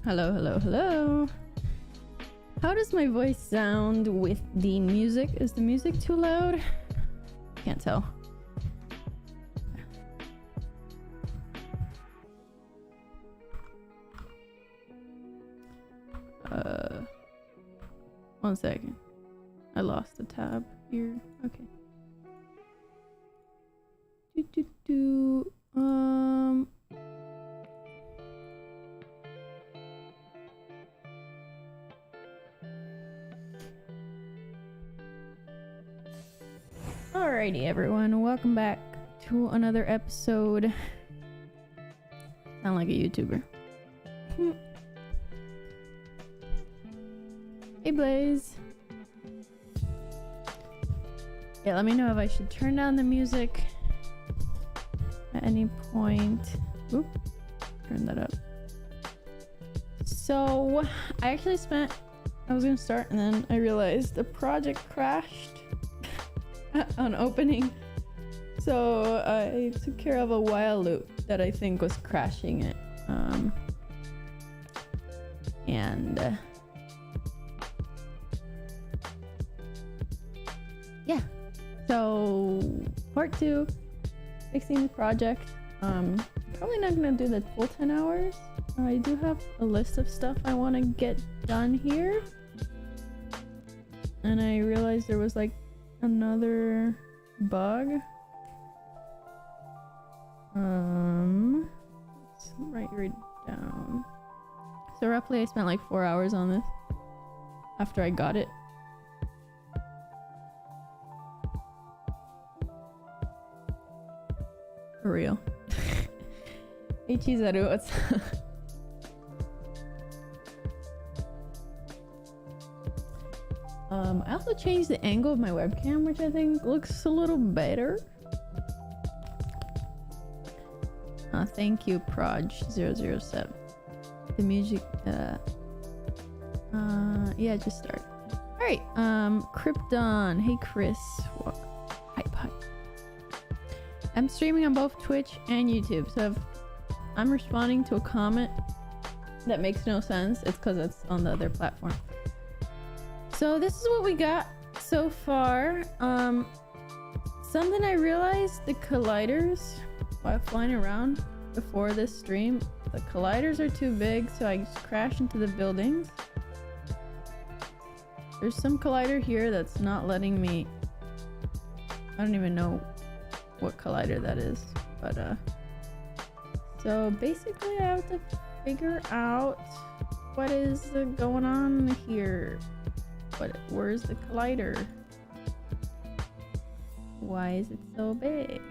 Hello, hello, hello. How does my voice sound with the music? Is the music too loud? Can't tell. One second. I lost the tab here. Okay. Alrighty, everyone. Welcome back to another episode. Sound like a YouTuber. Hey, Blaze. Yeah, let me know if I should turn down the music at any point. Oop, turn that up. So, I actually I was gonna start and then I realized the project crashed on opening. So, I took care of a while loop that I think was crashing it. Yeah. So, part 2, fixing the project. Probably not gonna do the full 10 hours. I do have a list of stuff I want to get done here. And I realized there was like another bug. Let's write it down. So roughly I spent like 4 hours on this after I got it. For real. Hey Chizaru, what's up? I also changed the angle of my webcam, which I think looks a little better. Thank you, Proj007. The music, yeah, just start. Alright, Krypton. Hey, Chris. Hi. I'm streaming on both Twitch and YouTube, so if I'm responding to a comment that makes no sense, it's because it's on the other platform. So this is what we got so far. Something I realized, the colliders, while flying around before this stream, the colliders are too big, so I just crash into the buildings. There's some collider here that's not letting me... I don't even know what collider that is, but so basically I have to figure out what is going on here. Where's the collider? Why is it so big?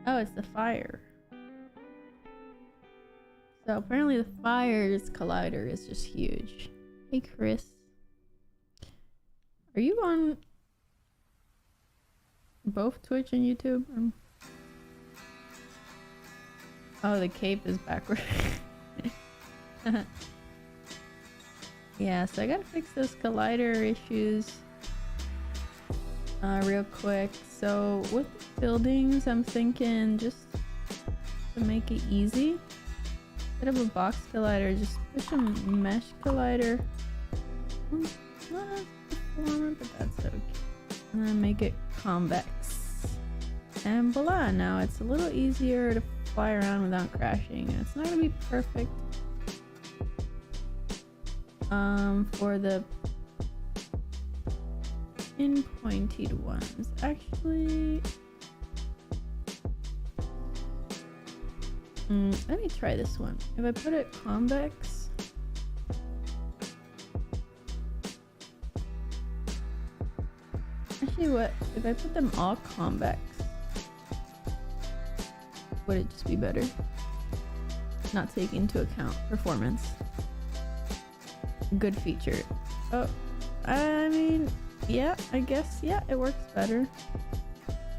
Oh, it's the fire. So apparently the fire's collider is just huge. Hey Chris. Are you on both Twitch and YouTube? Oh, the cape is backward. Yeah, so I gotta fix those collider issues real quick. So with buildings, I'm thinking just to make it easy, instead of a box collider, just push a mesh collider. Not as performant, but that's okay. And then make it convex. And voila, now it's a little easier to fly around without crashing. And it's not gonna be perfect for the pinpointed ones. Actually, let me try this one. If I put it convex, actually, what if I put them all convex? Would it just be better? Not taking into account performance. Good feature. Oh, I mean, yeah, I guess, yeah, it works better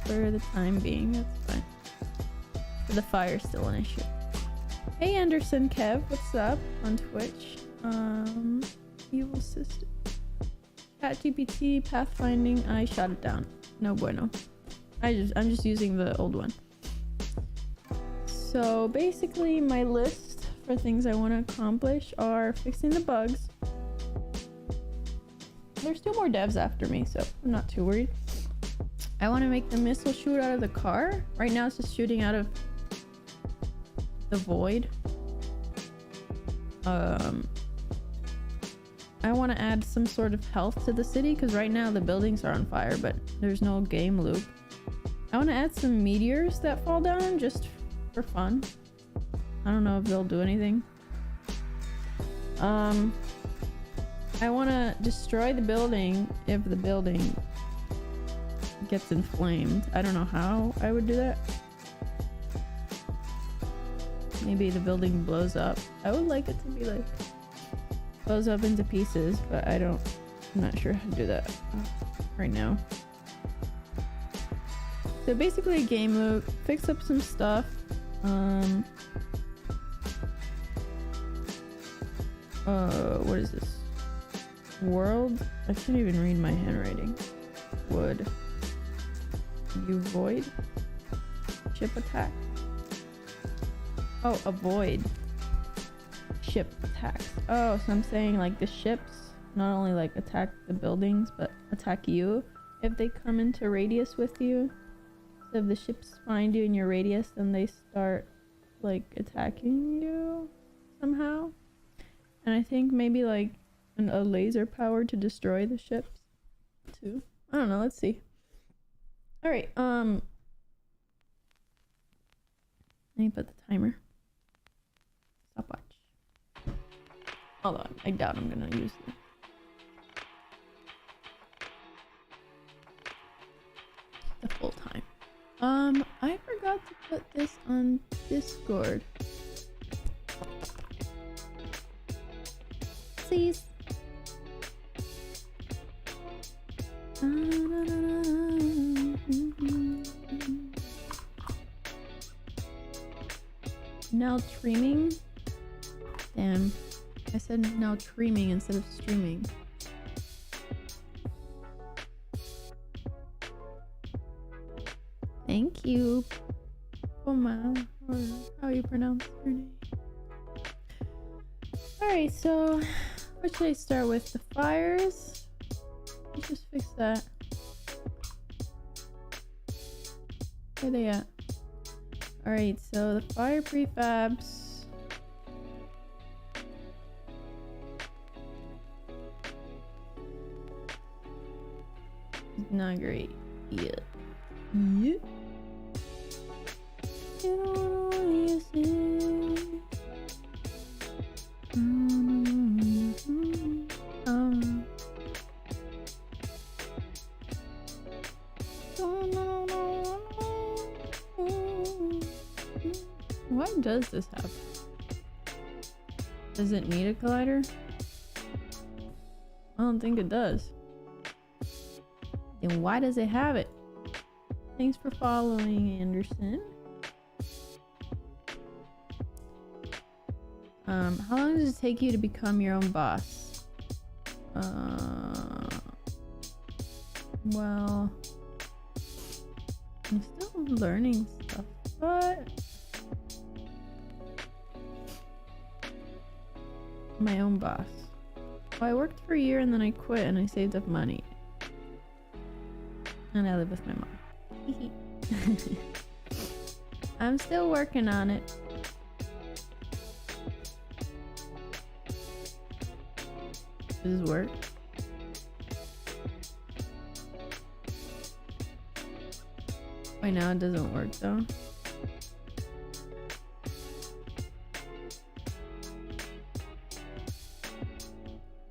for the time being. That's fine. But the fire's still an issue. Hey Anderson Kev, what's up on Twitch? Evil Sister. Pt2 pathfinding. I shot it down. No bueno. I'm just using the old one. so basically my list for things I want to accomplish are fixing the bugs. There's still more devs after me, so I'm not too worried. I want to make the missile shoot out of the car. Right now it's just shooting out of the void. I want to add some sort of health to the city because right now the buildings are on fire, but there's no game loop. I want to add some meteors that fall down just for fun. I don't know if they'll do anything. I want to destroy the building if the building gets inflamed. I don't know how I would do that. Maybe the building blows up. I would like it to be like blows up into pieces, but I'm not sure how to do that right now. So basically a game loop, fix up some stuff. What is this? World? I can't even read my handwriting. Would you void? Ship attack? Oh, avoid ship attacks. Oh, so I'm saying like the ships not only like attack the buildings, but attack you if they come into radius with you. So if the ships find you in your radius, then they start like attacking you somehow. And I think maybe like a laser power to destroy the ships too. I don't know, let's see. Alright, let me put the timer. Stopwatch. Hold on, I doubt I'm gonna use it. The full time. I forgot to put this on Discord. Please. Now streaming? Damn. I said now streaming instead of streaming. Thank you. Poma, or how you pronounce your name. Alright, so what should I start with? The fires? Let's just fix that. Where they at? Alright, so the fire prefabs. Not great yet. Yeah. You don't know what you say. Why does this happen? Does it need a collider? I don't think it does. Then why does it have it? Thanks for following, Anderson. How long does it take you to become your own boss? Well, I'm still learning stuff, but my own boss. Well, I worked for a year and then I quit and I saved up money. And I live with my mom. I'm still working on it. Does this work? Wait, now it doesn't work though.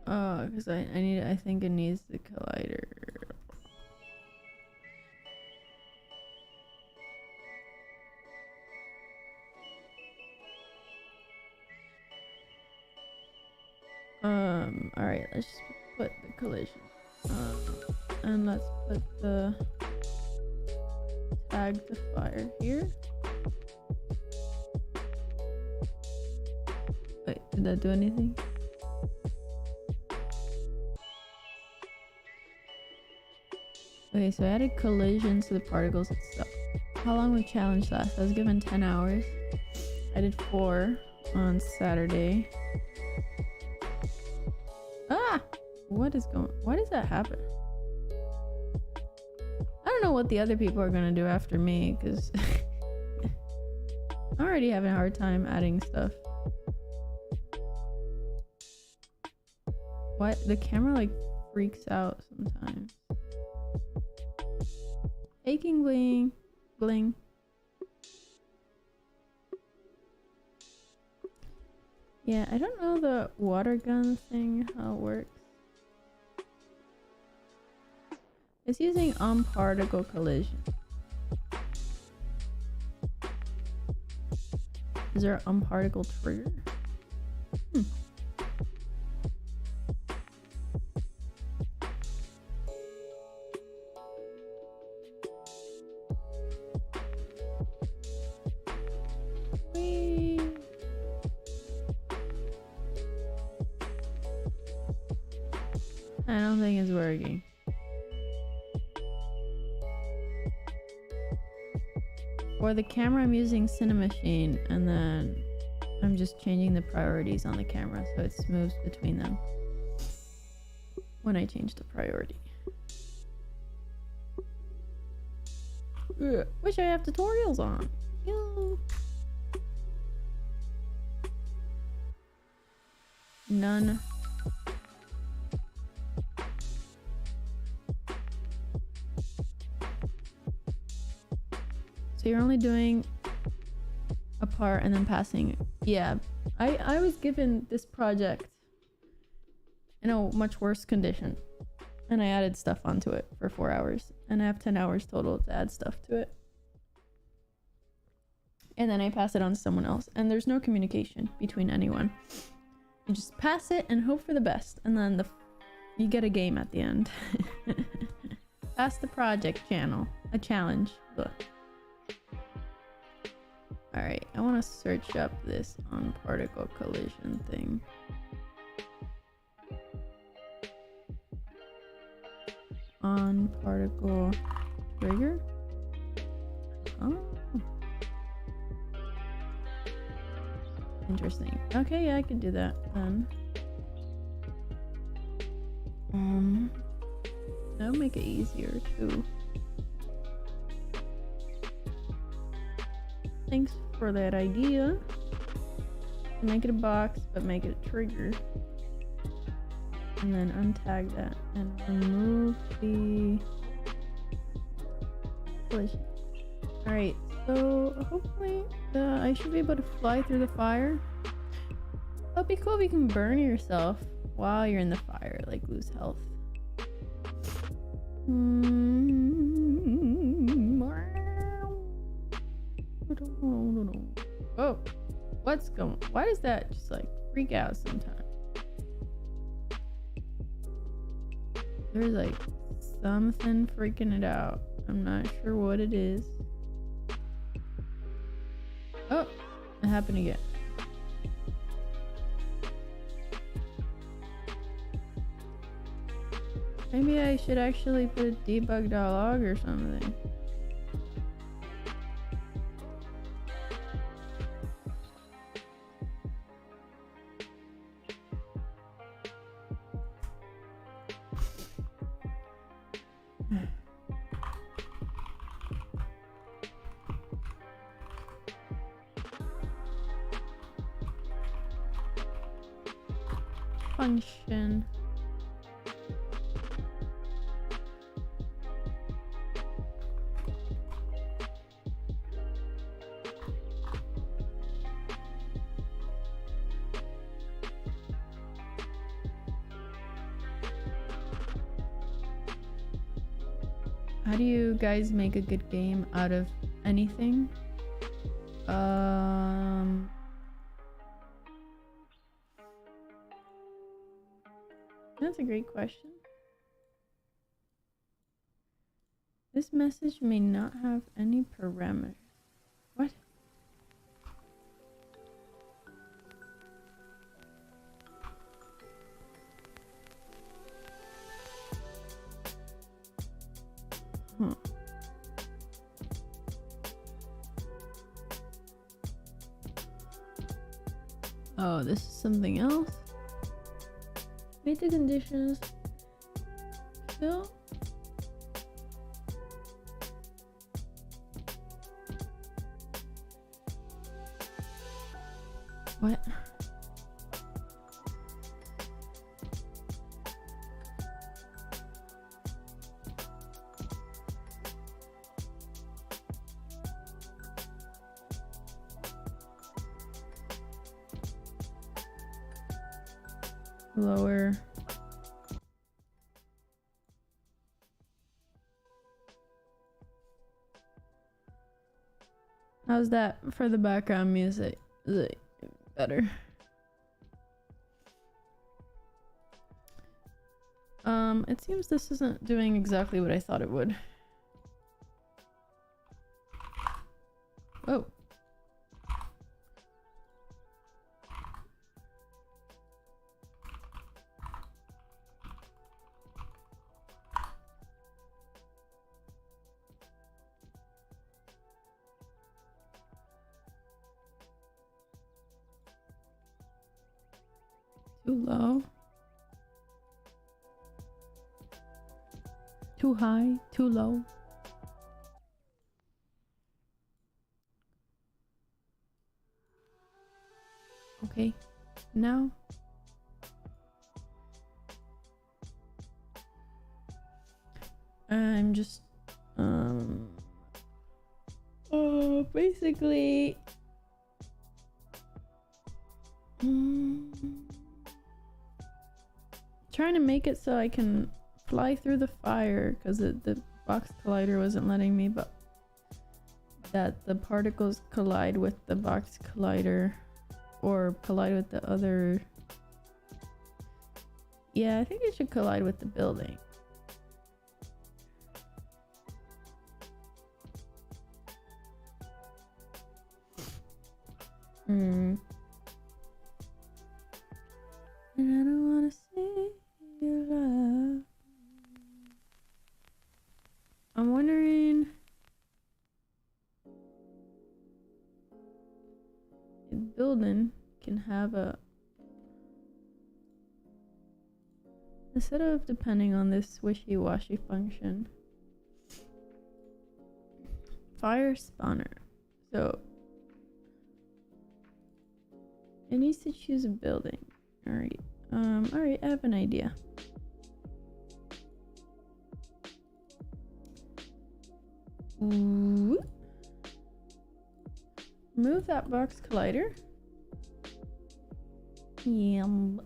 Oh, because I think it needs the collider. Alright, let's just put the collision. And let's put the tag to fire here. Wait, did that do anything? Okay, so I added collisions to the particles itself. How long would challenge last? I was given 10 hours. I did 4 on Saturday. Ah! Why does that happen? I don't know what the other people are gonna do after me, because I'm already having a hard time adding stuff. What? The camera like freaks out sometimes. Taking bling. Bling. Yeah, I don't know the water gun thing, how it works. It's using on-particle collision. Is there an on-particle trigger? Whee! I don't think it's working. For the camera, I'm using Cinemachine, and then I'm just changing the priorities on the camera so it moves between them when I change the priority. Ugh, wish I have tutorials on. Ew. None. So you're only doing a part and then passing. Yeah, I was given this project in a much worse condition, and I added stuff onto it for 4 hours, and I have 10 hours total to add stuff to it. And then I pass it on to someone else, and there's no communication between anyone. You just pass it and hope for the best, and then you get a game at the end. Pass the project channel, a challenge. Ugh. Alright, I want to search up this on particle collision thing. On particle trigger? Oh. Interesting. Okay, yeah, I could do that then. That'll make it easier too. Thanks for that idea. Make it a box, but make it a trigger. And then untag that and remove the collision. Alright, so hopefully I should be able to fly through the fire. That'd be cool if you can burn yourself while you're in the fire, like lose health. Oh, why does that just like freak out sometimes? There's like something freaking it out. I'm not sure what it is. Oh, it happened again. Maybe I should actually put a debug dialog or something. Function. How do you guys make a good game out of anything? That's a great question. This message may not have any parameters. What? Huh. Oh, this is something else. Meet the conditions. Still. What? Lower. How's that for the background music? Is it better? It seems this isn't doing exactly what I thought it would. Oh. Too low. Too high, too low. Okay, now. I'm just, basically, trying to make it so I can fly through the fire, because the box collider wasn't letting me, but that the particles collide with the box collider or collide with the other. Yeah, I think it should collide with the building. And I don't wanna see your love. I'm wondering if building can have a, instead of depending on this wishy-washy function, fire spawner. So it needs to choose a building. Alright. Alright, I have an idea. Ooh. Move that box collider. And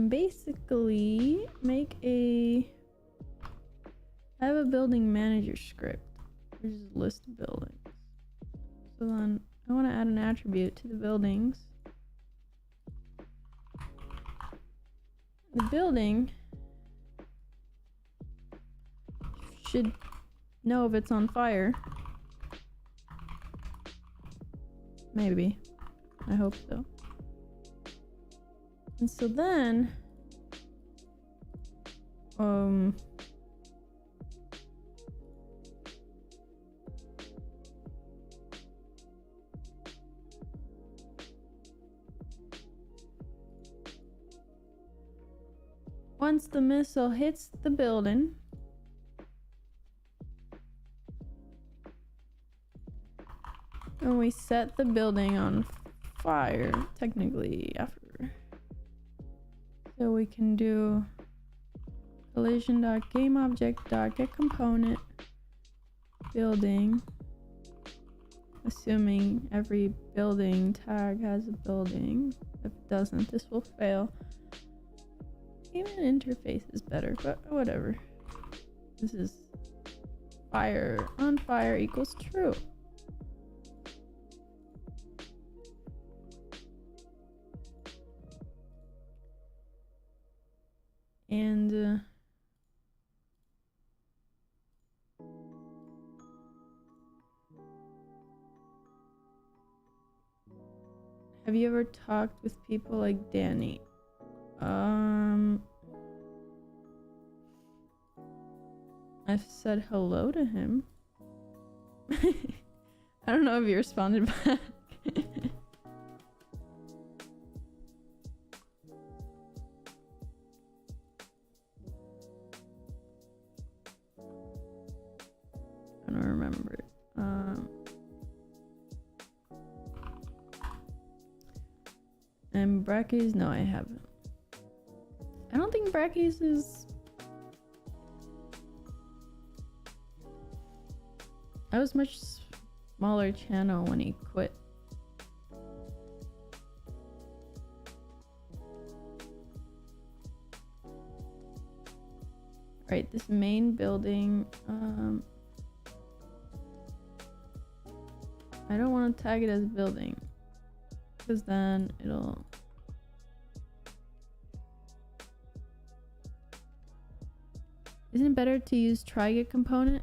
basically make I have a building manager script. There's a list of buildings. So then I want to add an attribute to the buildings. The building should know if it's on fire. Maybe. I hope so. And so then once the missile hits the building, and we set the building on fire, technically, after. So we can do collision.gameObject.getComponent building, assuming every building tag has a building. If it doesn't, this will fail. Even interface is better, but whatever. This is fire on fire equals true. And have you ever talked with people like Danny? I've said hello to him. I don't know if he responded back. I don't remember. And Brackies? No, I haven't. I don't think Brackies is... I was much smaller channel when he quit. Right, this main building, I don't want to tag it as building, because then it'll... Isn't it better to use try-get component?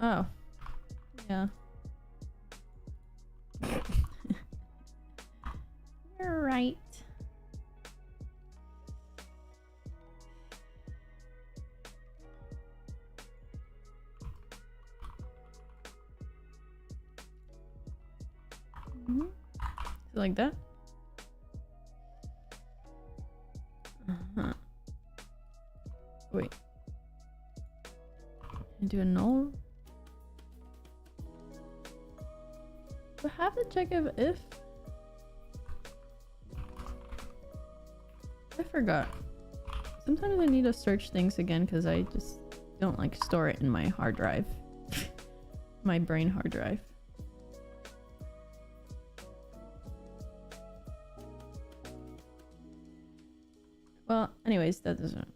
Oh, yeah. You're right. Like that? Wait. And do a null? Do I have to check if? I forgot. Sometimes I need to search things again because I just don't like store it in my hard drive. My brain hard drive. Well, anyways, that doesn't...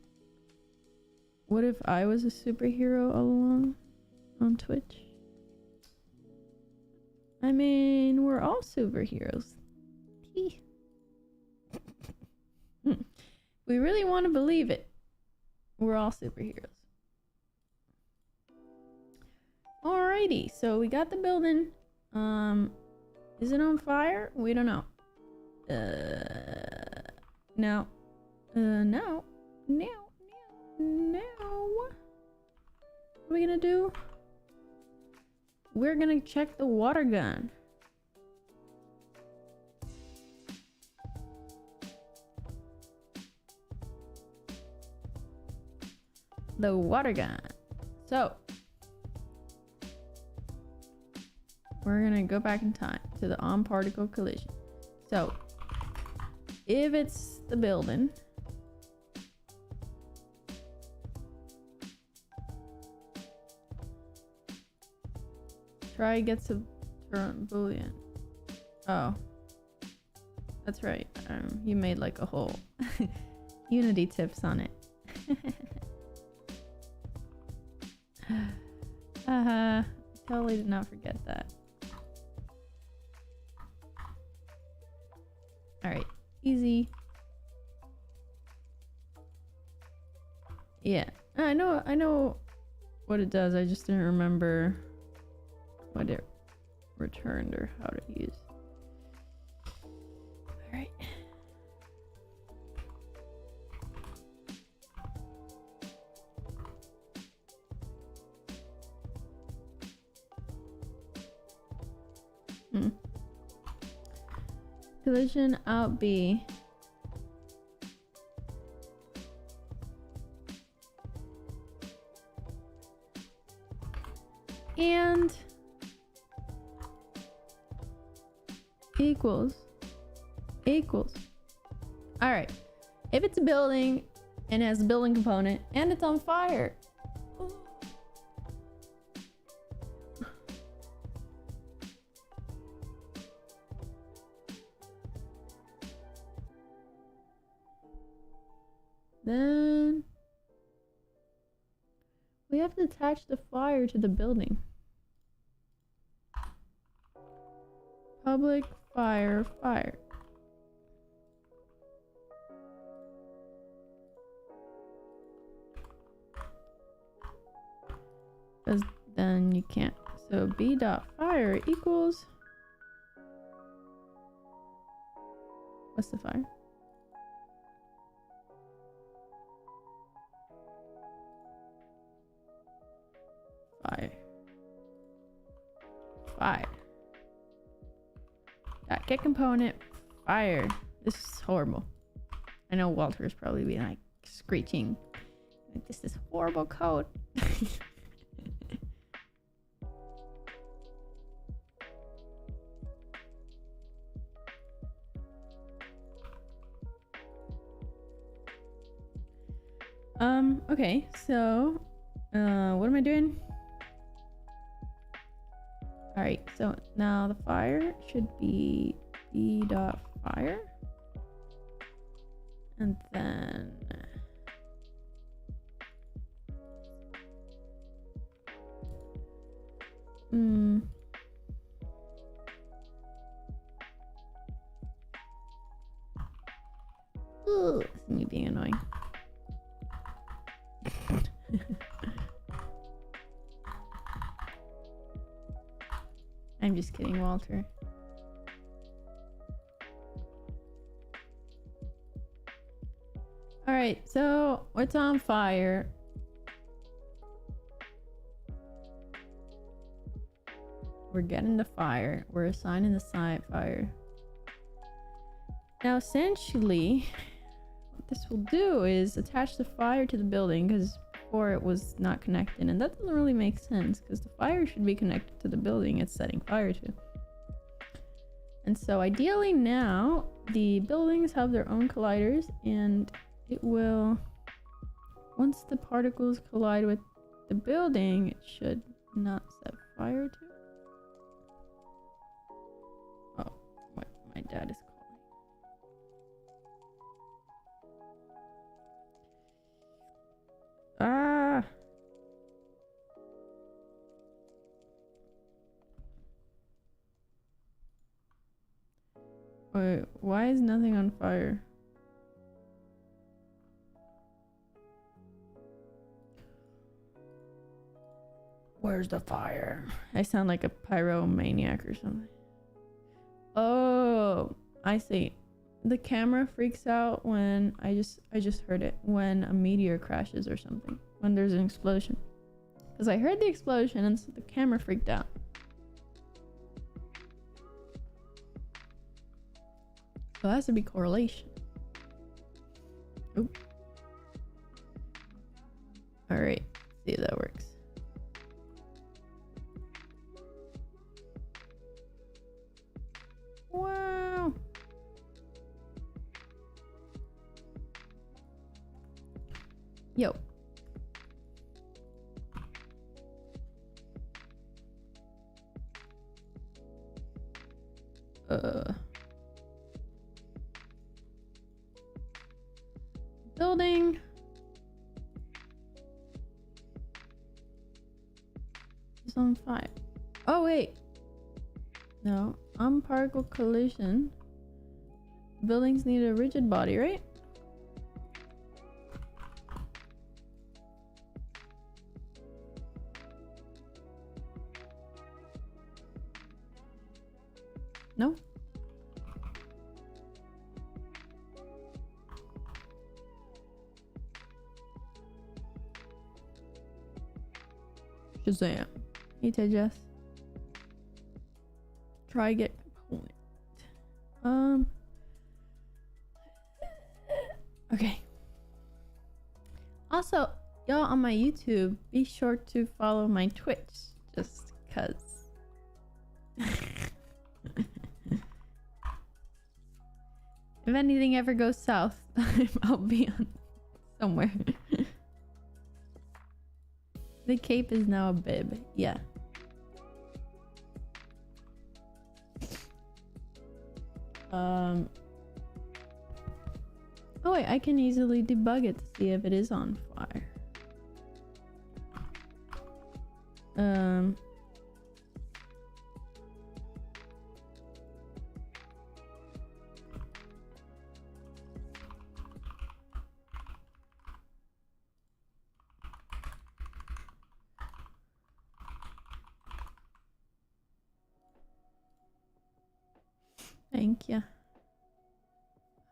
What if I was a superhero all along on Twitch? I mean, we're all superheroes. We really want to believe it. We're all superheroes. Alrighty, so we got the building. Is it on fire? We don't know. No. No. What are we gonna do? We're gonna check the water gun. The water gun. So, we're gonna go back in time to the on-particle collision. So, if it's the building, try gets a turn boolean. Oh, that's right. You made like a whole Unity tips on it. Totally did not forget that. All right, easy. Yeah, I know what it does. I just didn't remember what it returned or how to use. All right. Collision out B. And equals. All right. If it's a building and it has a building component and it's on fire. Then we have to attach the fire to the building. Public fire. Because then you can't. So b dot fire equals. What's the fire? Fire. Get component. Fire. This is horrible. I know Walter's probably being like screeching. Like, this is horrible code. Okay, so what am I doing? Alright, so now the fire should be b dot fire. And then Ugh, it's me being annoying. I'm just kidding, Walter. Alright, so what's on fire? We're getting the fire. We're assigning the side fire. Now, essentially, what this will do is attach the fire to the building, because before it was not connected, and that doesn't really make sense because the fire should be connected to the building it's setting fire to. And so ideally now the buildings have their own colliders, and it will, once the particles collide with the building, it should not set fire to. Oh, what? My dad is calling. Ah! Wait, why is nothing on fire? Where's the fire? I sound like a pyromaniac or something. Oh, I see. The camera freaks out when I just heard it when a meteor crashes or something, when there's an explosion. Because I heard the explosion and so the camera freaked out. So it has to be correlation. Oop. Alright, see if that works. Wow. Yo. Building. It's on fire. Oh wait. No, on particle collision. Buildings need a rigid body, right? No? Shazam. Hey, Tejas. Try get component. Okay. Also, y'all on my YouTube, be sure to follow my Twitch, just cause. If anything ever goes south, I'll be on somewhere. The cape is now a bib. Yeah. Oh wait, I can easily debug it to see if it is on fire. Thank you.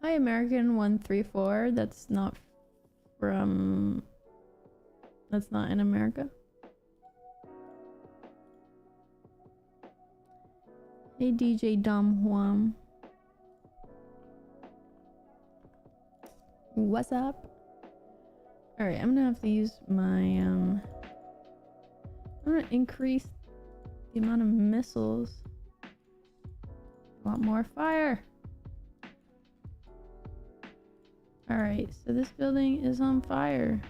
Hi, American 134. That's not from. That's not in America. Hey DJ Dom Juan. What's up? Alright, I'm gonna have to use my I'm gonna increase the amount of missiles. Want more fire. Alright, so this building is on fire.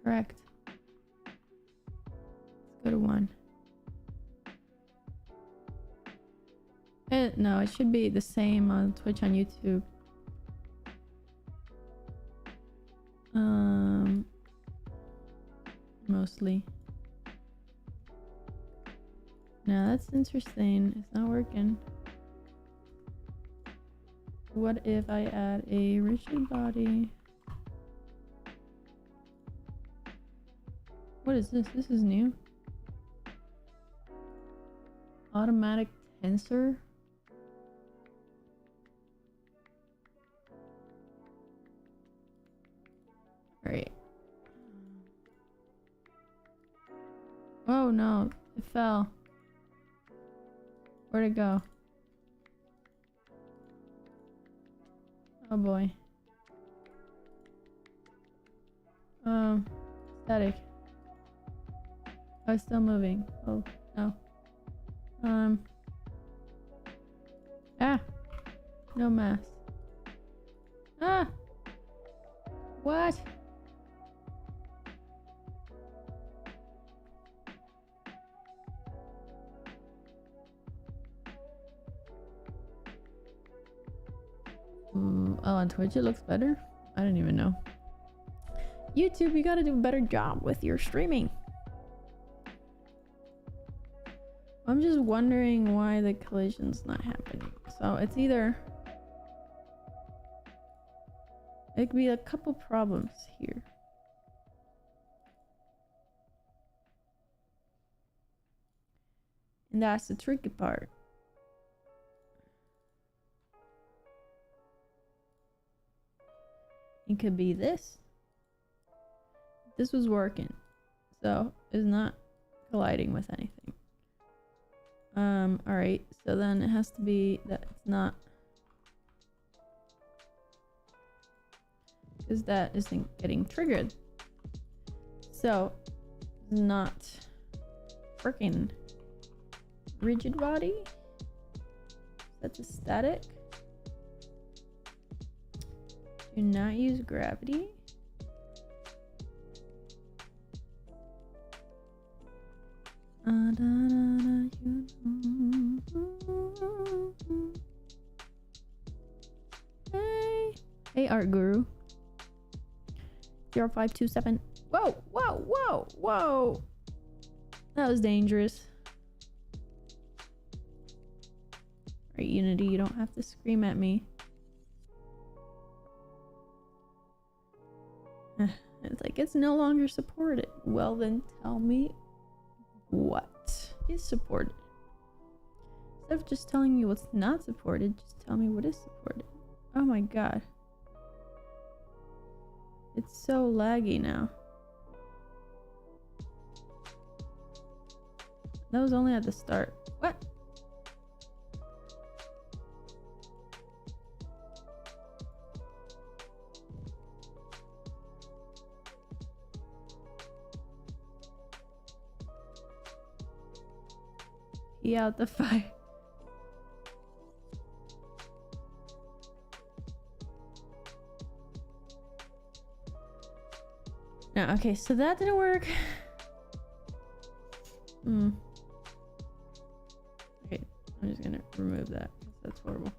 Correct. Let's go to 1. No, it should be the same on Twitch and YouTube. Mostly. No, that's interesting. It's not working. What if I add a rigid body? What is this? This is new. Automatic tensor. Right. Oh no, it fell. Where'd it go? Oh boy. Static. Oh, it's still moving. Oh no. Ah! No mass. Ah! What? Oh, on Twitch it looks better? I didn't even know. YouTube, you gotta do a better job with your streaming. I'm just wondering why the collision's not happening. So it's either... It could be a couple problems here. And that's the tricky part. It could be this. This was working, so it's not colliding with anything. Alright, so then it has to be that it's not, because that isn't getting triggered. So it's not freaking rigid body. That's a static. Do not use gravity. Hey, hey, Art Guru. 0527. Whoa, whoa, whoa, whoa! That was dangerous. Alright, Unity, you don't have to scream at me. It's like, it's no longer supported. Well, then tell me what is supported. Instead of just telling me what's not supported, just tell me what is supported. Oh my god. It's so laggy now. That was only at the start. What? Out the fire. No, okay, so that didn't work. Okay, I'm just gonna remove that because that's horrible.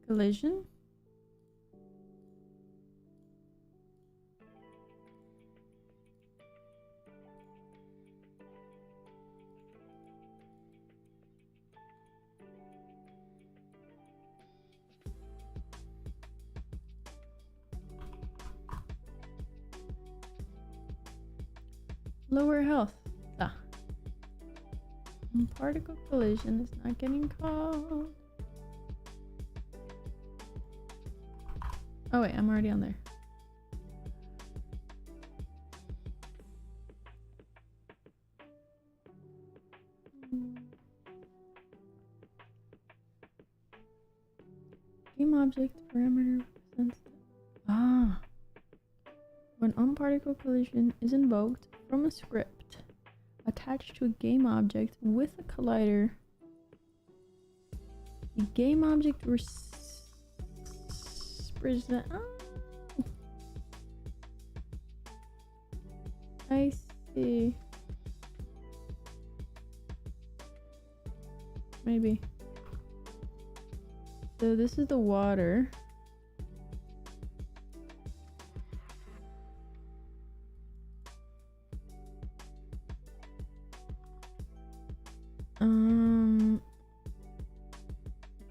Collision. Lower health. Ah. Particle collision is not getting called. Oh wait, I'm already on there. Game object parameter represents. Ah. When on-particle collision is invoked from a script attached to a game object with a collider, the game object present. Oh. I see. Maybe. So this is the water.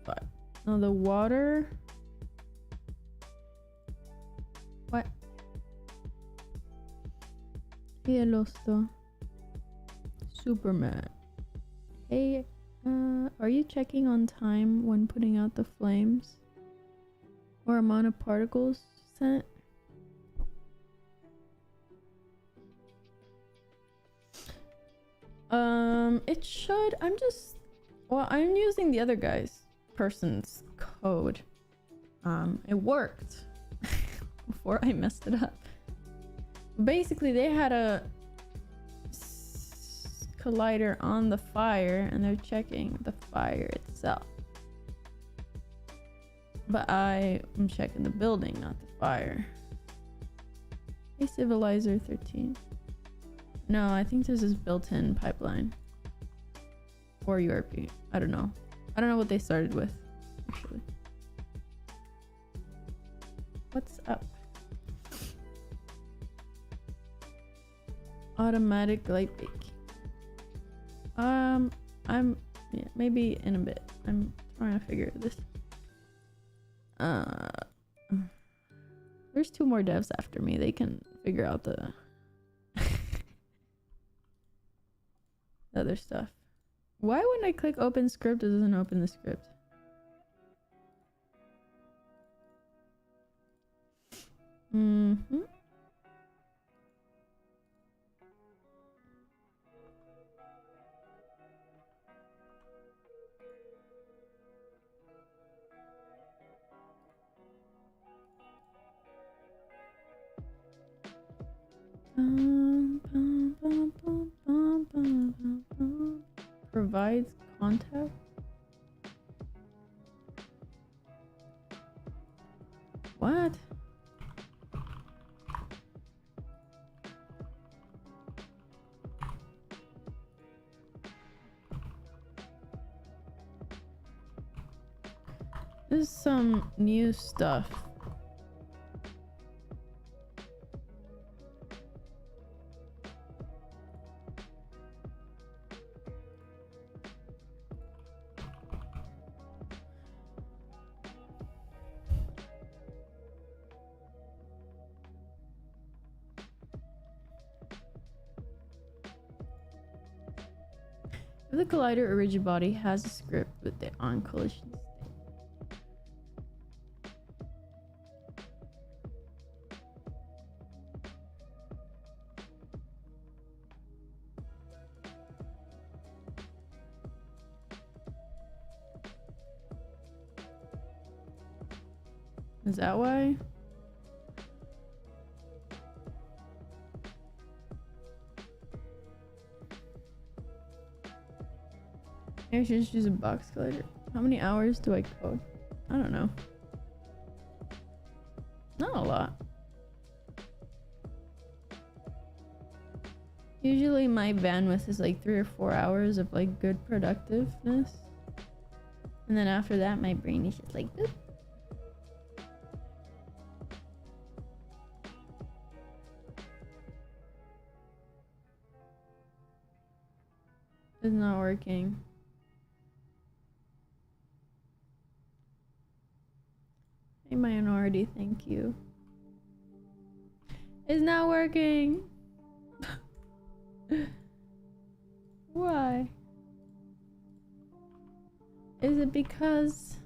What? No, the water. What? Yellowstone. Superman. Hey, are you checking on time when putting out the flames? Or amount of particles sent? It should. I'm using the other person's code. It worked before I messed it up. Basically, they had a collider on the fire and they're checking the fire itself. But I am checking the building, not the fire. Hey, Civilizer 13. No, I think this is built-in pipeline. Or URP. I don't know. I don't know what they started with, actually. What's up? Automatic light bake. Yeah, maybe in a bit. I'm trying to figure this. There's 2 more devs after me. They can figure out the other stuff. Why when I click open script, it doesn't open the script? Mm-hmm. Provides contact. What? This is some new stuff. If the collider or rigid body has a script with the on collision state. Is that why? Maybe I should just use a box collider. How many hours do I code? I don't know. Not a lot. Usually my bandwidth is like 3 or 4 hours of like good productiveness. And then after that my brain is just like boop. It's not working. Hey minority, thank you. It's not working. Why? Is it because...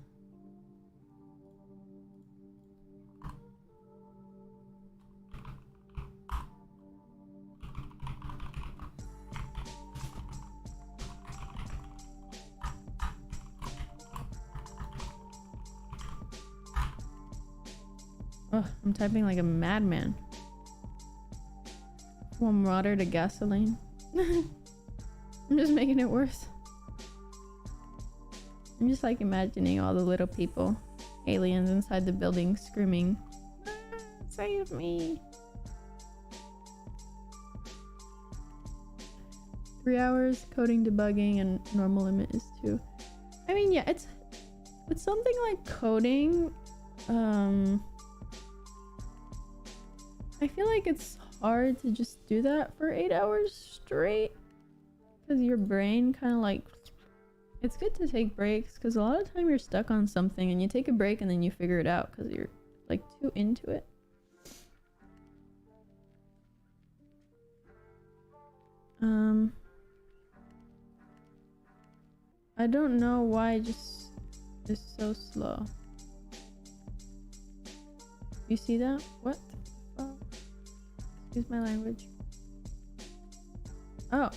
Oh, I'm typing like a madman. From water to gasoline. I'm just making it worse. I'm just like imagining all the little people, aliens inside the building screaming, "Ah, save me." 3 hours coding, debugging, and normal limit is 2. I mean, yeah, it's with something like coding, I feel like it's hard to just do that for 8 hours straight, because your brain kind of like, it's good to take breaks because a lot of time you're stuck on something and you take a break and then you figure it out because you're like too into it. I don't know why it just is so slow. You see that? What? Oh. Excuse my language. Oh,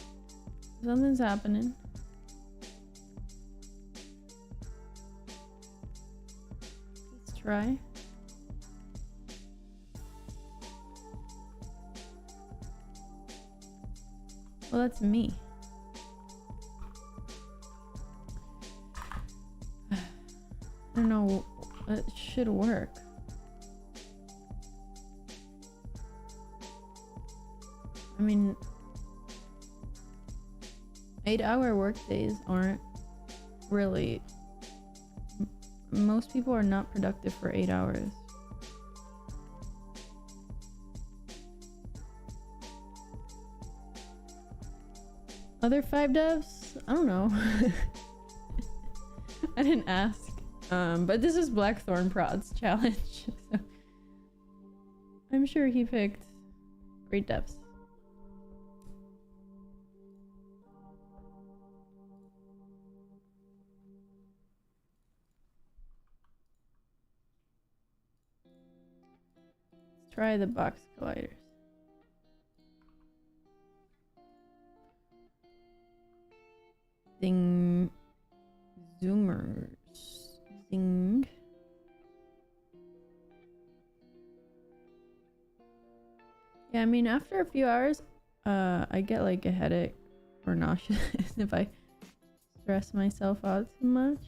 something's happening. Let's try. Well, that's me. I don't know. It should work. I mean, 8-hour workdays aren't really... Most people are not productive for 8 hours. Other 5 devs? I don't know. I didn't ask. But this is Blackthorn Prod's challenge. So I'm sure he picked great devs. Let's try the box colliders. Zing. Zoomers. Zing. Yeah, I mean, after a few hours, I get like a headache or nauseous if I stress myself out too much.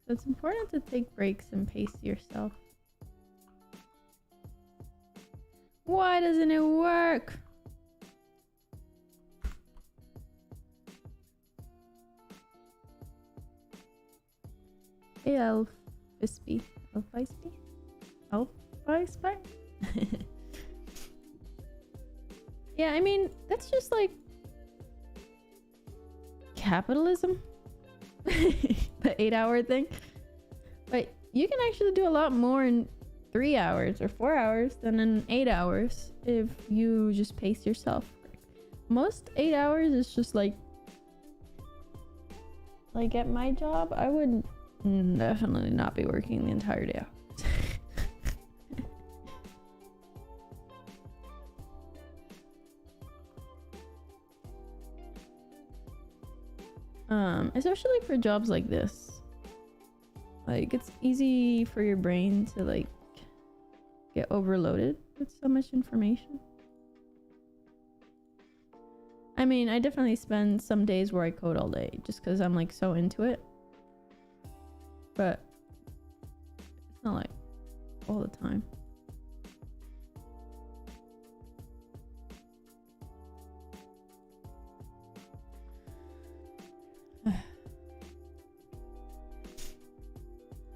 So it's important to take breaks and pace yourself. Why doesn't it work? Hey, Elfispy. Elfispy? Elfispy? Yeah, I mean, that's just like capitalism. The 8-hour thing. But you can actually do a lot more in 3 hours or 4 hours than in 8 hours if you just pace yourself. Most 8 hours is just like at my job, I would definitely not be working the entire day. Especially for jobs like this. Like, it's easy for your brain to like get overloaded with so much information. I mean, I definitely spend some days where I code all day just because I'm like so into it. But it's not like all the time.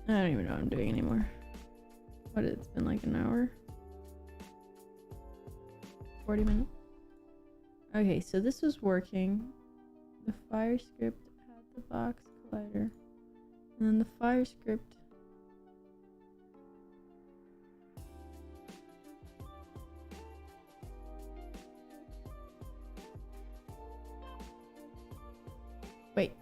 I don't even know what I'm doing anymore. What, it's been like an hour? 40 minutes? Okay, so this was working. The fire script had the box collider. And then the fire script wait,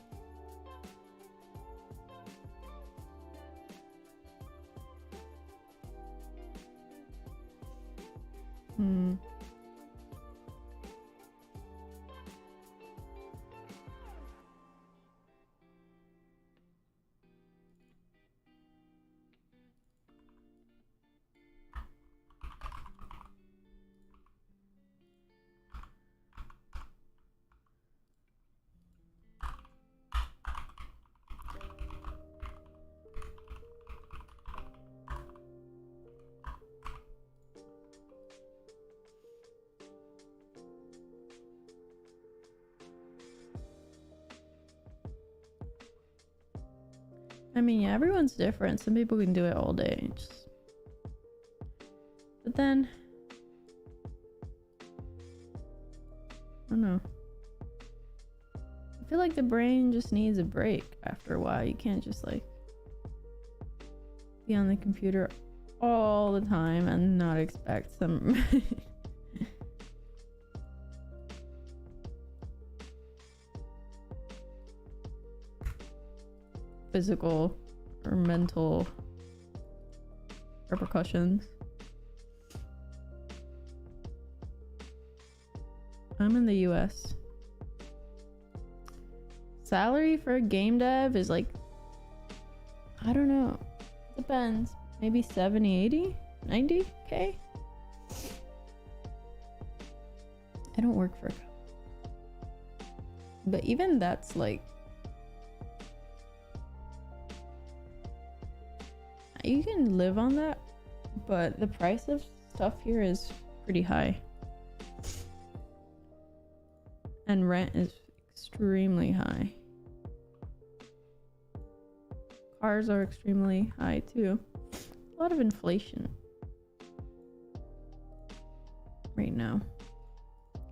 I mean, yeah, everyone's different. Some people can do it all day. But then, I don't know. I feel like the brain just needs a break after a while. You can't just like be on the computer all the time and not expect some physical or mental repercussions. I'm in the US. Salary for a game dev is like, I don't know, depends, maybe 70, 80, 90k. I don't work for a company, but even that's like, you can live on that, but the price of stuff here is pretty high, and rent is extremely high. Cars are extremely high too. A lot of inflation right now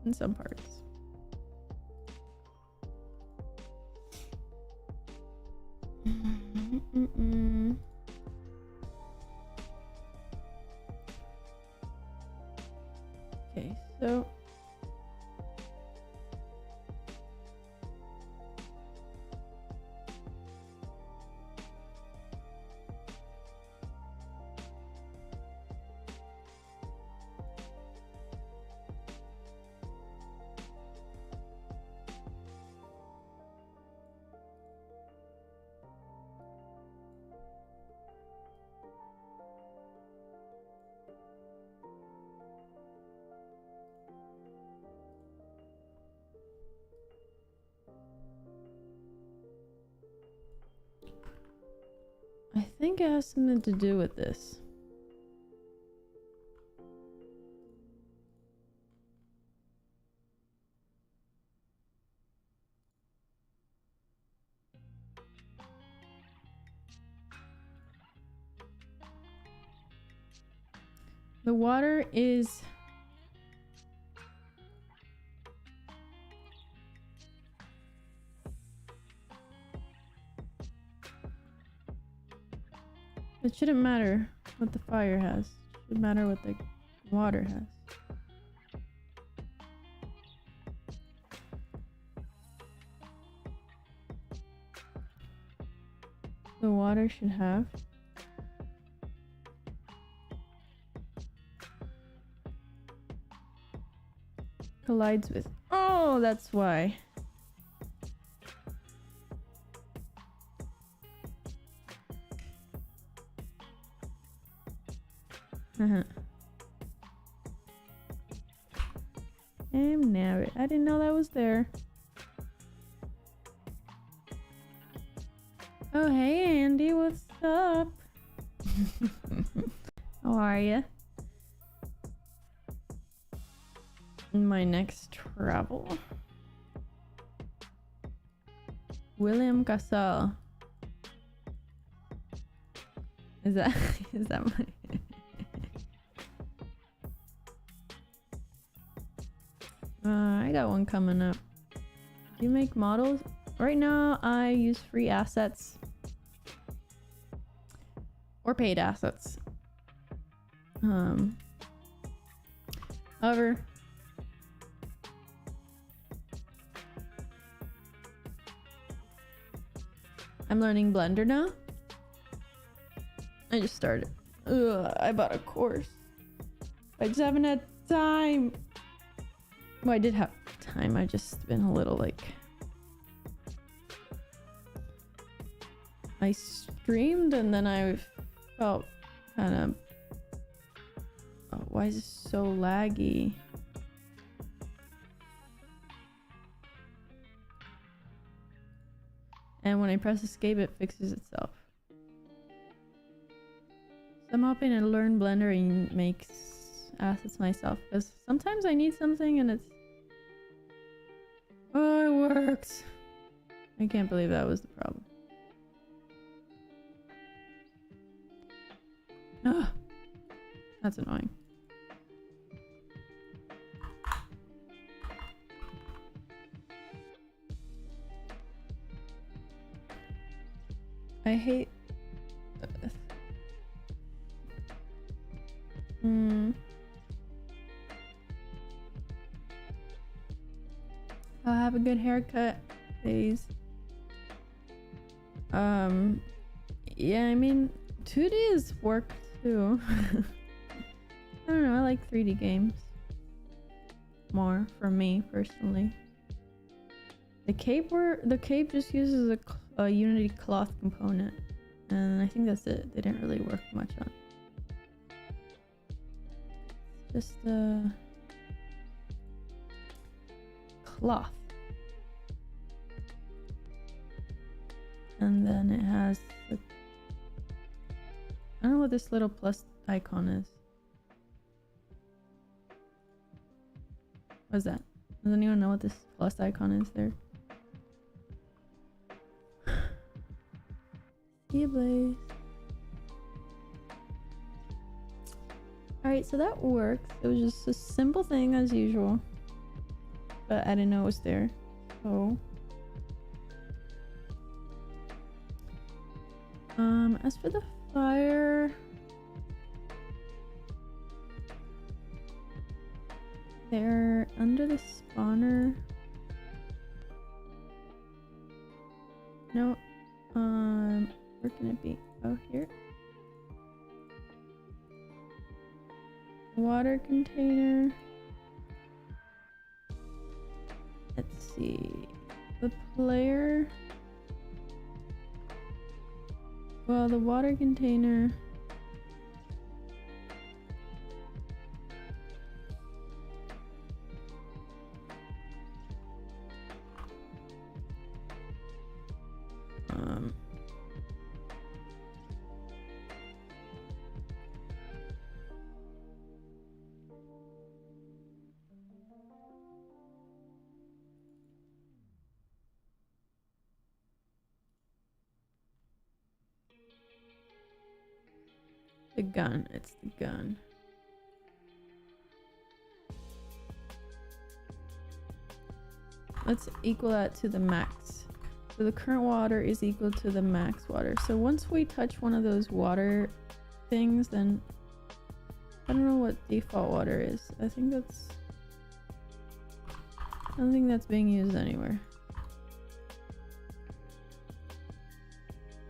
in some parts. Okay, so I think it has something to do with this. The water is it shouldn't matter what the fire has. It should matter what the water has. The water should have collides with. Oh, that's why. And now I didn't know that was there. Oh, hey Andy, what's up? How are you? My next travel. William Casal. Is that my I got one coming up. Do you make models? Right now I use free assets or paid assets. However, I'm learning Blender now. I just started. I bought a course. I just haven't had time. Well, I did have time. I just been a little like. I streamed and then I felt kind of. Oh, why is this so laggy? And when I press escape, it fixes itself. So I'm hoping to learn Blender and make assets myself, because sometimes I need something and it's. Oh, it worked! I can't believe that was the problem. Ugh. That's annoying. I hate... I'll have a good haircut, please. Yeah, I mean, 2D is work too. I don't know, I like 3D games more for me personally. The cape just uses a Unity cloth component, and I think that's it. They didn't really work much on. Just cloth. And then it has I don't know what this little plus icon is. What's that? Does anyone know what this plus icon is there? See you, Blaze. Alright, so that works. It was just a simple thing as usual. But I didn't know it was there. So... as for the fire... They're under the spawner. No. Where can it be? Oh, here. Water container. Let's see. The player. Well, the water container. The gun. It's the gun. Let's equal that to the max. So the current water is equal to the max water. So once we touch one of those water things, then I don't know what default water is. I don't think that's being used anywhere.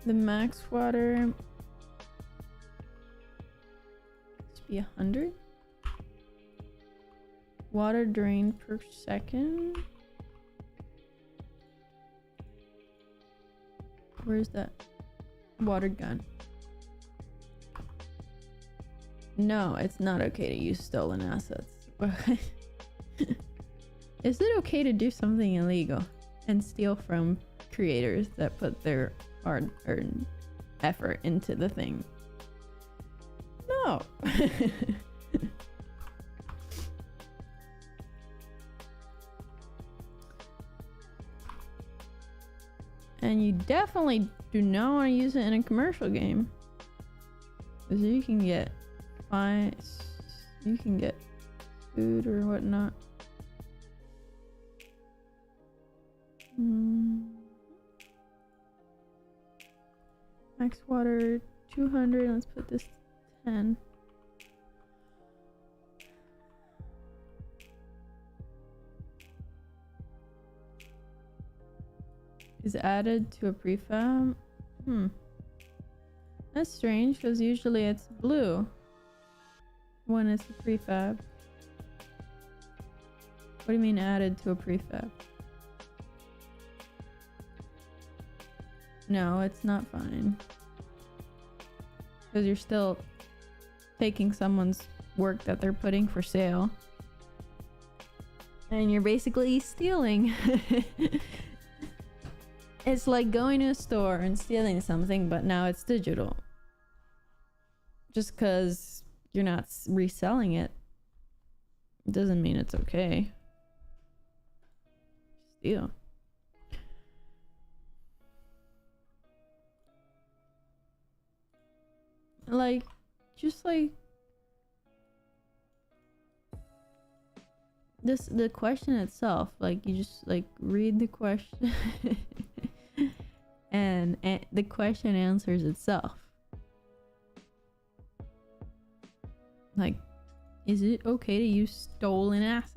The max water must be 100. Water drained per second. Where's that? Water gun. No, it's not okay to use stolen assets. Is it okay to do something illegal and steal from creators that put their hard-earned effort into the thing? No. And you definitely do not want to use it in a commercial game, because you can get food or whatnot. Max water 200. Let's put this to 10. Is added to a prefab. That's strange, because usually it's blue when it's a prefab. What do you mean added to a prefab? No, it's not fine. Because you're still taking someone's work that they're putting for sale. And you're basically stealing. It's like going to a store and stealing something, but now it's digital. Just because you're not reselling it doesn't mean it's okay. Steal. Like, just like the question itself, like you just like read the question and the question answers itself. Like, is it okay to use stolen assets?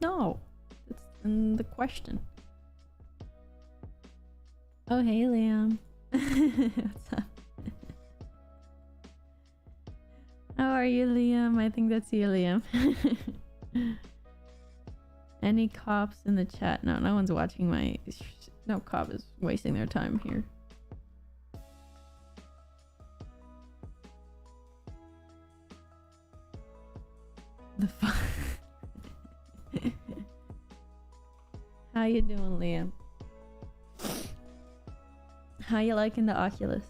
No, it's in the question. Oh, hey, Liam. What's up? How are you, Liam? I think that's you, Liam. Any cops in the chat? No, no one's watching my... No cop is wasting their time here. The fuck? How you doing, Liam? How you liking the Oculus?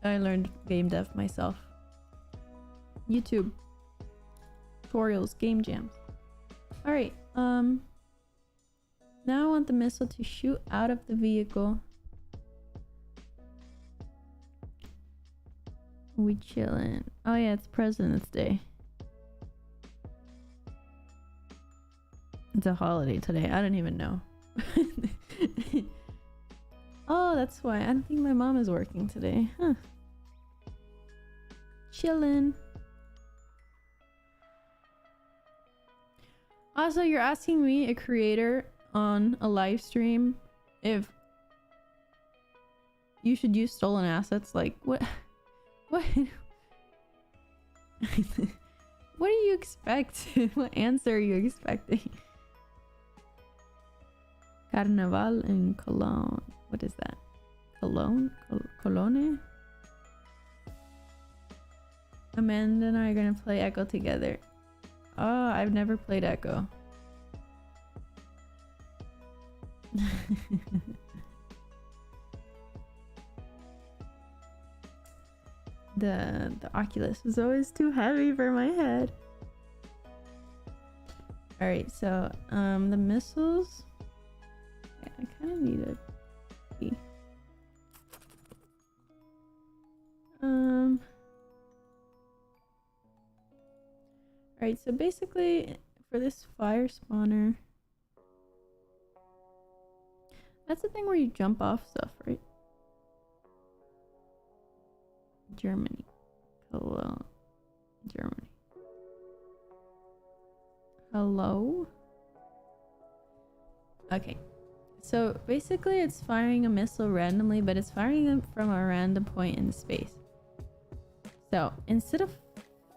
I learned game dev myself. YouTube. Tutorials, game jams. Alright, now I want the missile to shoot out of the vehicle. We chillin'. Oh yeah, it's President's Day. It's a holiday today. I don't even know. Oh, that's why. I don't think my mom is working today. Huh. Chillin'. Also, you're asking me, a creator on a live stream, if you should use stolen assets. Like, what? What? What do you expect? What answer are you expecting? Carnaval in Cologne. What is that? Cologne? Cologne? Amanda and I are gonna play Echo together. Oh, I've never played Echo. The Oculus was always too heavy for my head. Alright, so the missiles. Yeah, I kind of need a key. Alright, so basically for this fire spawner, that's the thing where you jump off stuff, right? Germany. Hello. Germany. Hello? Okay. So basically it's firing a missile randomly, but it's firing them from a random point in space. So instead of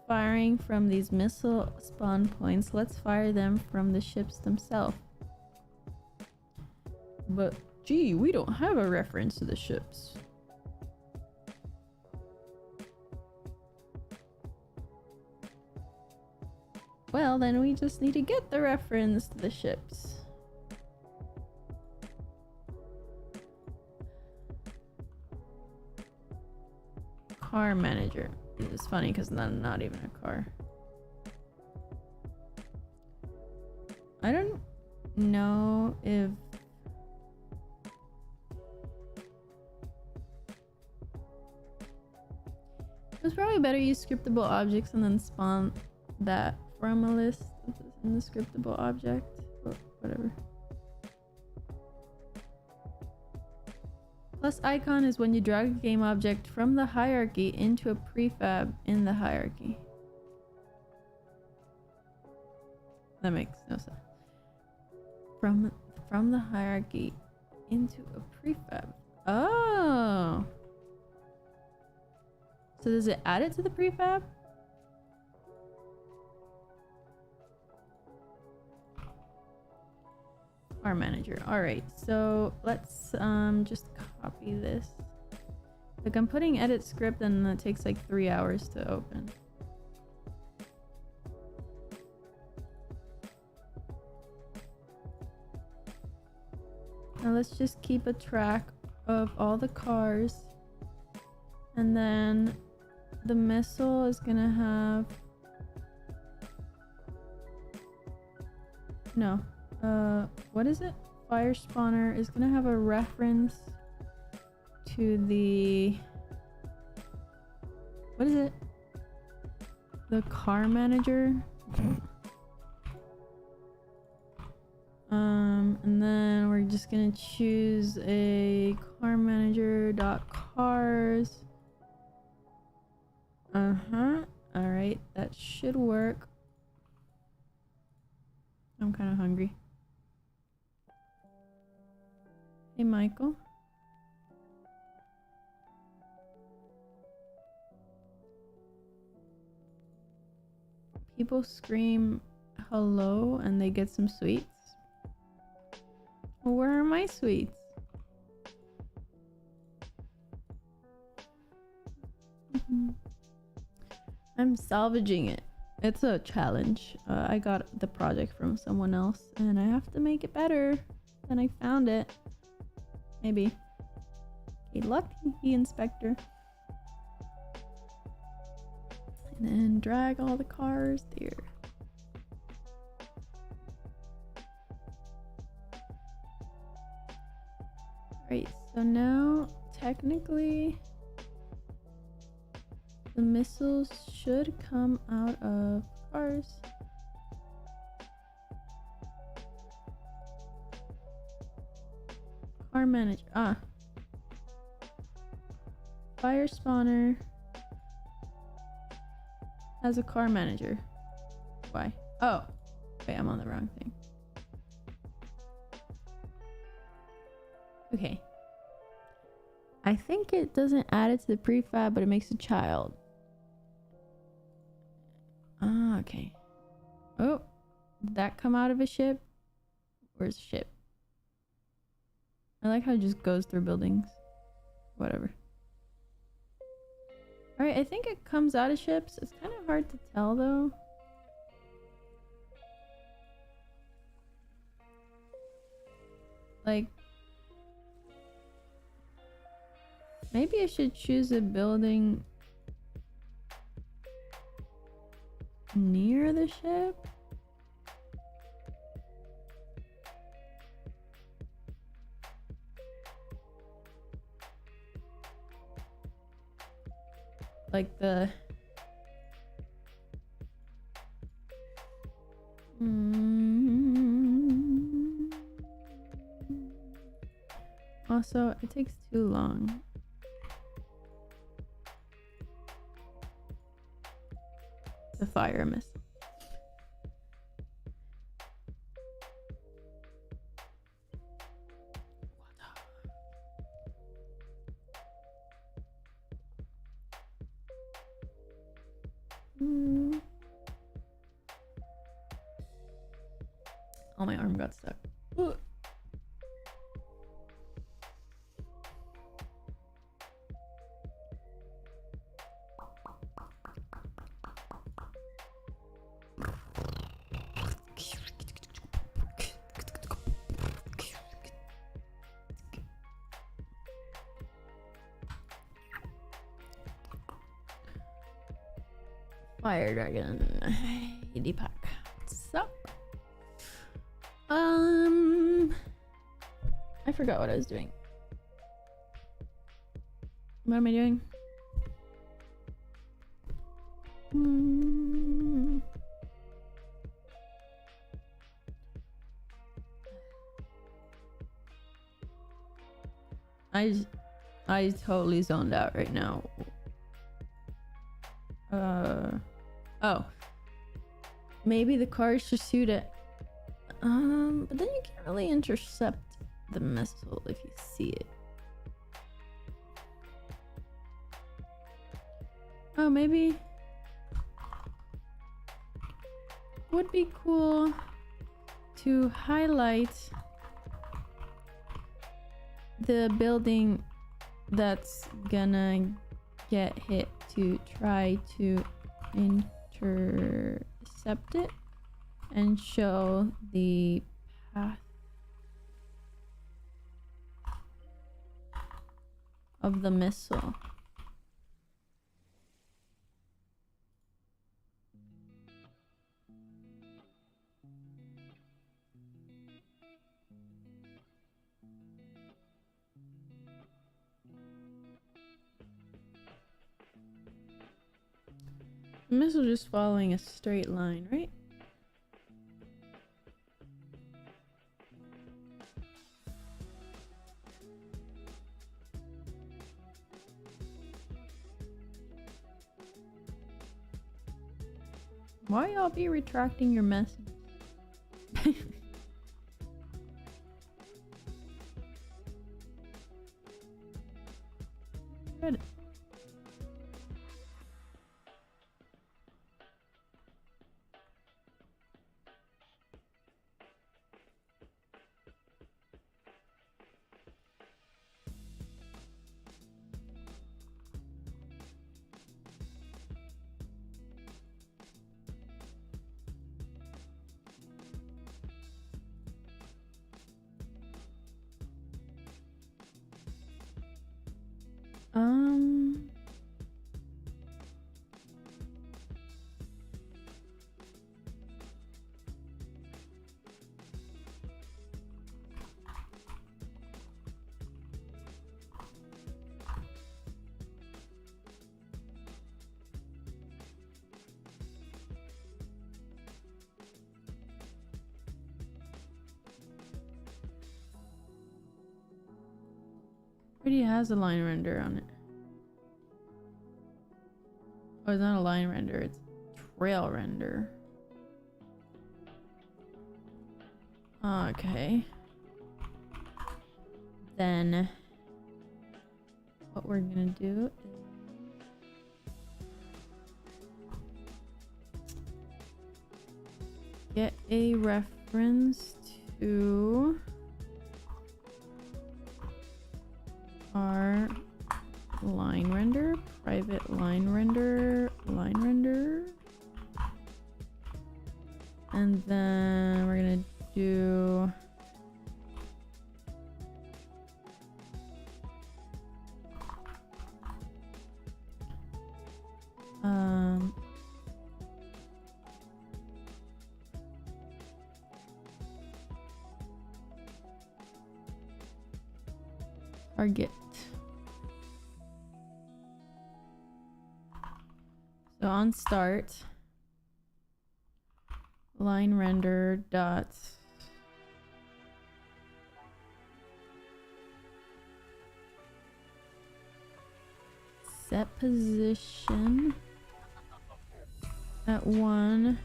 firing from these missile spawn points, let's fire them from the ships themselves. But gee, we don't have a reference to the ships. Well, then we just need to get the reference to the ships. Car manager. It's funny because I'm not even a car. I don't know if... It's probably better use scriptable objects and then spawn that from a list in the scriptable object, but whatever. Plus icon is when you drag a game object from the hierarchy into a prefab in the hierarchy. That makes no sense. From the hierarchy into a prefab. Oh. So does it add it to the prefab? Car manager. Alright, so let's just copy this. Like I'm putting edit script and it takes like 3 hours to open. Now let's just keep a track of all the cars. And then the missile is gonna have... No. What is it? Fire spawner is gonna have a reference to the... What is it? The car manager. And then we're just gonna choose a car manager dot cars. Alright, that should work. I'm kind of hungry. Hey, Michael. People scream hello and they get some sweets. Well, where are my sweets? I'm salvaging it. It's a challenge. I got the project from someone else and I have to make it better than I found it. Maybe. Okay, lucky inspector. And then drag all the cars there. Right, so now technically the missiles should come out of cars. Car manager. Fire spawner has a car manager. Why? Oh, wait, I'm on the wrong thing. Okay. I think it doesn't add it to the prefab, but it makes a child. Okay. Oh, did that come out of a ship? Where's the ship? I like how it just goes through buildings. Whatever. Alright, I think it comes out of ships. It's kind of hard to tell though. Like, maybe I should choose a building near the ship. Like the... Also, it takes too long. To fire a missile. Oh, my arm got stuck. Ugh. Fire dragon. Deepak. What's up? I forgot what I was doing. What am I doing? I totally zoned out right now. Oh. Maybe the cars should shoot it. But then you can't really intercept the missile if you see it. Oh, maybe would be cool to highlight the building that's gonna get hit to try to intercept it and show the path of the missile. The missile just following a straight line, right? Why y'all be retracting your message? Read it. Already has a line render on it. Oh, it's not a line render, it's trail render. Okay. Then what we're gonna do is get a reference to our line render, private line render, and then we're gonna do target. So on start, line render dot set position at 1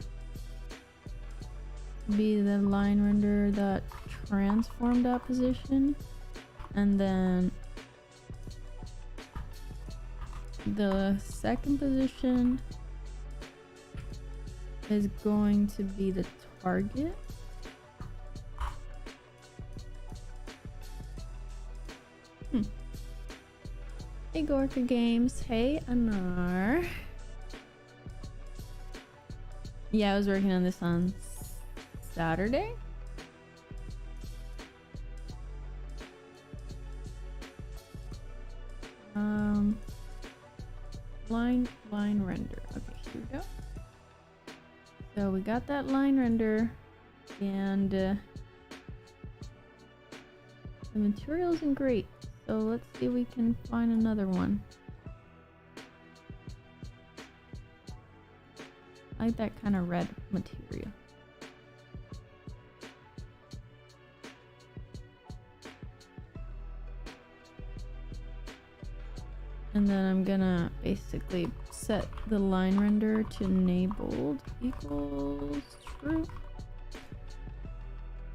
be the line render dot transform dot position, and then the second position is going to be the target. Hey Gorka Games, hey Anar. Yeah, I was working on this on Saturday. Line render. Okay, here we go. So we got that line render, and the material isn't great. So let's see if we can find another one. I like that kind of red material. And then I'm gonna basically set the line render to enabled equals true.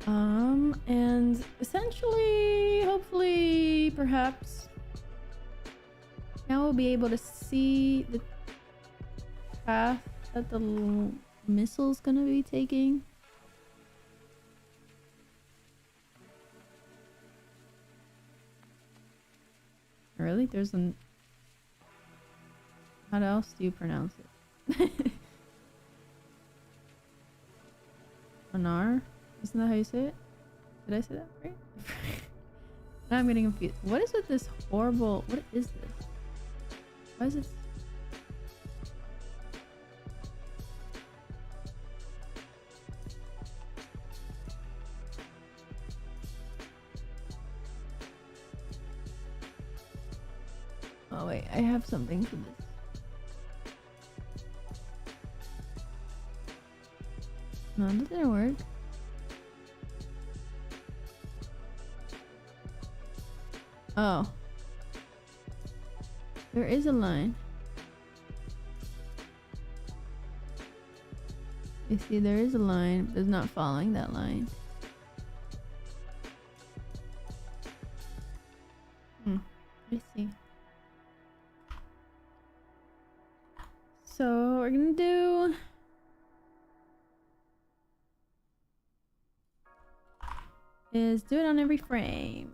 And essentially, hopefully, perhaps, now we'll be able to see the path that the missile's gonna be taking. Really? There's an... How else do you pronounce it? Anar? Isn't that how you say it? Did I say that right? Now I'm getting confused. What is with this horrible... What is this? Why is it... Oh wait, I have something for this. No, that didn't work. Oh. There is a line. You see, there is a line, but it's not following that line. I see. So what we're gonna do is do it on every frame.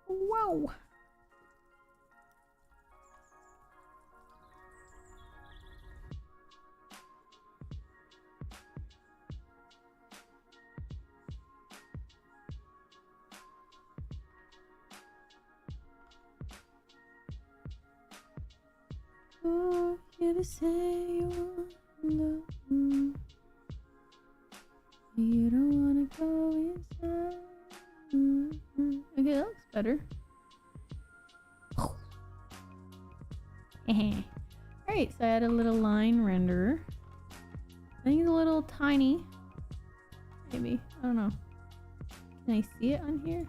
Whoa! Oh, you to say you want love. You don't wanna go inside. Okay, that looks better. Alright, so I had a little line renderer. I think it's a little tiny. Maybe. I don't know. Can I see it on here?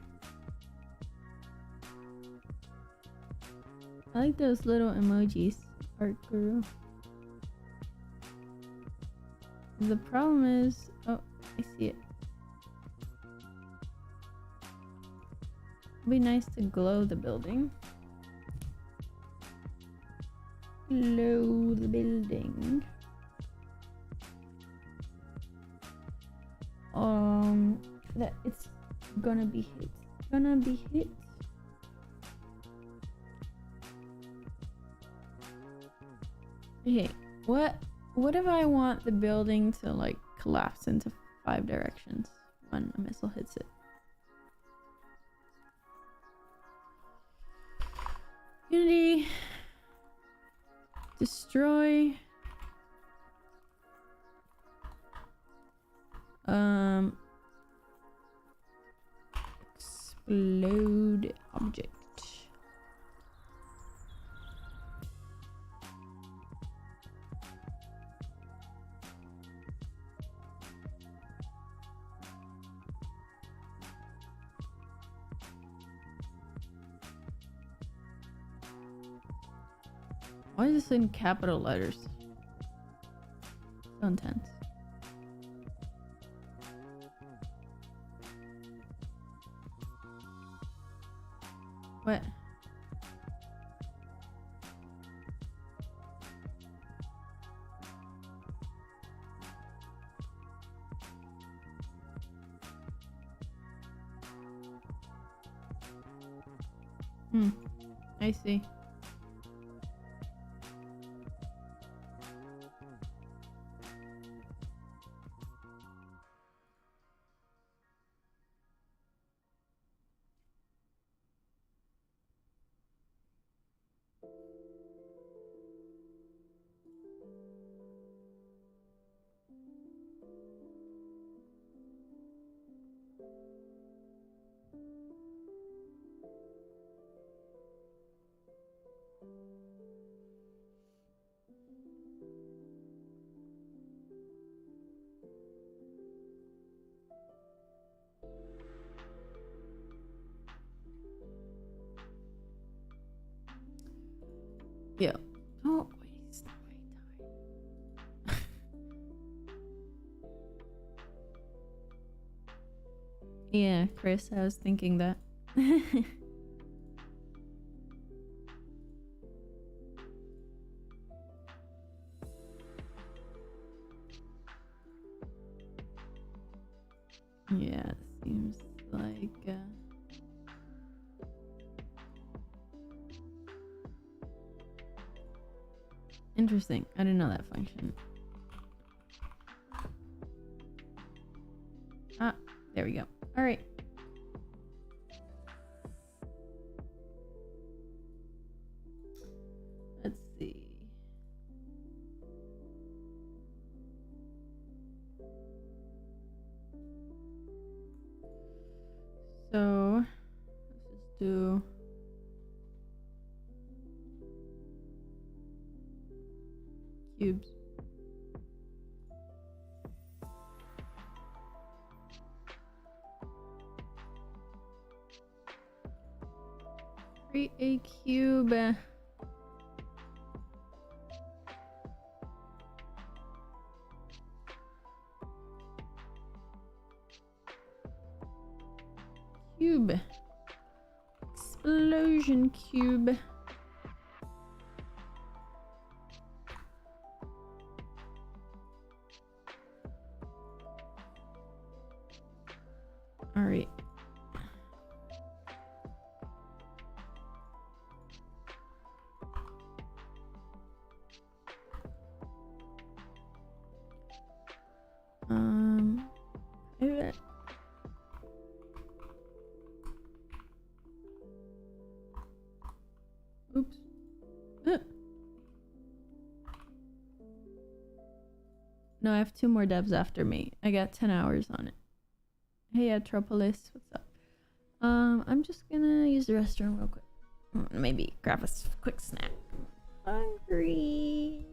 I like those little emojis. Art Guru. The problem is... Oh, I see it. It'd be nice to glow the building. Glow the building. That it's gonna be hit. Gonna be hit. Okay, what if I want the building to like collapse into 5 directions when a missile hits it? Unity. Destroy. Explode object. Why is this in capital letters? So intense. What? I see. Yeah. Oh, waste my time. Yeah, Chris, I was thinking that. Yeah, it seems like interesting. I didn't know that function. Ah, there we go. All right. Let's see. So, let's just do cubes. create a cube. Cube. Explosion cube. All right. Private. Oops. No, I have 2 more devs after me. I got 10 hours on it. Hey, Atropolis, what's up? I'm just gonna use the restroom real quick. Maybe grab a quick snack. Hungry.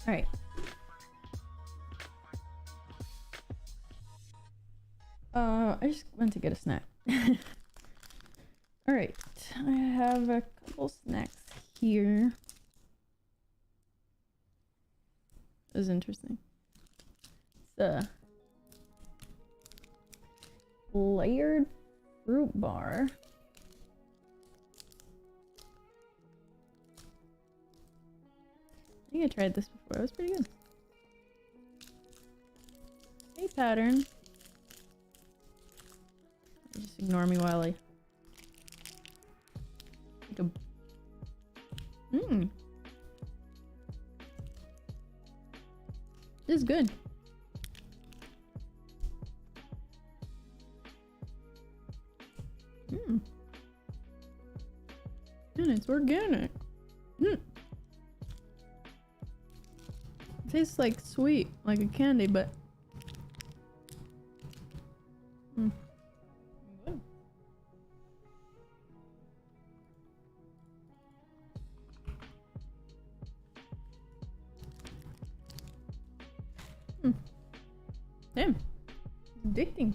All right. I just went to get a snack. All right. I have a couple snacks here. This is interesting. It's a layered fruit bar. I think I tried this before. It was pretty good. Hey, pattern. Just ignore me while I take a... This is good. And it's organic. It tastes like sweet, like a candy, but good. Damn, addicting.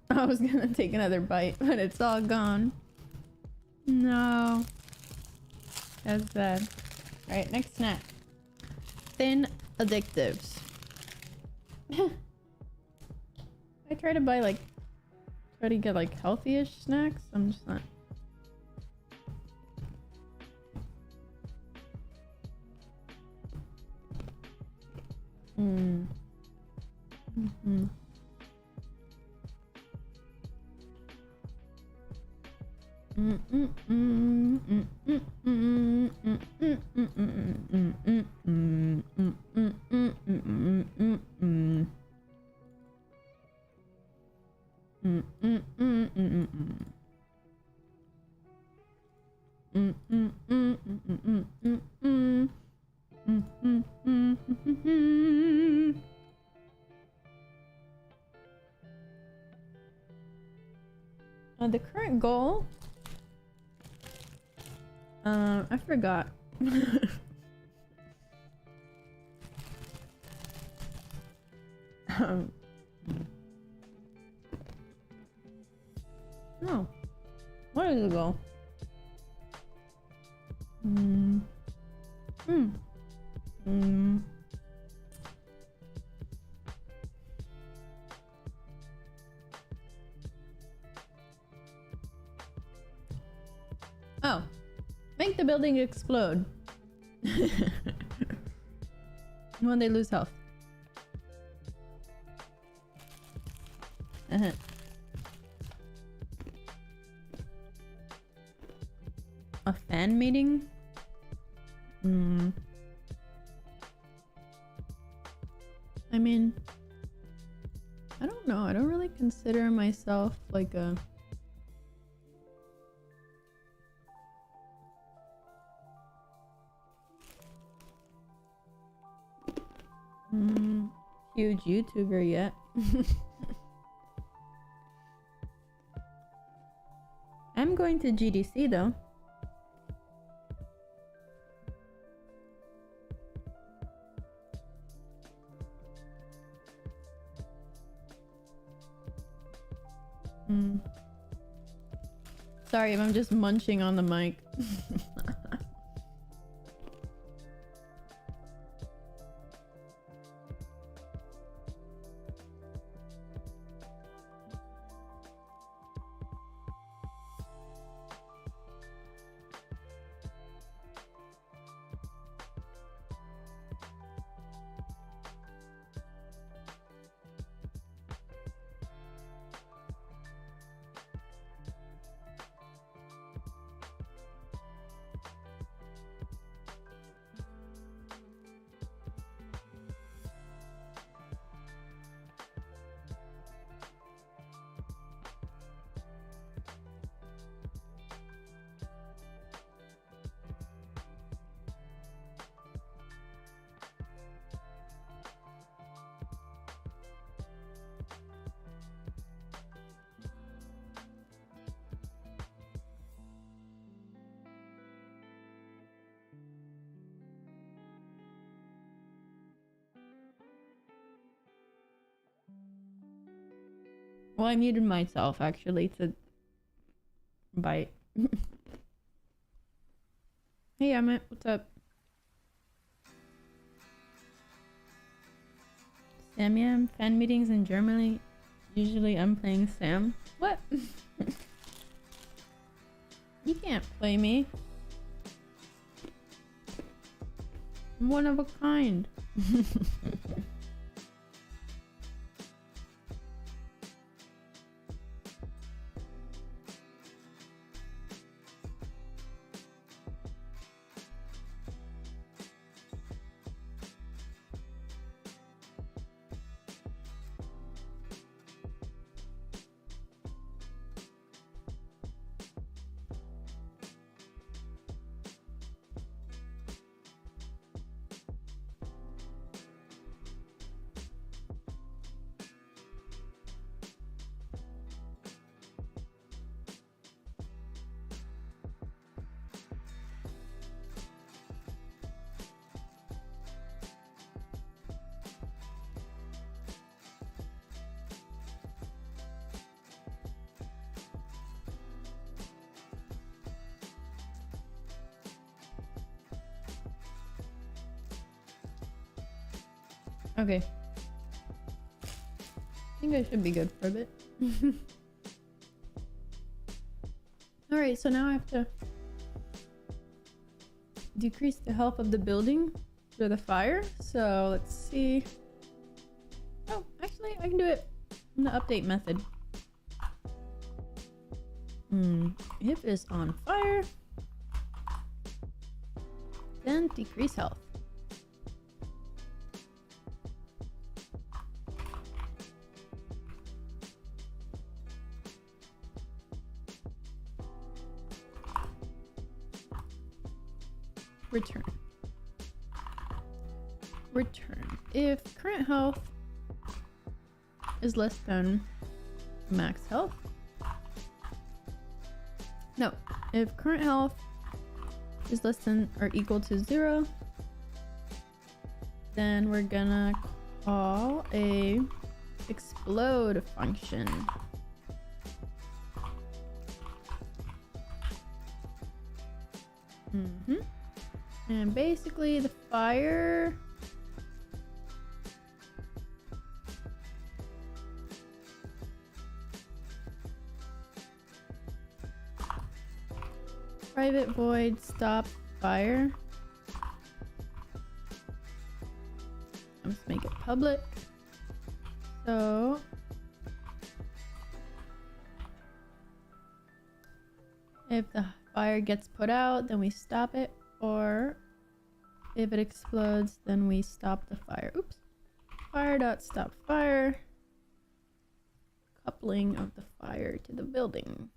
I was gonna take another bite, but it's all gone. No. That's bad. Alright, next snack. Thin addictives. I try to buy like... Try to get like healthy-ish snacks. I'm just not... The current goal, I forgot. No, what is the goal? Oh, make the building explode when they lose health. A fan meeting? I mean, I don't know. I don't really consider myself like a... huge YouTuber yet. I'm going to GDC though. Sorry if I'm just munching on the mic. Well, I muted myself actually to bite. Hey, Emmett, what's up? Sam, yeah, fan meetings in Germany. Usually I'm playing Sam. What? You can't play me. I'm one of a kind. Okay. I think I should be good for a bit. Alright, so now I have to decrease the health of the building for the fire. So let's see. Oh, actually, I can do it in the update method. If it's on fire, then decrease health. Return. Return. If current health is less than max health. No, if current health is less than or equal to 0, then we're gonna call a explode function. And basically the fire private void stop fire. Let's make it public. So if the fire gets put out, then we stop it, or if it explodes, then we stop the fire. Oops. Fire.stop fire. Coupling of the fire to the building.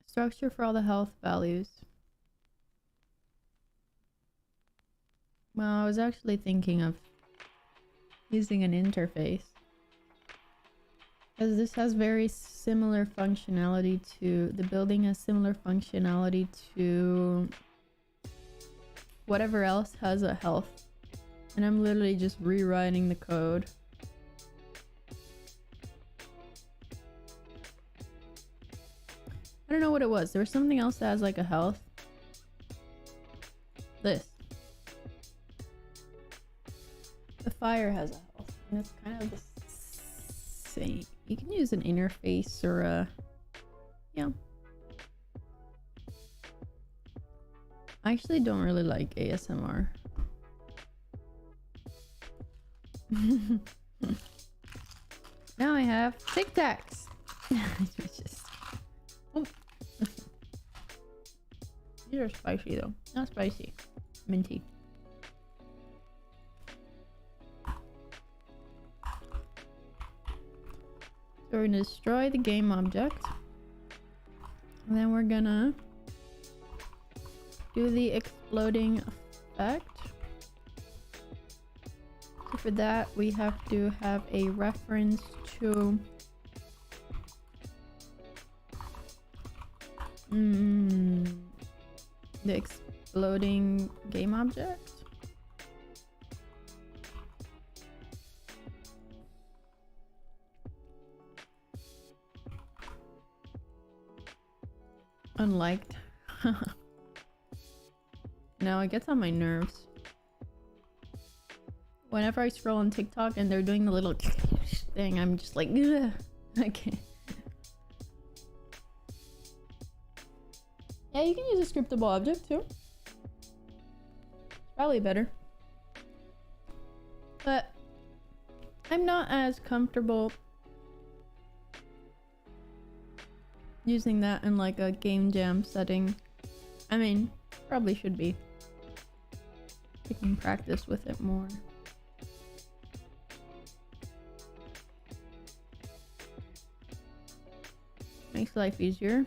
Structure for all the health values. Well, I was actually thinking of using an interface, because this has very similar functionality to, the building has similar functionality to whatever else has a health. And I'm literally just rewriting the code. I don't know what it was. There was something else that has like a health. This. The fire has a health. And it's kind of the same. You can use an interface or a... Yeah. I actually don't really like ASMR. Now I have Tic Tacs. Just... Oh. These are spicy though. Not spicy. Minty. So we're gonna destroy the game object. And then we're gonna do the exploding effect. So for that, we have to have a reference to the exploding game object. Unliked. No, it gets on my nerves. Whenever I scroll on TikTok and they're doing the little thing, I'm just like, ugh, I can't. Yeah, you can use a scriptable object too. Probably better. But I'm not as comfortable using that in like a game jam setting. I mean, probably should be. I can practice with it more. Makes life easier.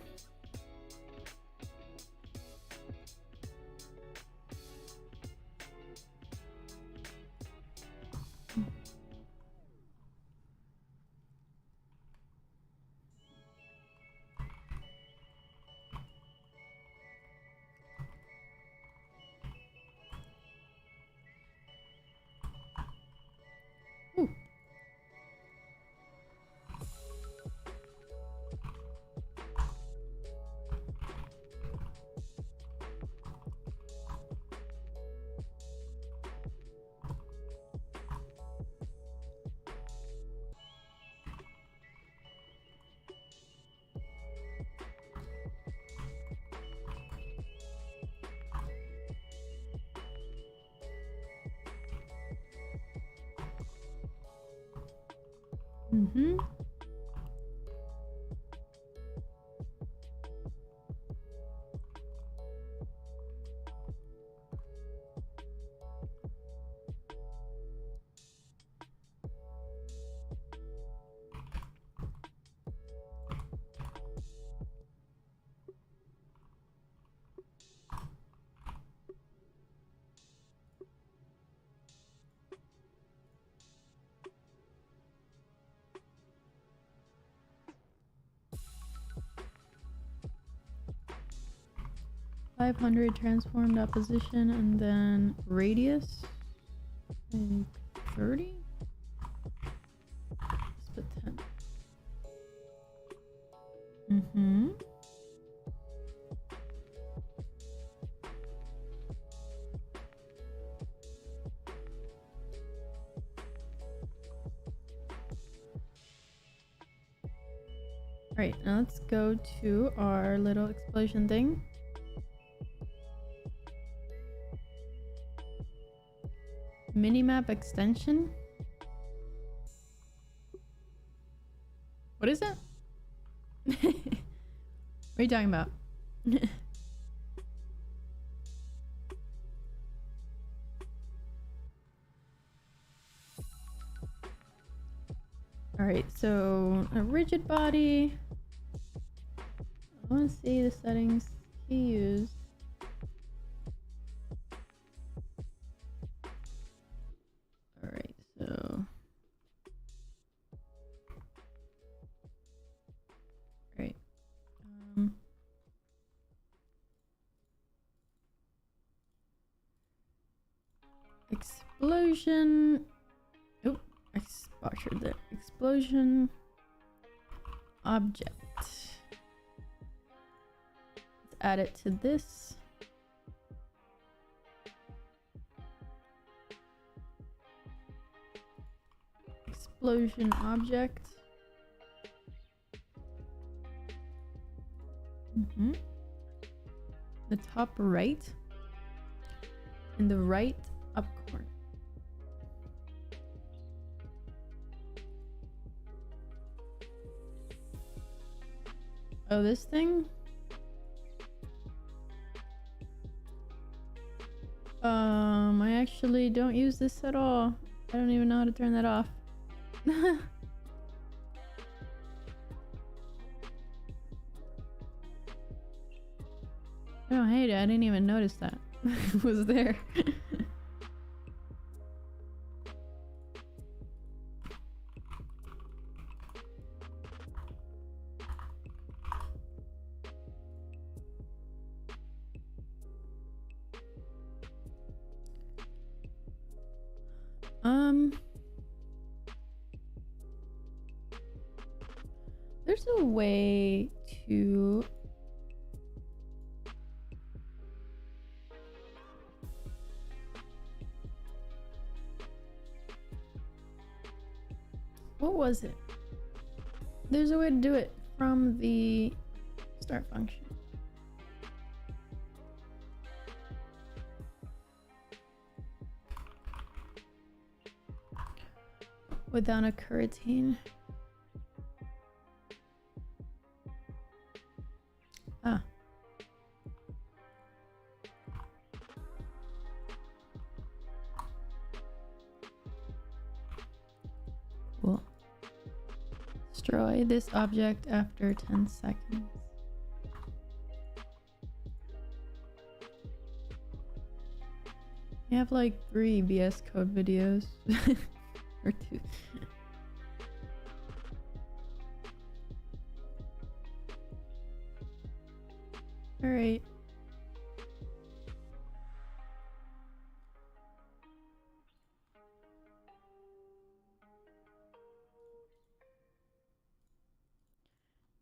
Mm-hmm. .500 transformed opposition and then radius. And 30? Let's put 10. Mm-hmm. Alright, now let's go to our little explosion thing. Minimap extension? What is that? What are you talking about? Alright, so a rigid body. I want to see the settings he used. Alright, so... Right. Explosion. Oh, I butchered that. Explosion object. Let's add it to this. Explosion object. The top right. In the right up corner. Oh, this thing? I actually don't use this at all. I don't even know how to turn that off. Oh, hey, I didn't even notice that. It was there. There's a way to... What was it? There's a way to do it from the start function. Without a coroutine. Ah. Cool. Destroy this object after 10 seconds. I have like 3 VS Code videos. Or 2. Alright.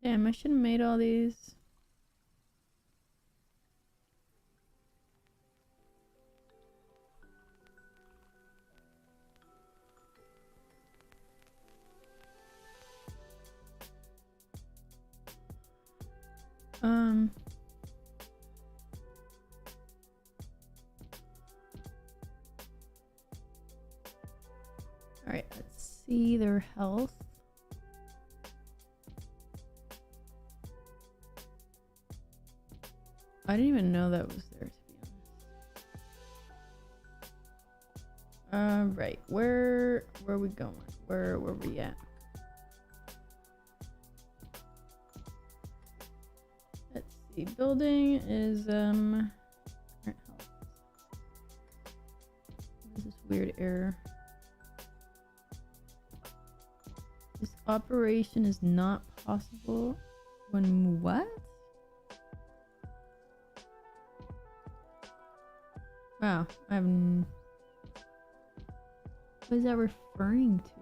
Damn, I should have made all these. Alright, let's see their health. I didn't even know that was there, to be honest. Right. Where are we going? Where were we at? Let's see. Building is what is this weird error? This operation is not possible when what? Wow, what is that referring to?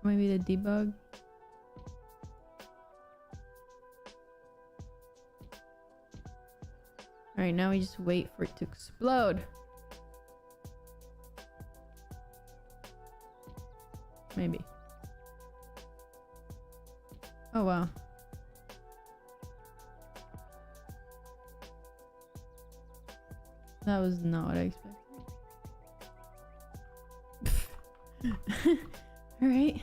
Maybe the debug? Alright, now we just wait for it to explode. Maybe. Oh wow. That was not what I expected. Alright.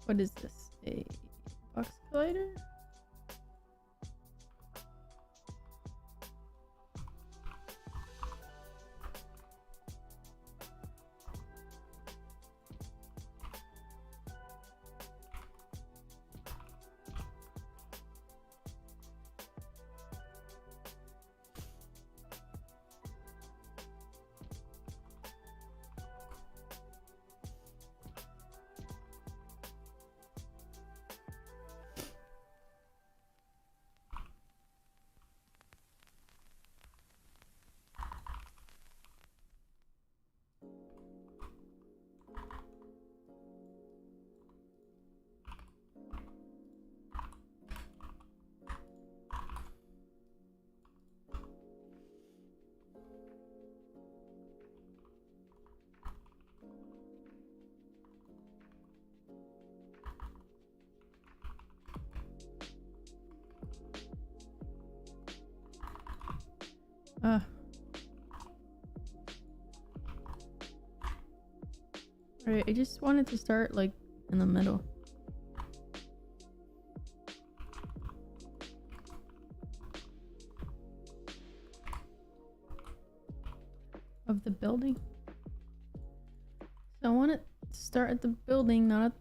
What is this? A box collider? Alright, I just wanted to start like in the middle. Of the building. So I want to start at the building, not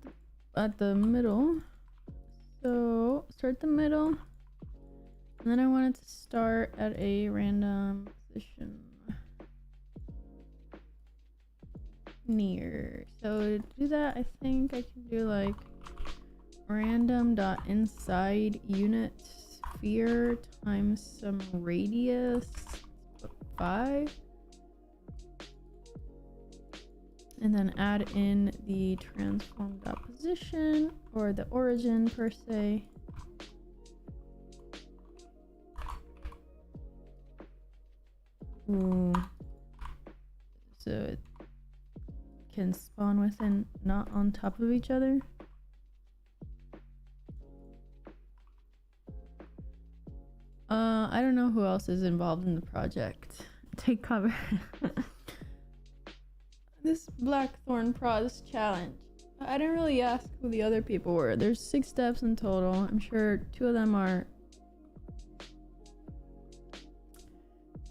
at the middle. So start the middle. And then I wanted to start at a random position near. So to do that, I think I can do like random dot inside unit sphere times some radius 5, and then add in the transform dot position or the origin per se. Ooh. So it can spawn within, not on top of each other. I don't know who else is involved in the project. Take cover. This Blackthorn Pros challenge. I didn't really ask who the other people were. There's 6 steps in total. I'm sure 2 of them are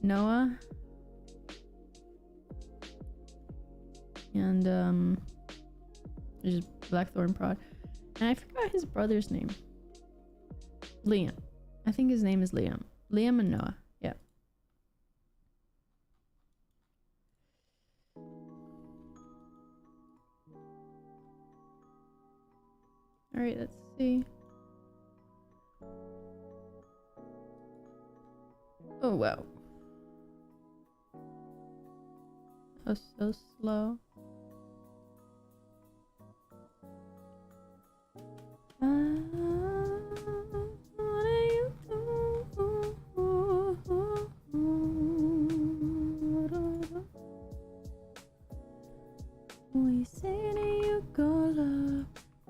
Noah and there's Blackthorn Prod, and I forgot his brother's name. Liam. I think his name is Liam. Liam and Noah. Yeah. All right, let's see. Oh wow. That was so slow.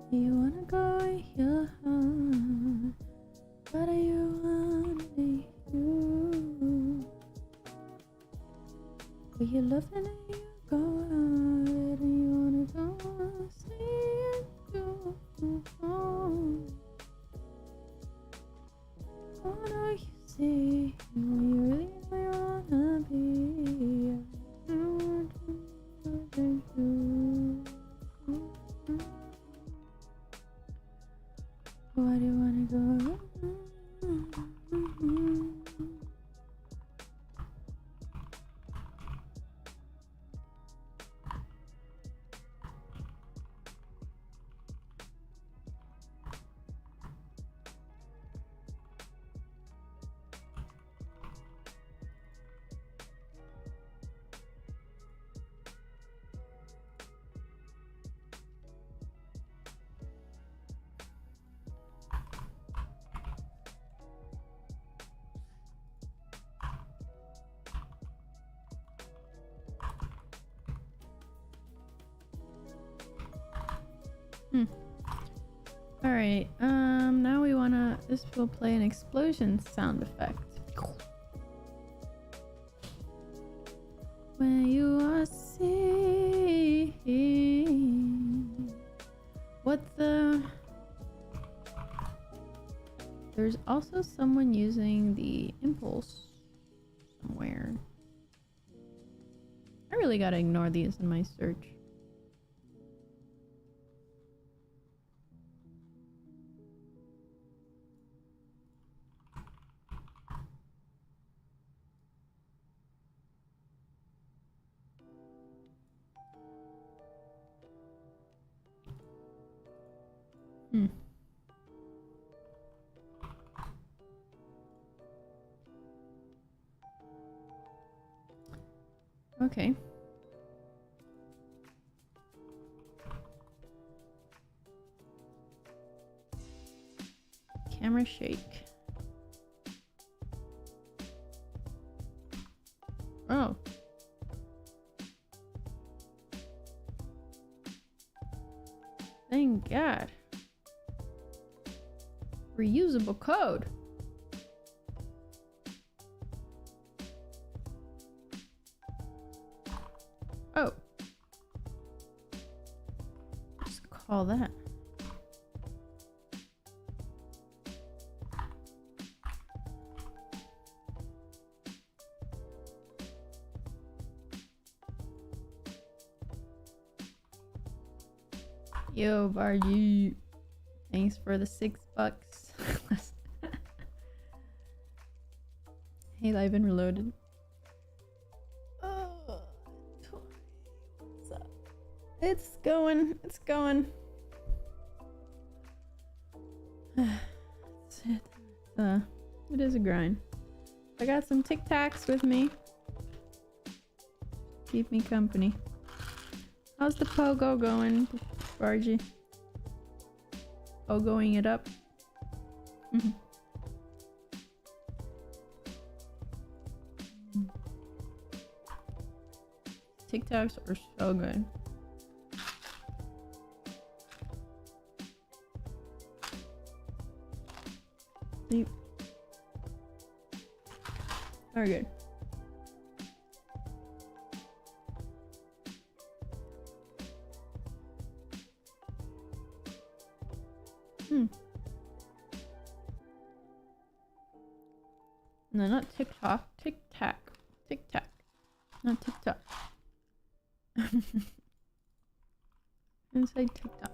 You wanna go with your heart, what do you wanna be? You, will you love and you go out, and you wanna go see it do on. What do you see? You really wanna be? I want to thank you. Why do you wanna go? Alright, now we wanna, this will play an explosion sound effect. When you are seeing what the... There's also someone using the impulse somewhere. I really gotta ignore these in my search. Okay. Camera shake. Oh. Thank God. Reusable code. Oh. Just call that. Yo, Bargy. Thanks for the $6. Hey, live and reloaded. What's up? It's going. It's going. It is a grind. I got some Tic Tacs with me. Keep me company. How's the pogo going, Bargy? Pogoing it up. Tic Tacs are so good. Sleep. Very good. No, not TikTok. Tic Tac. Tic Tac. Not TikTok. Inside TikTok.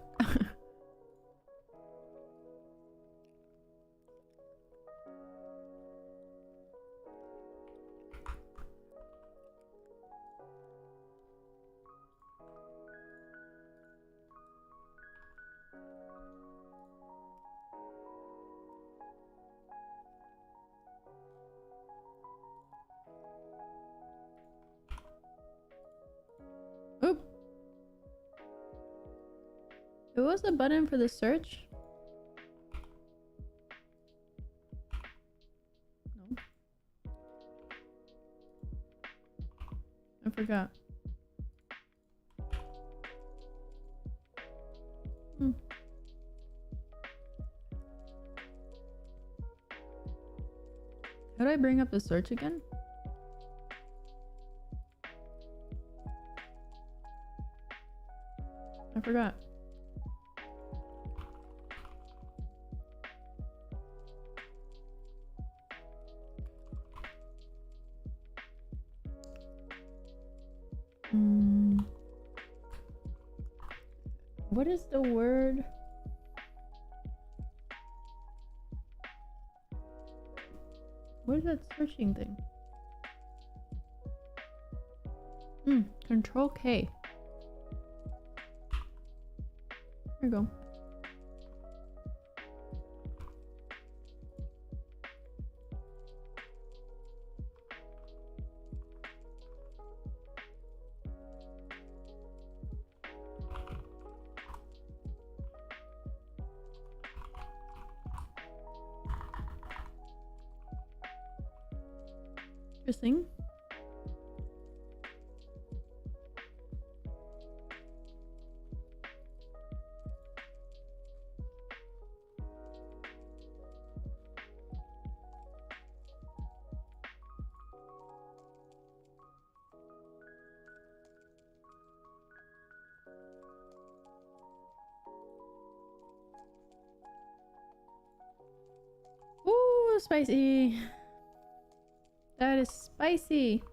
Oop. It was the button for the search. No. I forgot. How do I bring up the search again? I forgot. What is the word? What is that searching thing? Control K. There you go. Interesting. Ooh, spicy. That is spicy.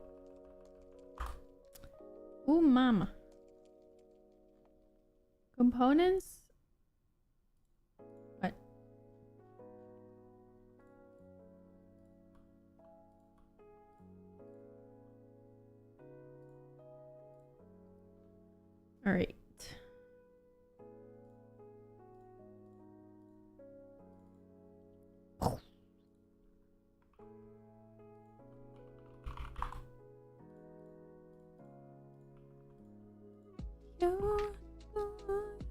Ooh, mama. Components? What? All right.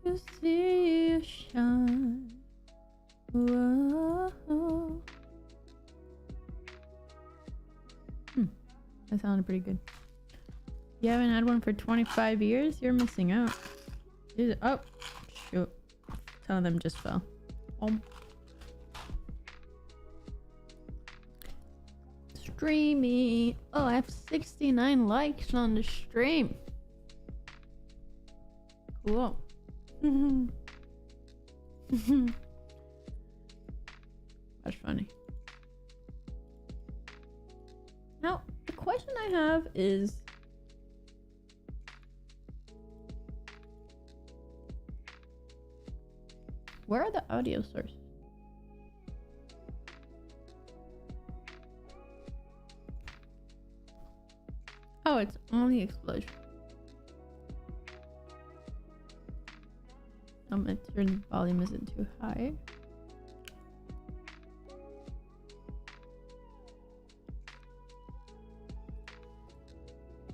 You see you shine. Whoa. That sounded pretty good. You haven't had one for 25 years? You're missing out. Oh, shoot. Some of them just fell. Streamy. Oh, I have 69 likes on the stream. Cool. That's funny. Now, the question I have is, where are the audio sources? Oh, it's only explosion. I'm gonna turn the volume isn't too high.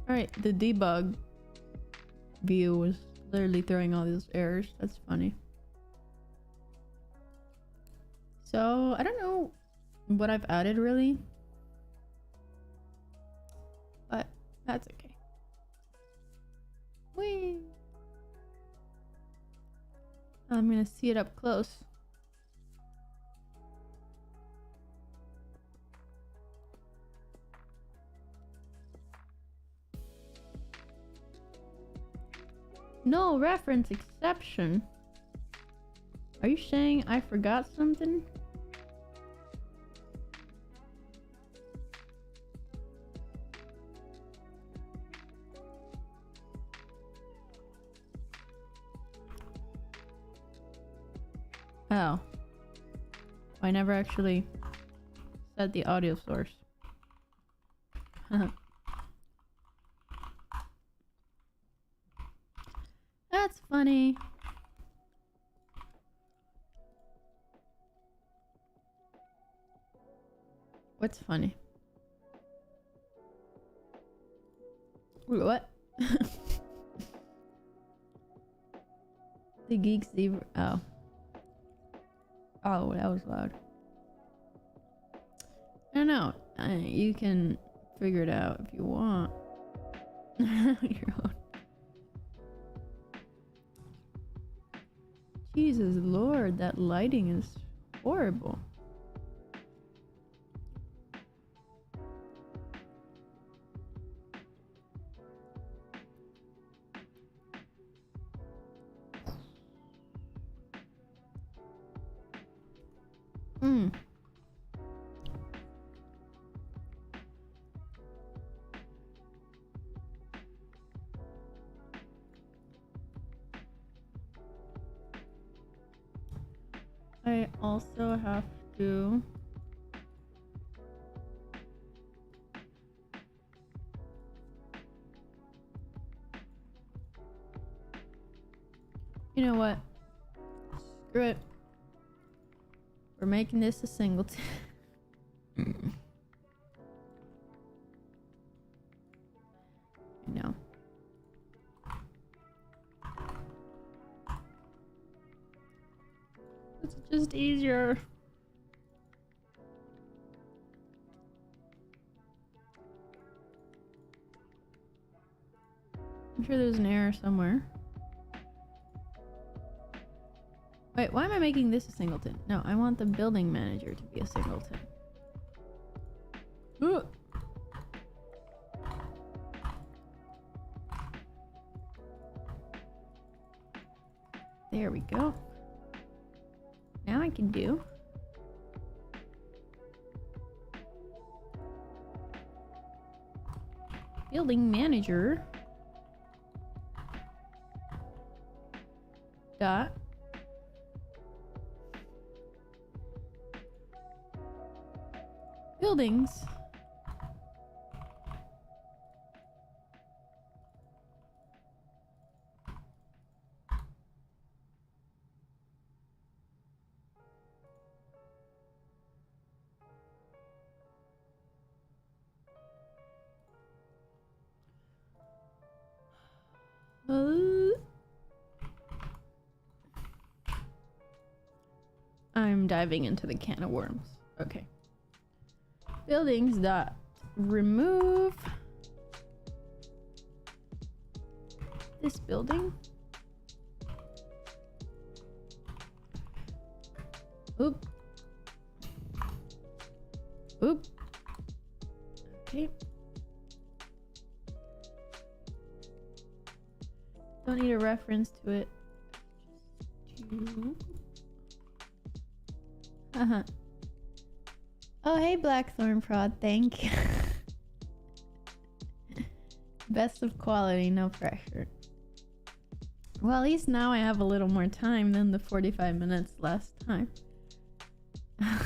Alright, the debug view was literally throwing all these errors. That's funny. So, I don't know what I've added really, but that's okay. Whee! I'm gonna see it up close. No reference exception. Are you saying I forgot something? Oh. I never actually set the audio source. That's funny. What's funny? Wait, what? The geeks zebra. Oh. Oh, that was loud. I don't know. You can figure it out if you want. Your own. Jesus Lord, that lighting is horrible. Mm. I also have to you know what? Screw it. We're making this a singleton. No. It's just easier. I'm sure there's an error somewhere. Wait, why am I making this a singleton? No, I want the building manager to be a singleton. Ooh. There we go. Now I can do building manager dot buildings I'm diving into the can of worms. Okay. Buildings dot remove this building. Oop. Oop. Okay. Don't need a reference to it. Uh-huh. Oh, hey, Blackthorn Prod. Thank you. Best of quality, no pressure. Well, at least now I have a little more time than the 45 minutes last time. I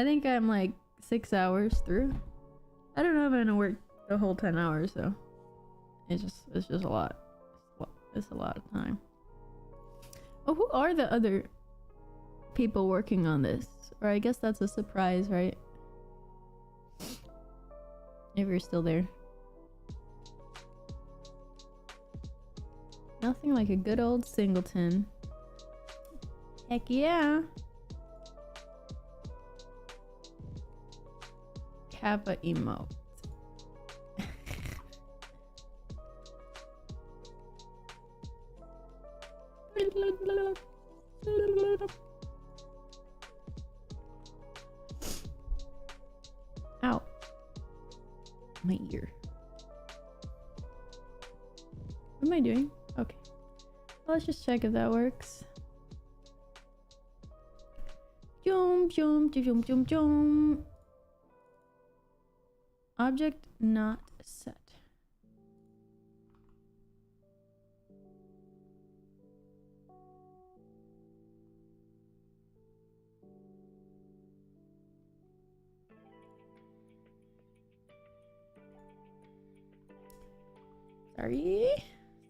think I'm like 6 hours through. I don't know if I'm gonna work the whole 10 hours though. It's just a lot. It's a lot of time. Oh, who are the other people working on this? Or I guess that's a surprise, right? If you're still there. Nothing like a good old singleton. Heck yeah. Kappa emote. Ow. My ear. What am I doing? Okay. Well, let's just check if that works. Jump, jump, jump, jump, jump. Object not set.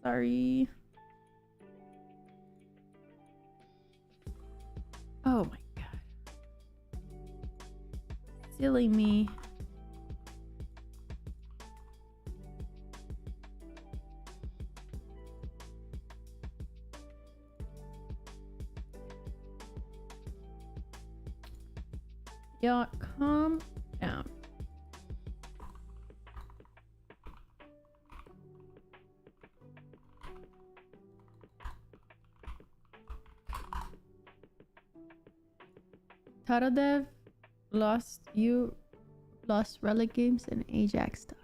Sorry. Oh my god. Silly me. Yeah, calm down. Taradev lost Relic Games and Ajax stuff.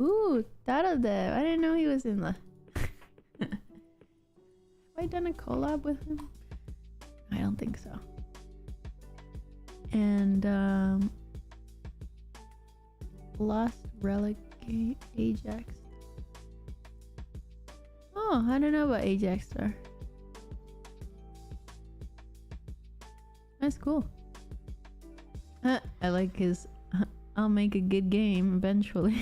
Ooh, Taradev. I didn't know he was in the. Have I done a collab with him? don't think so. And Lost Relic Ajax. Oh, I don't know about Ajax Star. That's cool. I like his I'll make a good game eventually.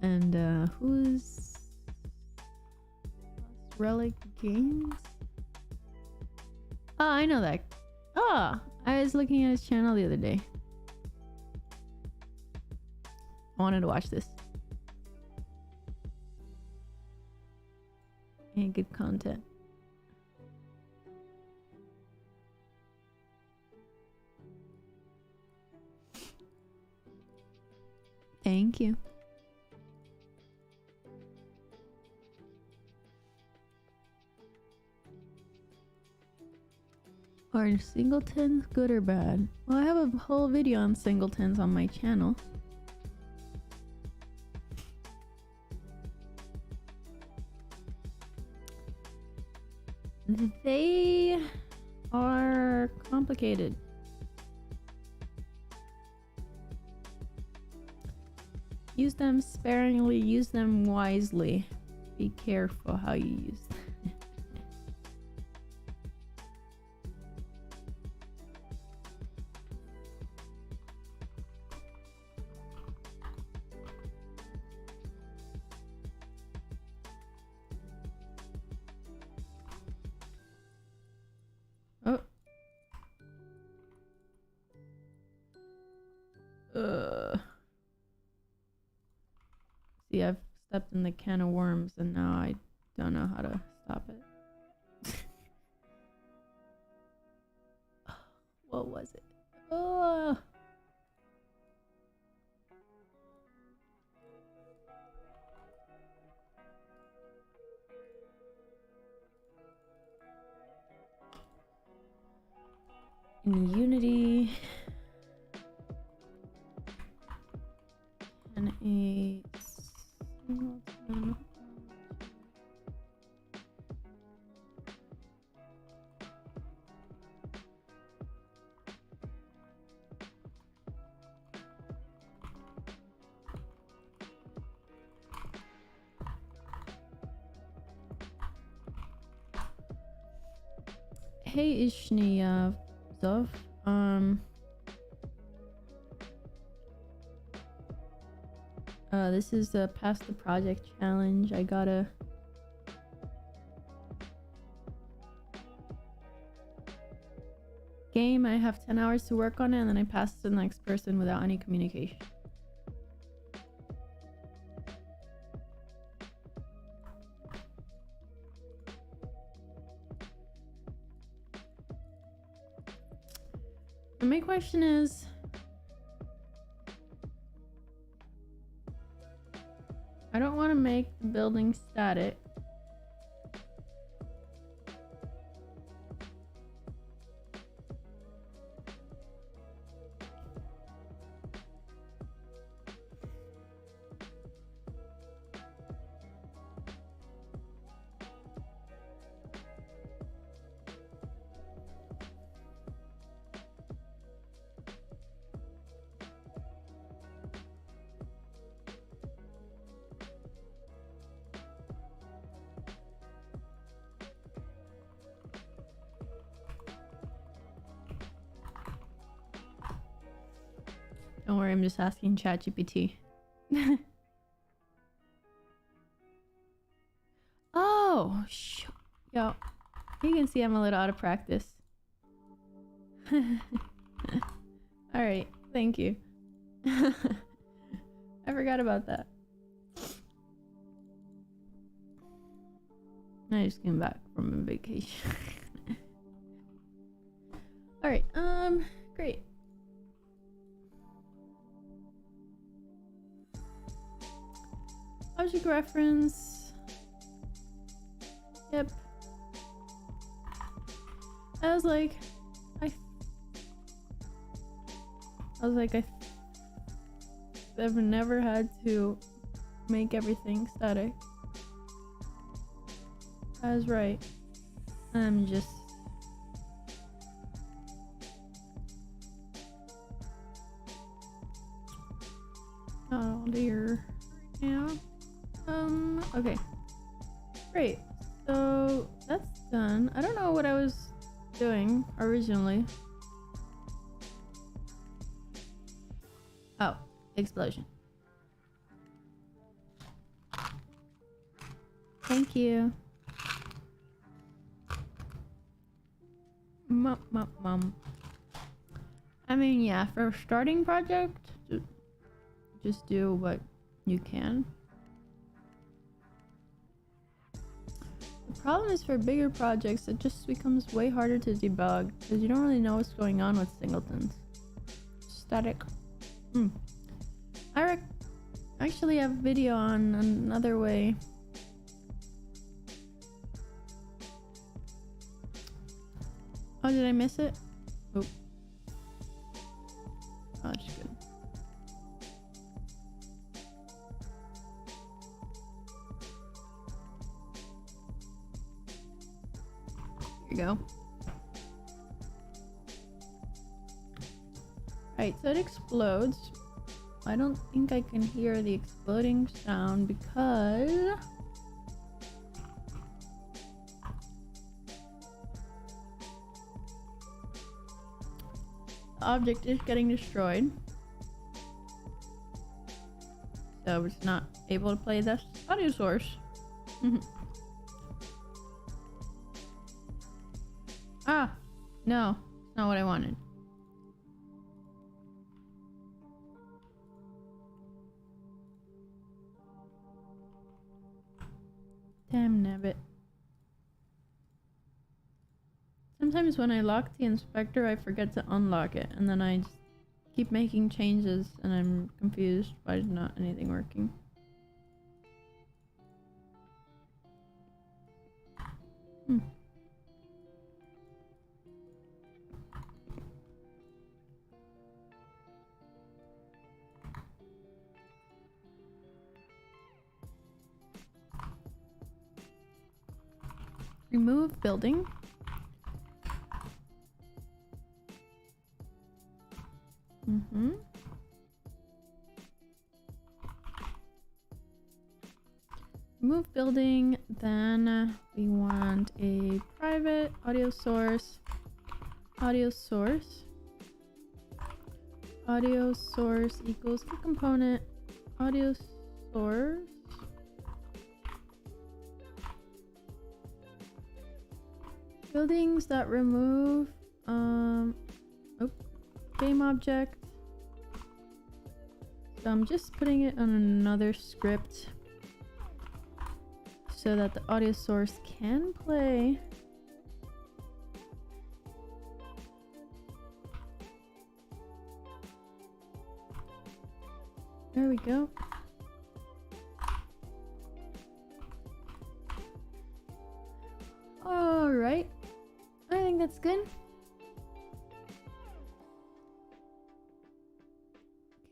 And who's Lost Relic Games? Oh, I know that. Oh, I was looking at his channel the other day. I wanted to watch this. And good content. Thank you. Are singletons good or bad? Well, I have a whole video on singletons on my channel. They are complicated. Use them sparingly, use them wisely. Be careful how you use them. See, I've stepped in the can of worms and now I don't know how to stop it. What was it? Oh. In Unity. And a singleton. Hey Ishni Zov. This is a pass the project challenge. I gotta game. I have 10 hours to work on it and then I pass to the next person without any communication. And my question is, I don't want to make the building static. Don't worry, I'm just asking ChatGPT. Oh, yo, you can see I'm a little out of practice. Alright, thank you. I forgot about that. I just came back from a vacation. Alright, great. Object reference. Yep. I was like, I've never had to make everything static. I was right. I'm just Alright, so that's done. I don't know what I was doing originally. Oh, explosion. Thank you. Mum. I mean, yeah, for a starting project, just do what you can. The problem is for bigger projects, it just becomes way harder to debug because you don't really know what's going on with singletons. Static. I actually have a video on another way. Oh, did I miss it? Oh. Oh, that's good. Here you go. Right, so it explodes. I don't think I can hear the exploding sound because the object is getting destroyed. So it's not able to play this audio source. Ah, no, it's not what I wanted. Damn nabbit. Sometimes when I lock the inspector, I forget to unlock it, and then I just keep making changes, and I'm confused why is not anything working. Remove building. Remove building, then we want a private audio source. Audio source equals the component audio source. Buildings that remove game object. So I'm just putting it on another script so that the audio source can play. There we go. All right. I think that's good.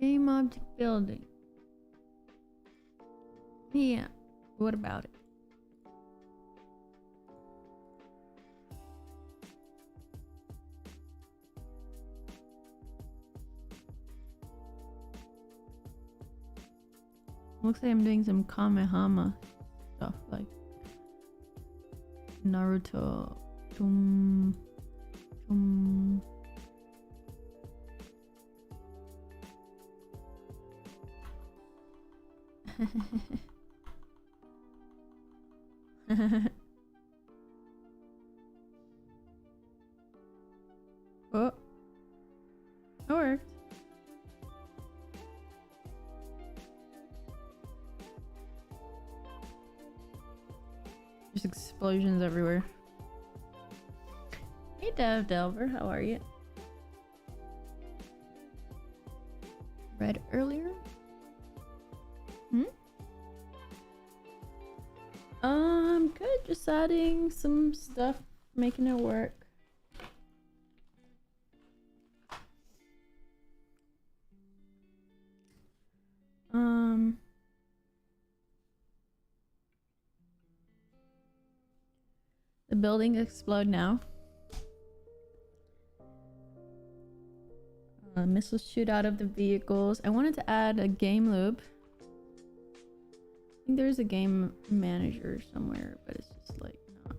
Game object building. Yeah. What about it? Looks like I'm doing some Kamehama stuff like Naruto. Oh, it worked. There's explosions everywhere. Hey Delver, how are you? Read earlier? Good, just adding some stuff, making it work. The building explode now. Missiles shoot out of the vehicles. I wanted to add a game loop. think there's a game manager somewhere, but it's just like not.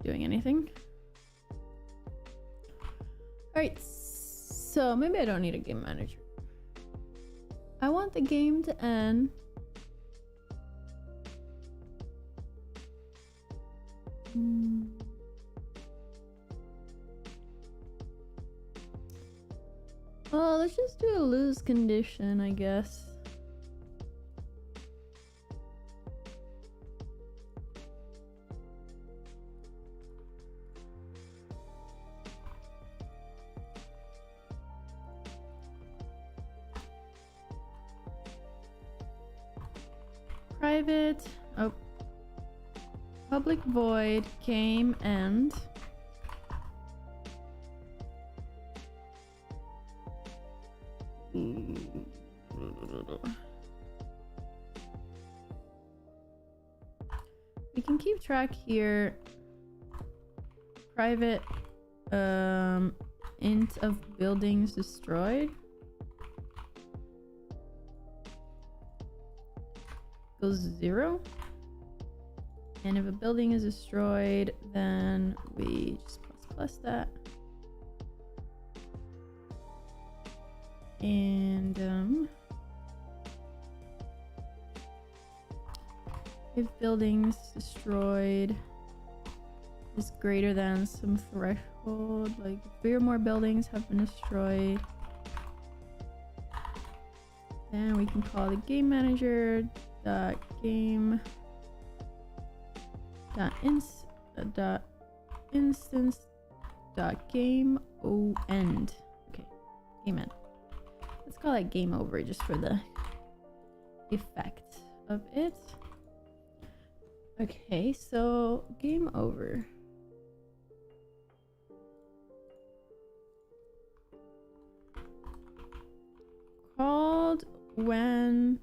Doing anything. Alright, so maybe I don't need a game manager. I want the game to end. Oh, let's just do a lose condition, I guess. Private. Oh. Public void game end. We can keep track here. Private int of buildings destroyed goes 0. And if a building is destroyed, then we just plus that. And if buildings destroyed is greater than some threshold, like 3 or more buildings have been destroyed, then we can call the game manager game instance game end. Okay, game end. Let's call it game over just for the effect of it. Okay, so game over. Called when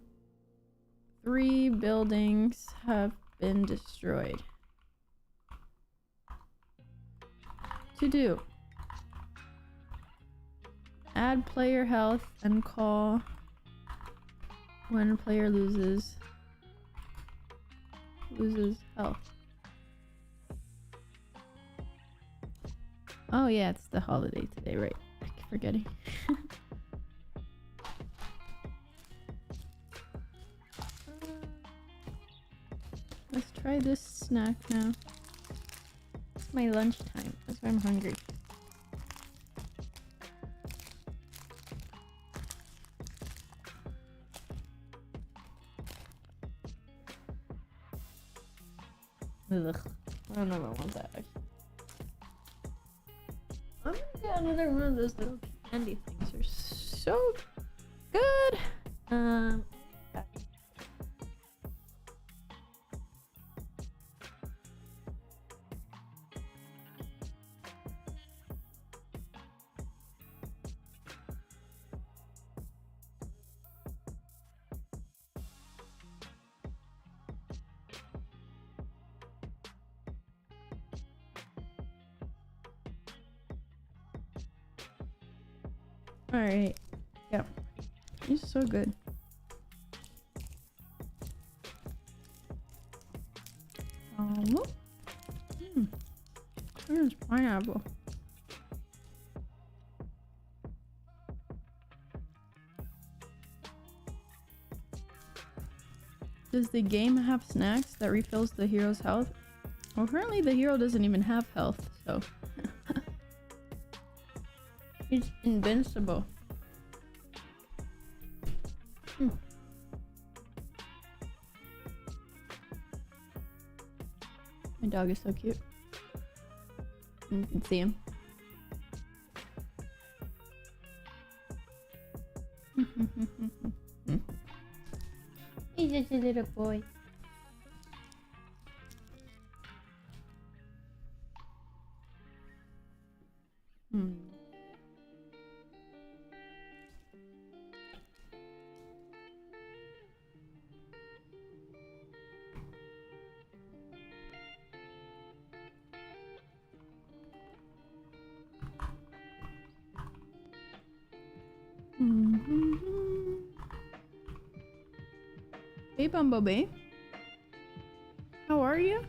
3 buildings have been destroyed. To do. Add player health and call when a player loses health. Oh yeah, it's the holiday today, right? I keep forgetting. Let's try this snack now. It's my lunchtime. That's why I'm hungry. Ugh. I don't know if I want that. I'm gonna get another one of those little candy things. They're so good. Alright. Yeah. He's so good. There's pineapple. Does the game have snacks that refills the hero's health? Well, apparently the hero doesn't even have health, so he's invincible. My dog is so cute. You can see him. He's just a little boy. Hey, Bumblebee. How are you?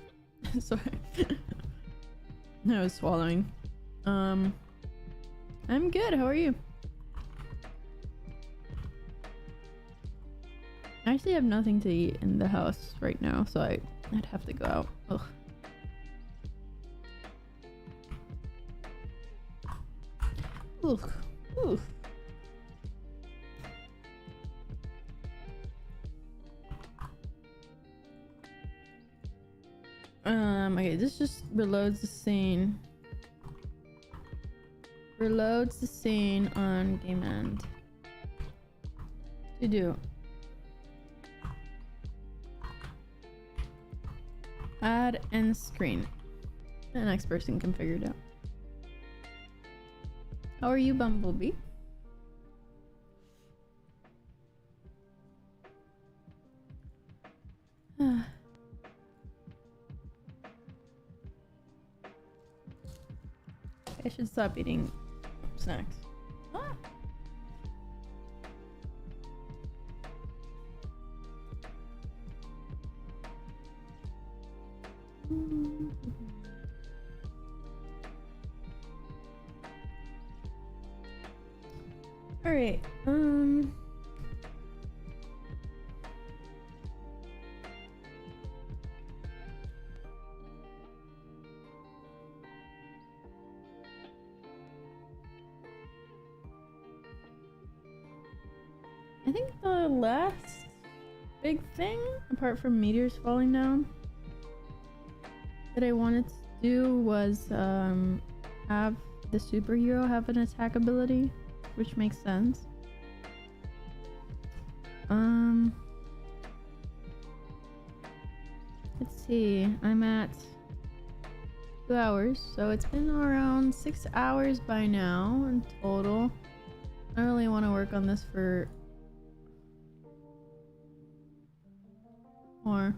Sorry. I was swallowing. I'm good. How are you? I actually have nothing to eat in the house right now, so I'd have to go out. Ugh. Ugh. Ugh. Okay, this just reloads the scene. Reloads the scene on game end. To do. Add end screen. The next person can figure it out. How are you, Bumblebee? I should stop eating snacks. Ah. All right. I think the last big thing, apart from meteors falling down, that I wanted to do was have the superhero have an attack ability, which makes sense. Let's see, I'm at 2 hours, so it's been around 6 hours by now in total. I don't really want to work on this for more.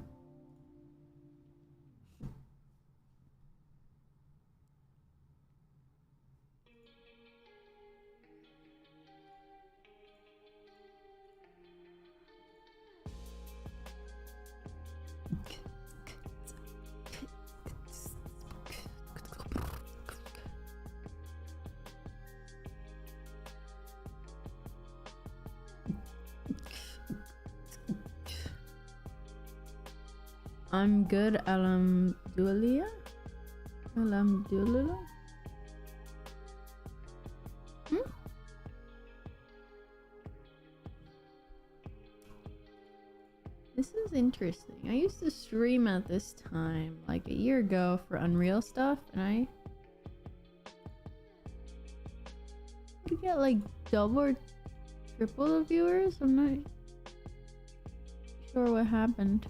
I'm good, alhamdulillah. Alhamdulillah. This is interesting. I used to stream at this time like a year ago for Unreal stuff, and I could get like double or triple the viewers. I'm not sure what happened.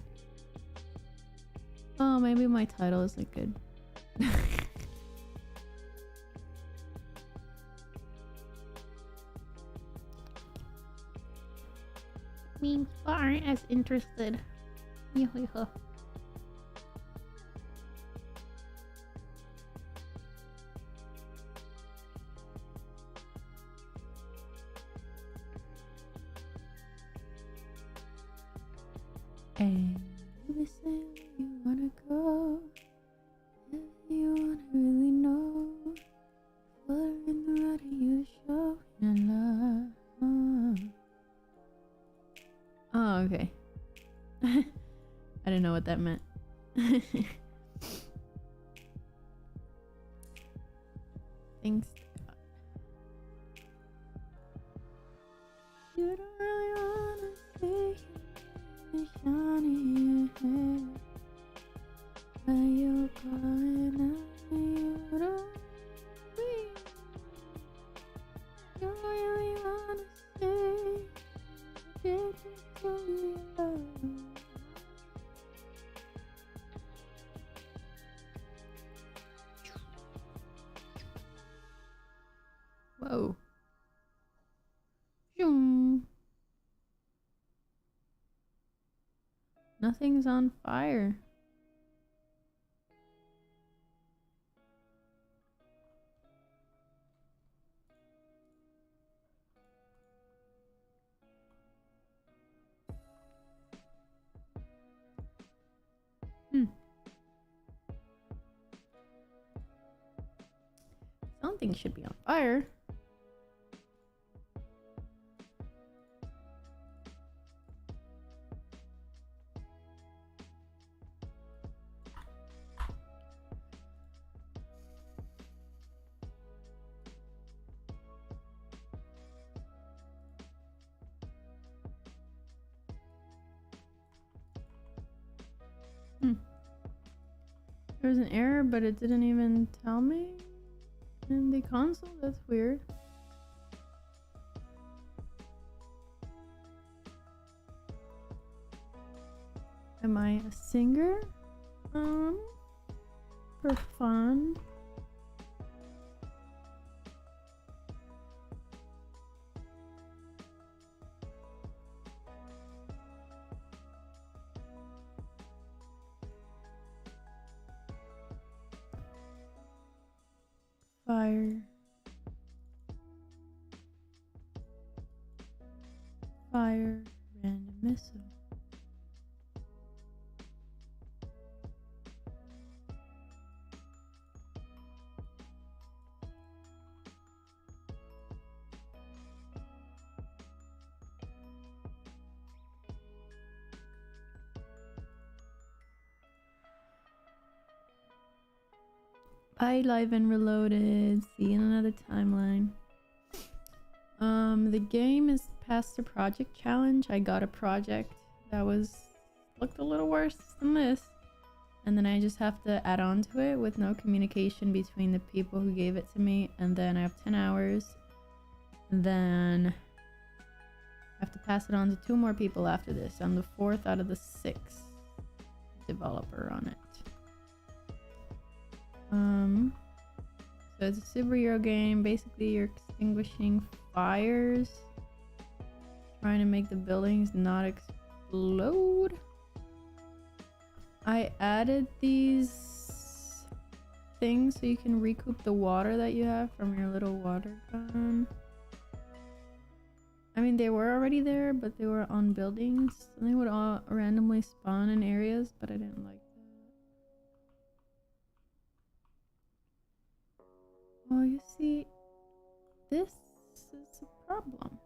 Oh, maybe my title isn't good. Means aren't as interested. And you say where you wanna go, if you wanna really know, for in the right you show your love. Oh, okay. I didn't know what that meant. Thanks. You don't really wanna see the shine in your head. Where you going now? You don't really. You really wanna see. Get to your love. Whoa. Zoom. Nothing's on fire. something should be on fire. There was an error, but it didn't even tell me in the console. That's weird. Am I a singer? For fun. Fire. Fire. Random missile. Bye, Live and Reloaded. See you in another timeline. The game is past the project challenge. I got a project that looked a little worse than this, and then I just have to add on to it with no communication between the people who gave it to me, and then I have 10 hours, and then I have to pass it on to 2 more people after this. I'm the 4th out of the 6th developer on it. So it's a superhero game. Basically, you're extinguishing fires, trying to make the buildings not explode. I added these things so you can recoup the water that you have from your little water gun. I mean, they were already there, but they were on buildings, and they would all randomly spawn in areas, but I didn't like that. Oh, you see, this is a problem.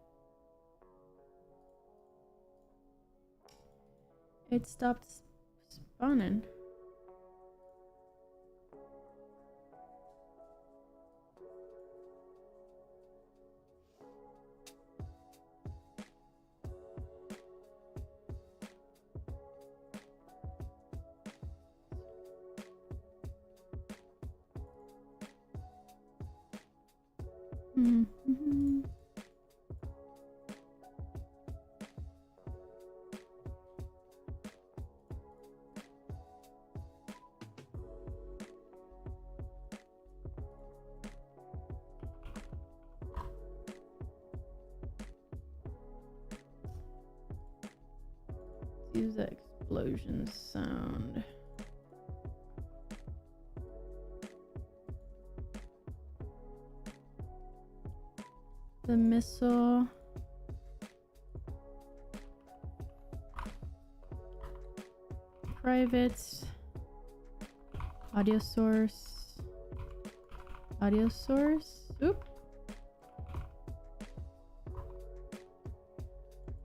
It stopped spawning. Mm-hmm. Use the explosion sound. The missile. Private. Audio source. Audio source. Oop.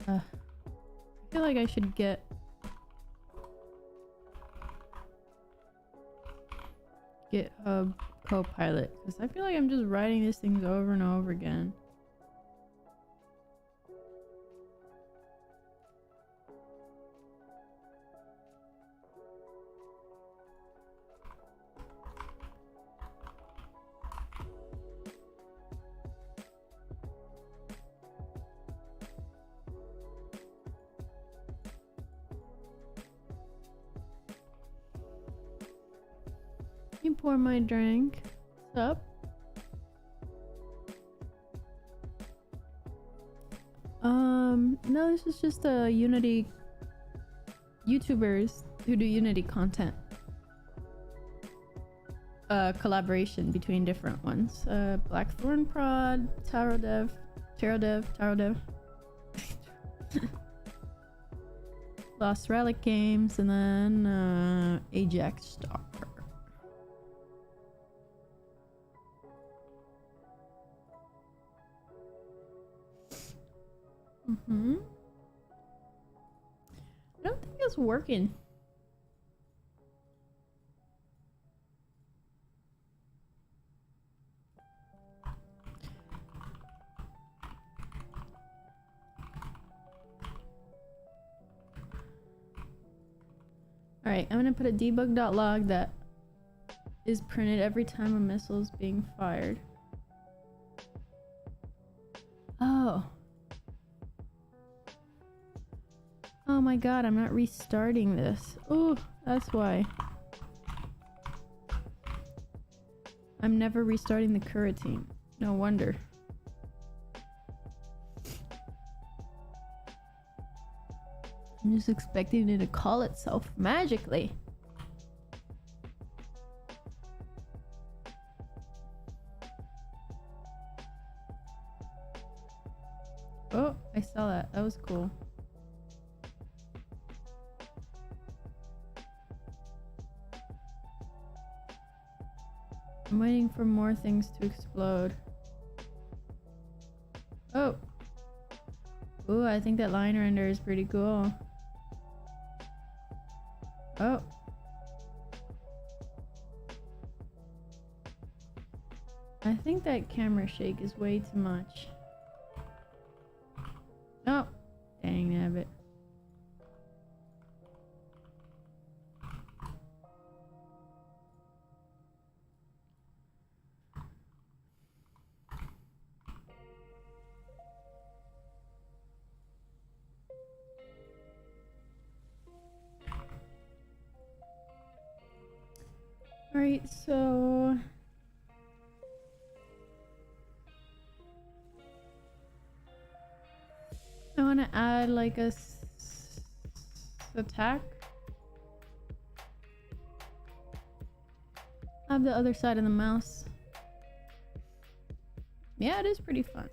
I feel like I should get GitHub Copilot, because I feel like I'm just writing these things over and over again. You pour my drink. What's up? No, this is just a Unity YouTubers who do Unity content. Collaboration between different ones. Blackthorn Prod, Taro Dev. Lost Relic Games, and then Ajax Stalker. I don't think it's working. Alright, I'm gonna put a debug.log that is printed every time a missile is being fired. Oh. Oh my god, I'm not restarting this. Ooh, that's why. I'm never restarting the coroutine. No wonder. I'm just expecting it to call itself magically. Oh, I saw that. That was cool. I'm waiting for more things to explode. Oh. Ooh, I think that line render is pretty cool. Oh. I think that camera shake is way too much. Oh. Dang nabbit. Alright, so I want to add like a attack. I have the other side of the mouse. Yeah, it is pretty fun.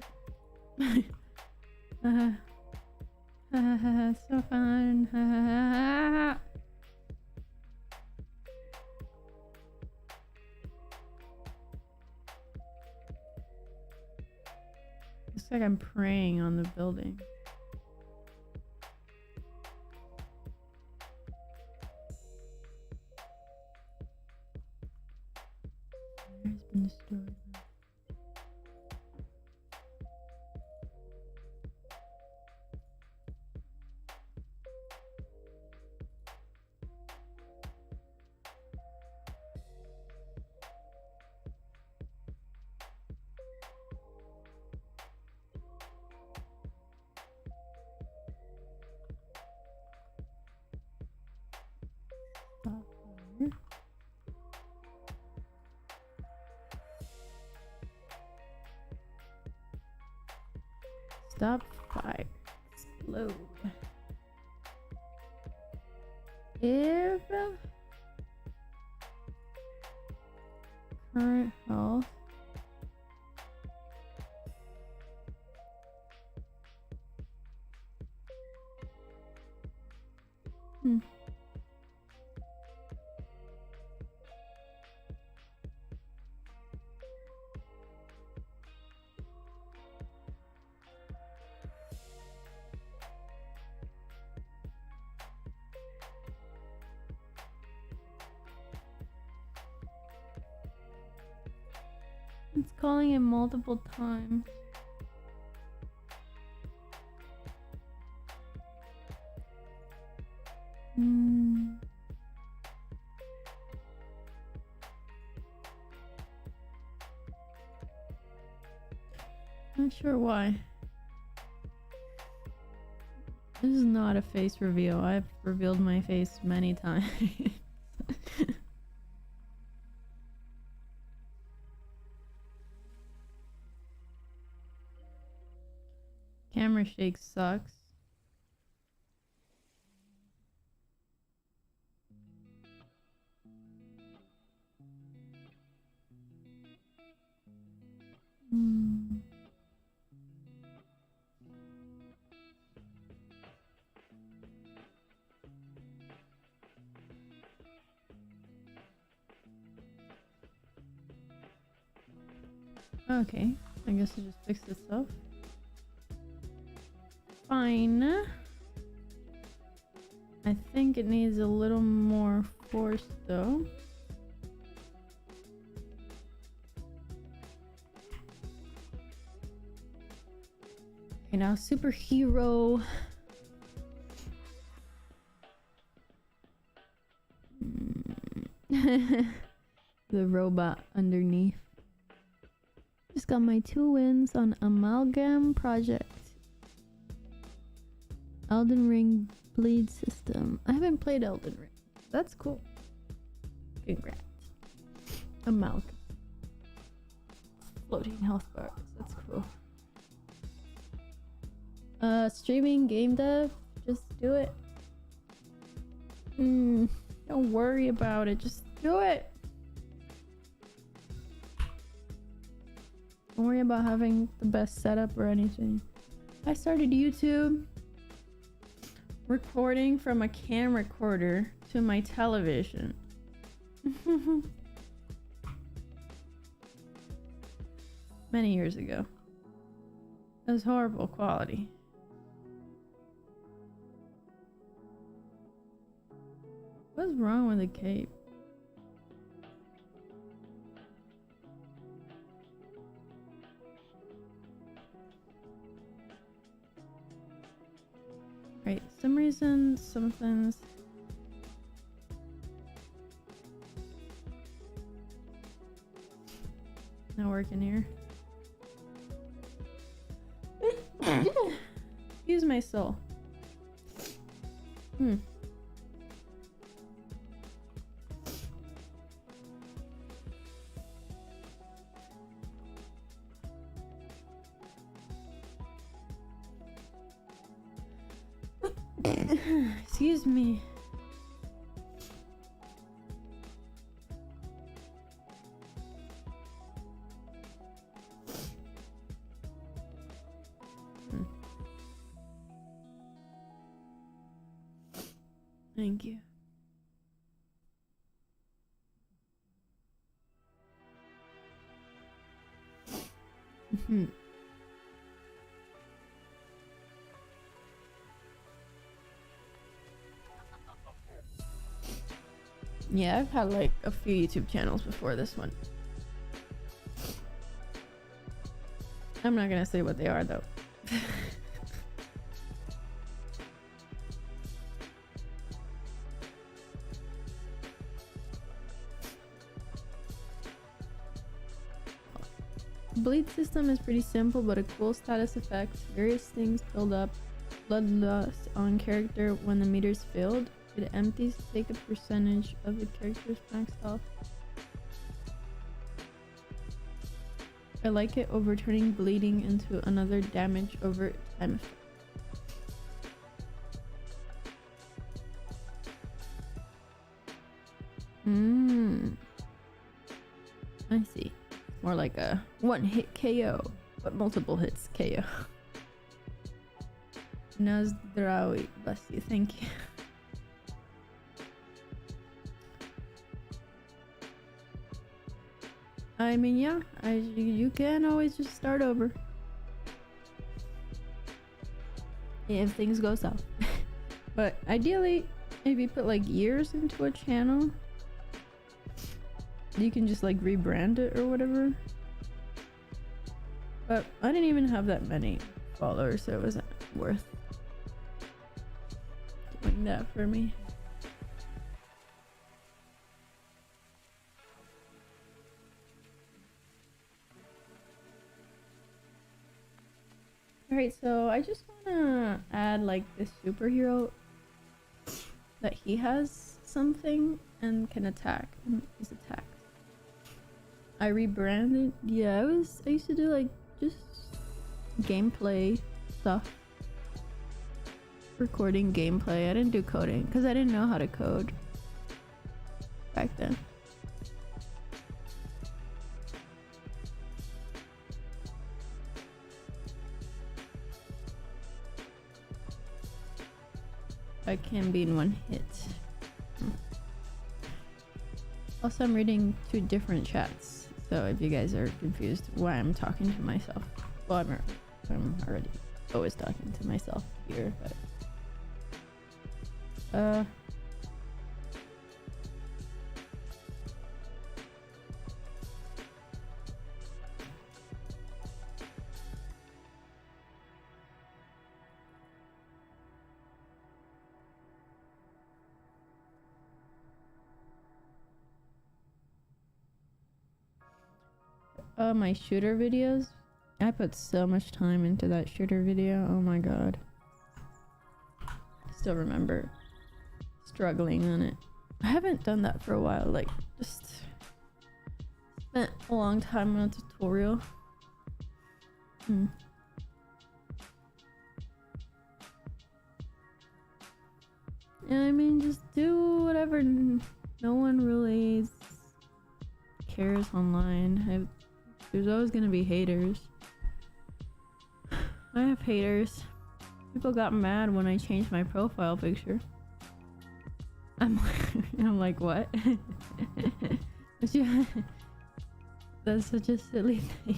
So fun. Looks like I'm preying on the building. Has been destroyed. Stop fire. Explode. If current health It's calling him multiple times. Not sure why. This is not a face reveal. I've revealed my face many times. Camera shake sucks. Okay, I guess I just fixed itself. fine. I think it needs a little more force though. Okay, now superhero. The robot underneath. Just got my 2 wins on Amalgam Project. Elden Ring Bleed System. I haven't played Elden Ring. That's cool. Congrats. Amalgam. Floating health bars. That's cool. Streaming game dev. Just do it. Don't worry about it. Just do it. Don't worry about having the best setup or anything. I started YouTube recording from a camcorder to my television. Many years ago. It was horrible quality. What's wrong with the cape? Right, some reason something's not working here. Excuse my soul. Excuse me. Thank you. Yeah, I've had like a few YouTube channels before this one. I'm not gonna say what they are though. Bleed system is pretty simple, but a cool status effect. Various things build up bloodlust on character when the meter's filled. It empties to take a percentage of the character's maxed health. I like it overturning bleeding into another damage over time effect. I see. More like a one-hit KO, but multiple hits KO. Nazdrawi, bless you, thank you. I mean, yeah, you can always just start over if things go south. But ideally, if you put like years into a channel, you can just like rebrand it or whatever. But I didn't even have that many followers, so it wasn't worth doing that for me. Alright, so I just wanna add like this superhero that he has something and can attack, and he's attacked. I rebranded. Yeah, I used to do like just gameplay stuff, recording gameplay. I didn't do coding because I didn't know how to code back then. I can be in one hit. Also, I'm reading 2 different chats, so if you guys are confused why I'm talking to myself, well, I'm already always talking to myself here, but my shooter videos. I put so much time into that shooter video. Oh my god. I still remember struggling on it. I haven't done that for a while. Like, just spent a long time on a tutorial. Yeah, I mean, just do whatever. No one really cares online. There's always gonna be haters. I have haters. People got mad when I changed my profile picture. I'm like, what? That's such a silly thing.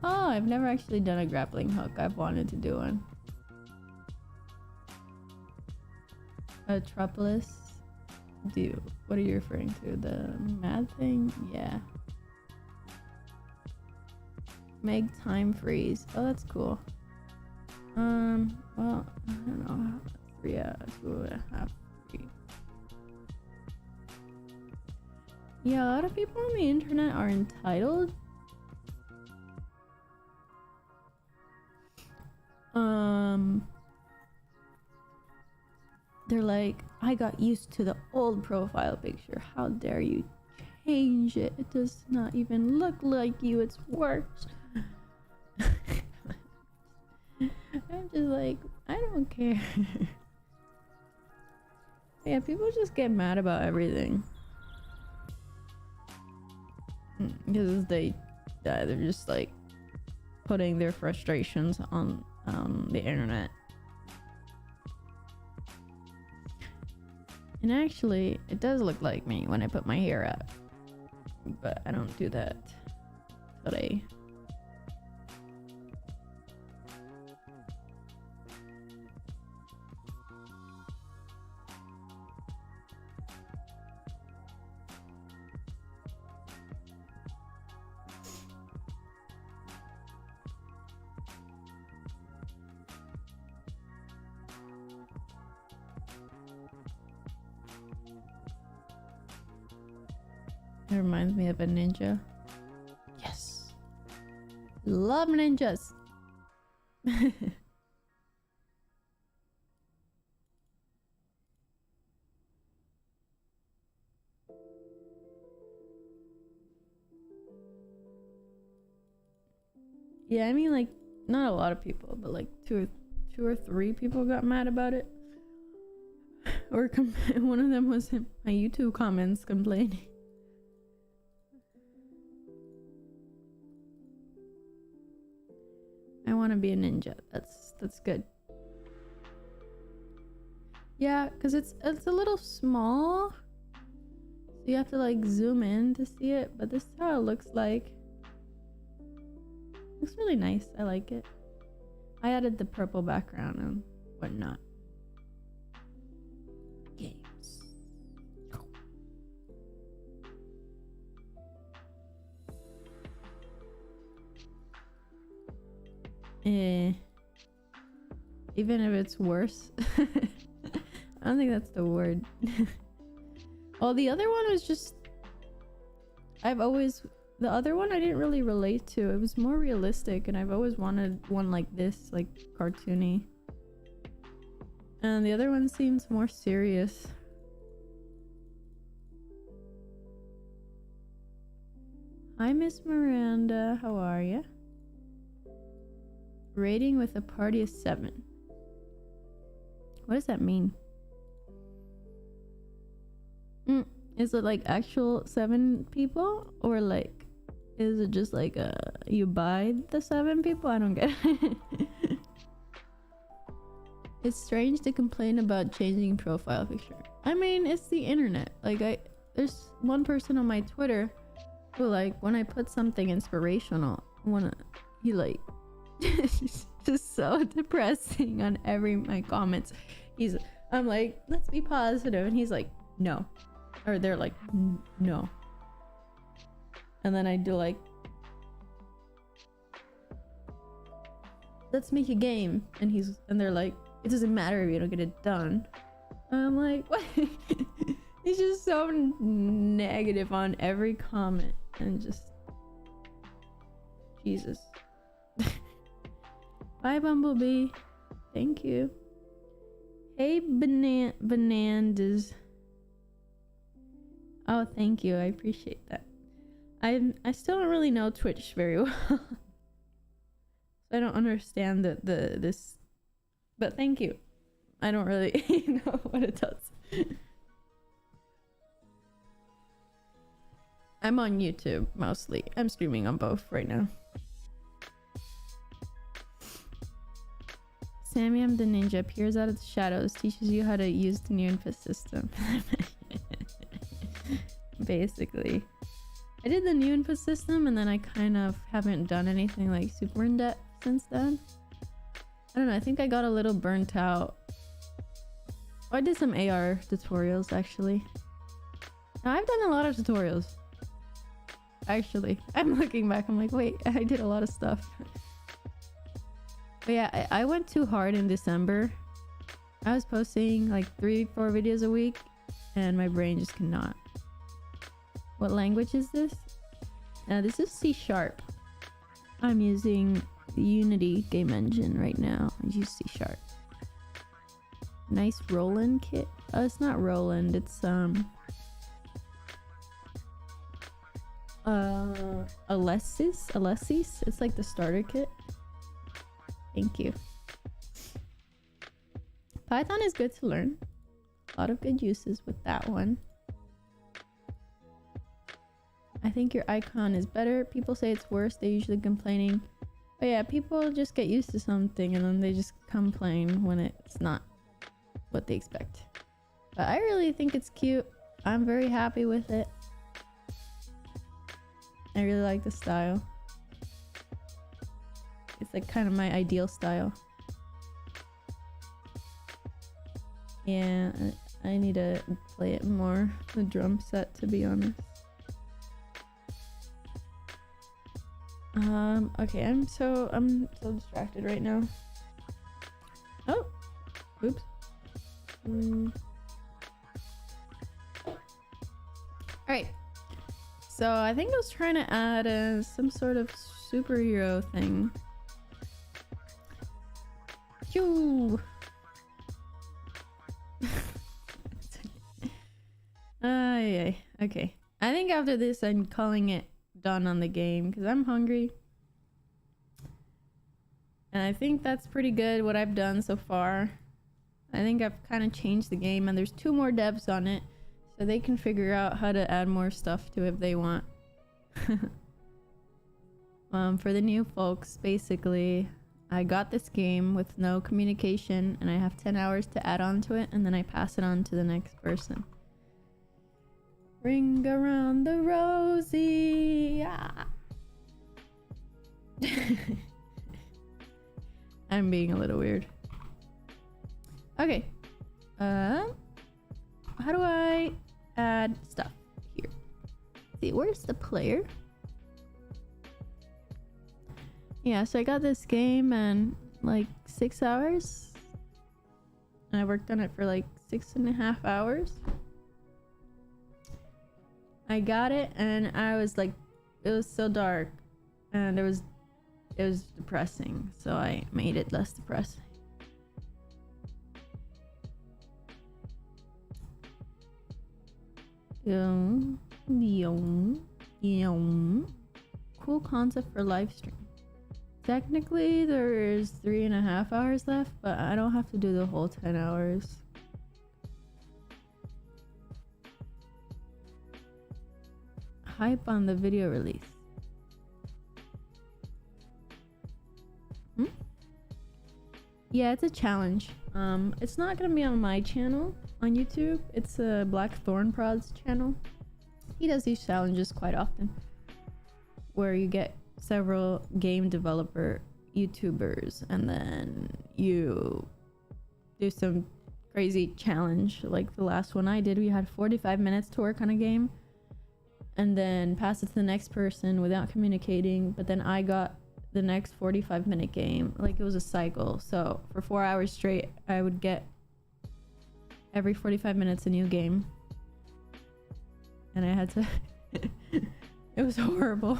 Oh, I've never actually done a grappling hook. I've wanted to do one. A Tropolis? What are you referring to? The mad thing? Yeah. Make time freeze. Oh, that's cool. Well, I don't know. 2.5, 3. Yeah, a lot of people on the internet are entitled. They're like, I got used to the old profile picture. How dare you change it? It does not even look like you. It's worse. I'm just like, I don't care. Yeah, people just get mad about everything. Because they're just like putting their frustrations on the internet. And actually, it does look like me when I put my hair up. But I don't do that today. It reminds me of a ninja. Yes. Love ninjas. Yeah, I mean, like, not a lot of people, but like two or three people got mad about it. Or one of them was in my YouTube comments complaining. I want to be a ninja. That's good. Yeah, because it's a little small, so you have to like zoom in to see it. But this is how it looks like. Looks really nice. I like it. I added the purple background and whatnot. Games. Even if it's worse. I don't think that's the word. Well, the other one was just... The other one I didn't really relate to. It was more realistic, and I've always wanted one like this, like cartoony. And the other one seems more serious. Hi, Miss Miranda. How are you? Rating with a party of 7. What does that mean? Is it like actual 7 people? Or like, is it just like you buy the 7 people? I don't get it. It's strange to complain about changing profile picture. I mean, it's the internet. Like, there's one person on my Twitter who, like, when I put something inspirational, he like, it's just so depressing on my comments. I'm like, let's be positive, and he's like, no, or they're like, no, and then I do like, let's make a game, and they're like, it doesn't matter if you don't get it done. I'm like, what? He's just so negative on every comment, and just Jesus. Bye, Bumblebee. Thank you. Hey, Banandas. Oh, thank you. I appreciate that. I still don't really know Twitch very well. So I don't understand this. But thank you. I don't really know what it does. I'm on YouTube mostly. I'm streaming on both right now. Samyam the ninja appears out of the shadows, teaches you how to use the new info system. Basically. I did the new info system and then I kind of haven't done anything like super in depth since then. I don't know, I think I got a little burnt out. Oh, I did some AR tutorials actually. Now, I've done a lot of tutorials. Actually, I'm looking back, I'm like, wait, I did a lot of stuff. But yeah, I went too hard in December. I was posting like 3-4 videos a week and my brain just cannot. What language is this? This is C#. I'm using the Unity game engine right now. I use C#. Nice Roland kit. Oh, it's not Roland, it's Alessis. It's like the starter kit. Thank you. Python is good to learn. A lot of good uses with that one. I think your icon is better. People say it's worse. They're usually complaining. But yeah, people just get used to something and then they just complain when it's not what they expect. But I really think it's cute. I'm very happy with it. I really like the style. It's like kind of my ideal style. Yeah, I need to play it more, the drum set, to be honest. Okay, I'm so distracted right now. Oh, oops. Alright, so I think I was trying to add some sort of superhero thing. Phew. Yeah. Okay, I think after this I'm calling it done on the game because I'm hungry. And I think that's pretty good what I've done so far. I think I've kind of changed the game and there's 2 more devs on it. So they can figure out how to add more stuff to it if they want. For the new folks, basically, I got this game with no communication and I have 10 hours to add on to it and then I pass it on to the next person. Ring around the rosy. Yeah. I'm being a little weird. Okay. How do I add stuff here? Let's see, where's the player? Yeah, so I got this game in like 6 hours. And I worked on it for like 6.5 hours. I got it and I was like, it was so dark and it was depressing, so I made it less depressing. Cool concept for live stream. Technically there's 3.5 hours left, but I don't have to do the whole 10 hours. Hype on the video release. Yeah, it's a challenge. It's not gonna be on my channel on YouTube. It's a Black Thorn Prod's channel. He does these challenges quite often, where you get several game developer YouTubers and then you do some crazy challenge. Like the last one I did, we had 45 minutes to work on a game and then pass it to the next person without communicating, but then I got the next 45-minute game. Like it was a cycle, so for 4 hours straight I would get every 45 minutes a new game, and I had to it was horrible.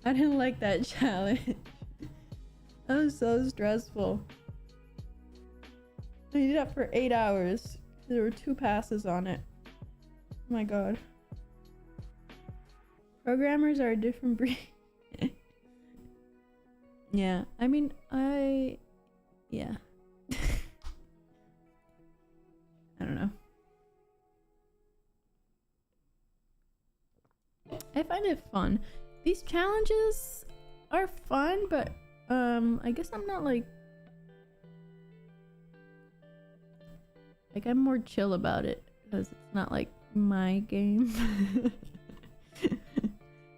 I didn't like that challenge. That was so stressful. I did that for 8 hours. There were 2 passes on it. Oh my god. Programmers are a different breed. Yeah, I mean, yeah. I don't know. I find it fun. These challenges are fun, but I guess I'm not like I'm more chill about it because it's not like my game.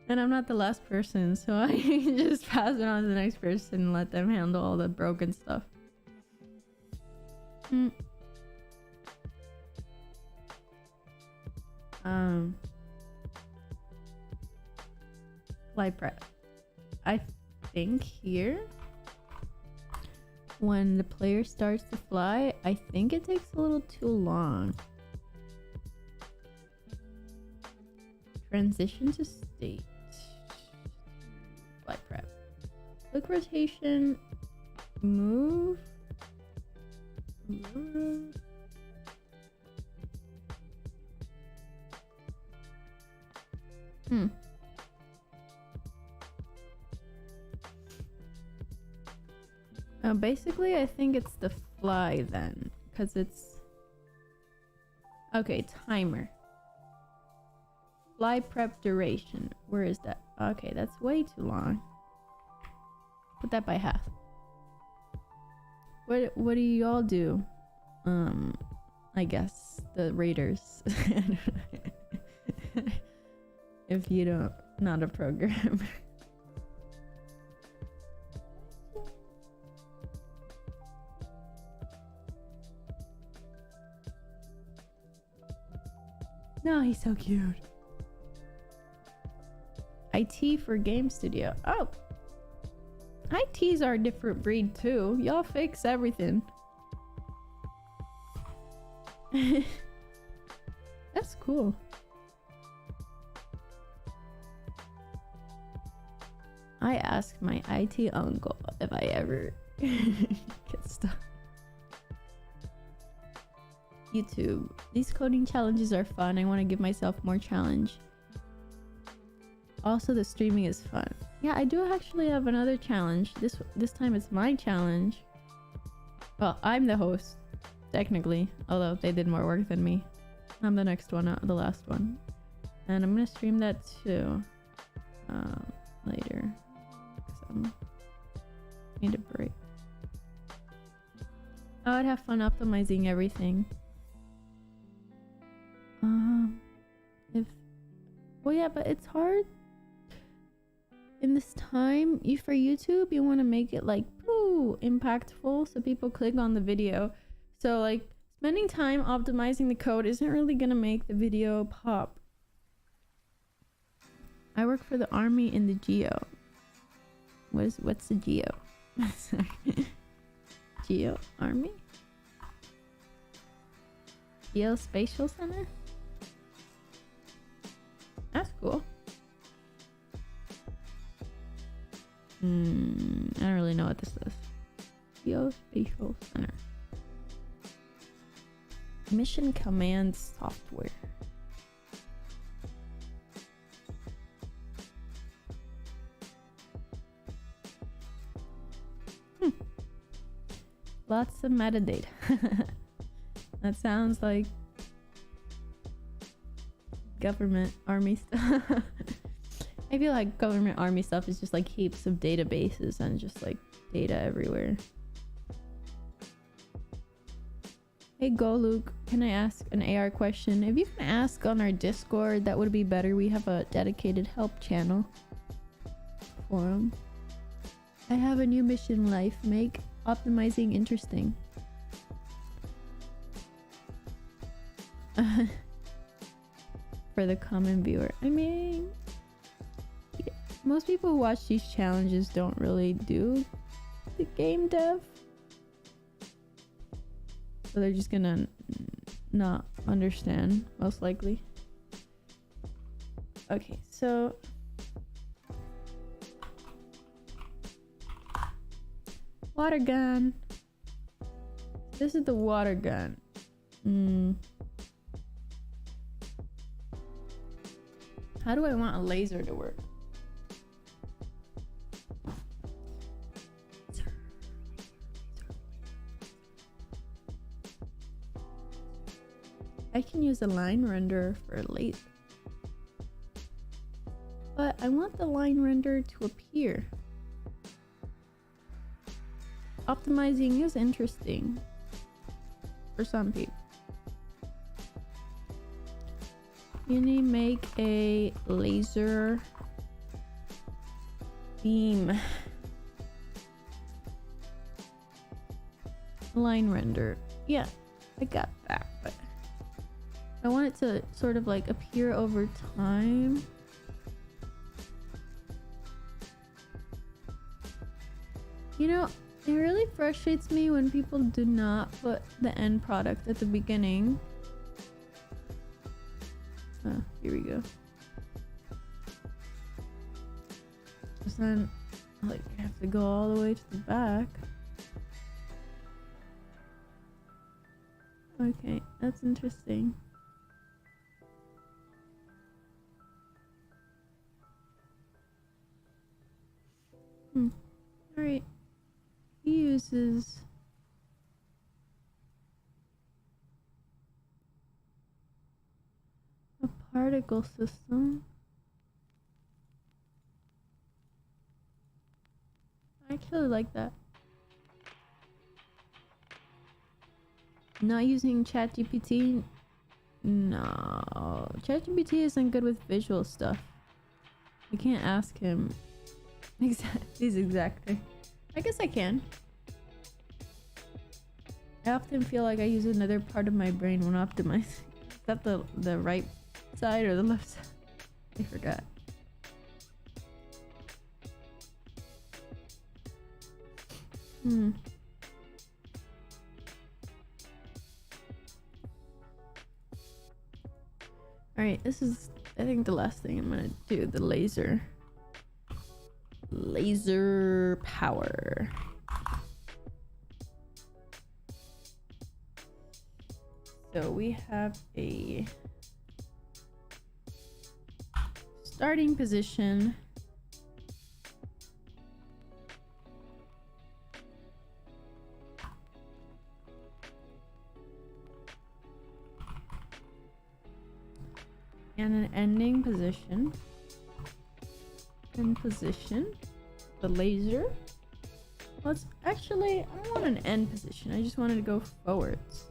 And I'm not the last person, so I can just pass it on to the next person and let them handle all the broken stuff. Fly prep. I think here, when the player starts to fly, I think it takes a little too long. Transition to state. Fly prep. Quick rotation. Move. Basically, I think it's the fly then, because it's okay. Timer. Fly prep duration. Where is that? Okay, that's way too long. Put that by half. What do you all do? I guess the raiders. If you don't, not a programmer. No, he's so cute. IT for game studio. Oh, ITs are a different breed too. Y'all fix everything. That's cool. I asked my IT uncle if I ever get stuck. YouTube. These coding challenges are fun. I want to give myself more challenge. Also, the streaming is fun. Yeah, I do actually have another challenge. This time it's my challenge. Well, I'm the host, technically. Although they did more work than me. I'm the next one, the last one. And I'm gonna stream that too. Later. Cause I need a break. Oh, I'd have fun optimizing everything. Well, yeah, but it's hard in this time. For YouTube, you want to make it like impactful so people click on the video. So like spending time optimizing the code isn't really gonna make the video pop. I work for the army in the geo. What's the geo? Sorry. Geo army? Geospatial center? That's cool. I don't really know what this is. Geospatial center. Mission command software. Lots of metadata. That sounds like government army stuff. I feel like government army stuff is just like heaps of databases and just like data everywhere. Hey Go Luke, can I ask an AR question? If you can ask on our Discord, that would be better. We have a dedicated help channel forum. I have a new mission in life. Make optimizing interesting. For the common viewer. I mean, yeah, most people who watch these challenges don't really do the game dev. So they're just gonna not understand, most likely. Okay, so water gun. This is the water gun. How do I want a laser to work? I can use a line renderer for a laser. But I want the line renderer to appear. Optimizing is interesting for some people. You need to make a laser beam line render. Yeah, I got that, but I want it to sort of like appear over time. You know, it really frustrates me when people do not put the end product at the beginning. Oh, here we go. Because then, like, I have to go all the way to the back. Okay, that's interesting. Alright. He uses a particle system. I actually like that. Not using ChatGPT. No, ChatGPT isn't good with visual stuff. I can't ask him these exact things. I guess I can. I often feel like I use another part of my brain when optimizing. Is that the right side or the left side? I forgot. Alright, this is, I think, the last thing I'm gonna do. The laser. Laser power. So we have a starting position. And an ending position. End position. The laser. Let's actually, I don't want an end position. I just wanted to go forwards.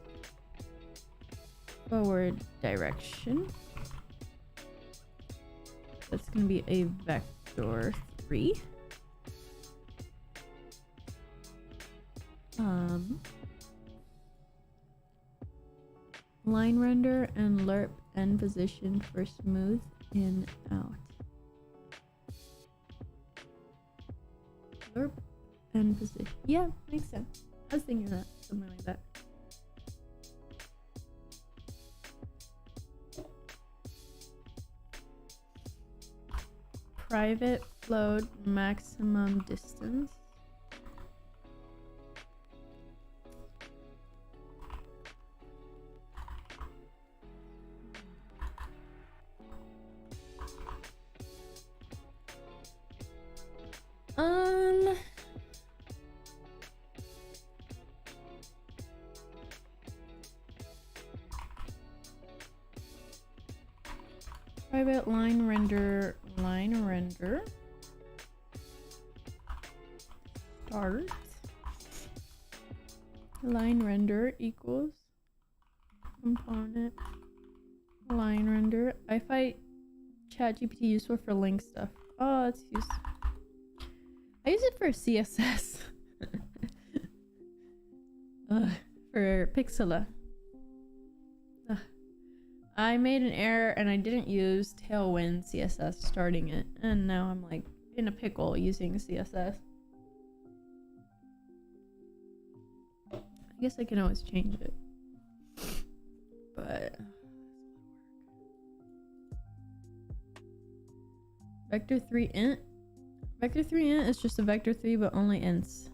Forward direction. That's gonna be a vector 3. Line render and lerp end position for smooth in out. Lerp end position. Yeah, makes sense. I was thinking that, something like that. Private float maximum distance. Private line render. Start. Line render equals component. Line render. I find ChatGPT useful for link stuff. Oh, it's useful. I use it for CSS. For Pixela. I made an error and I didn't use Tailwind CSS starting it. And now I'm like in a pickle using CSS. I guess I can always change it. But vector 3 int. Vector 3 int is just a vector 3 but only ints.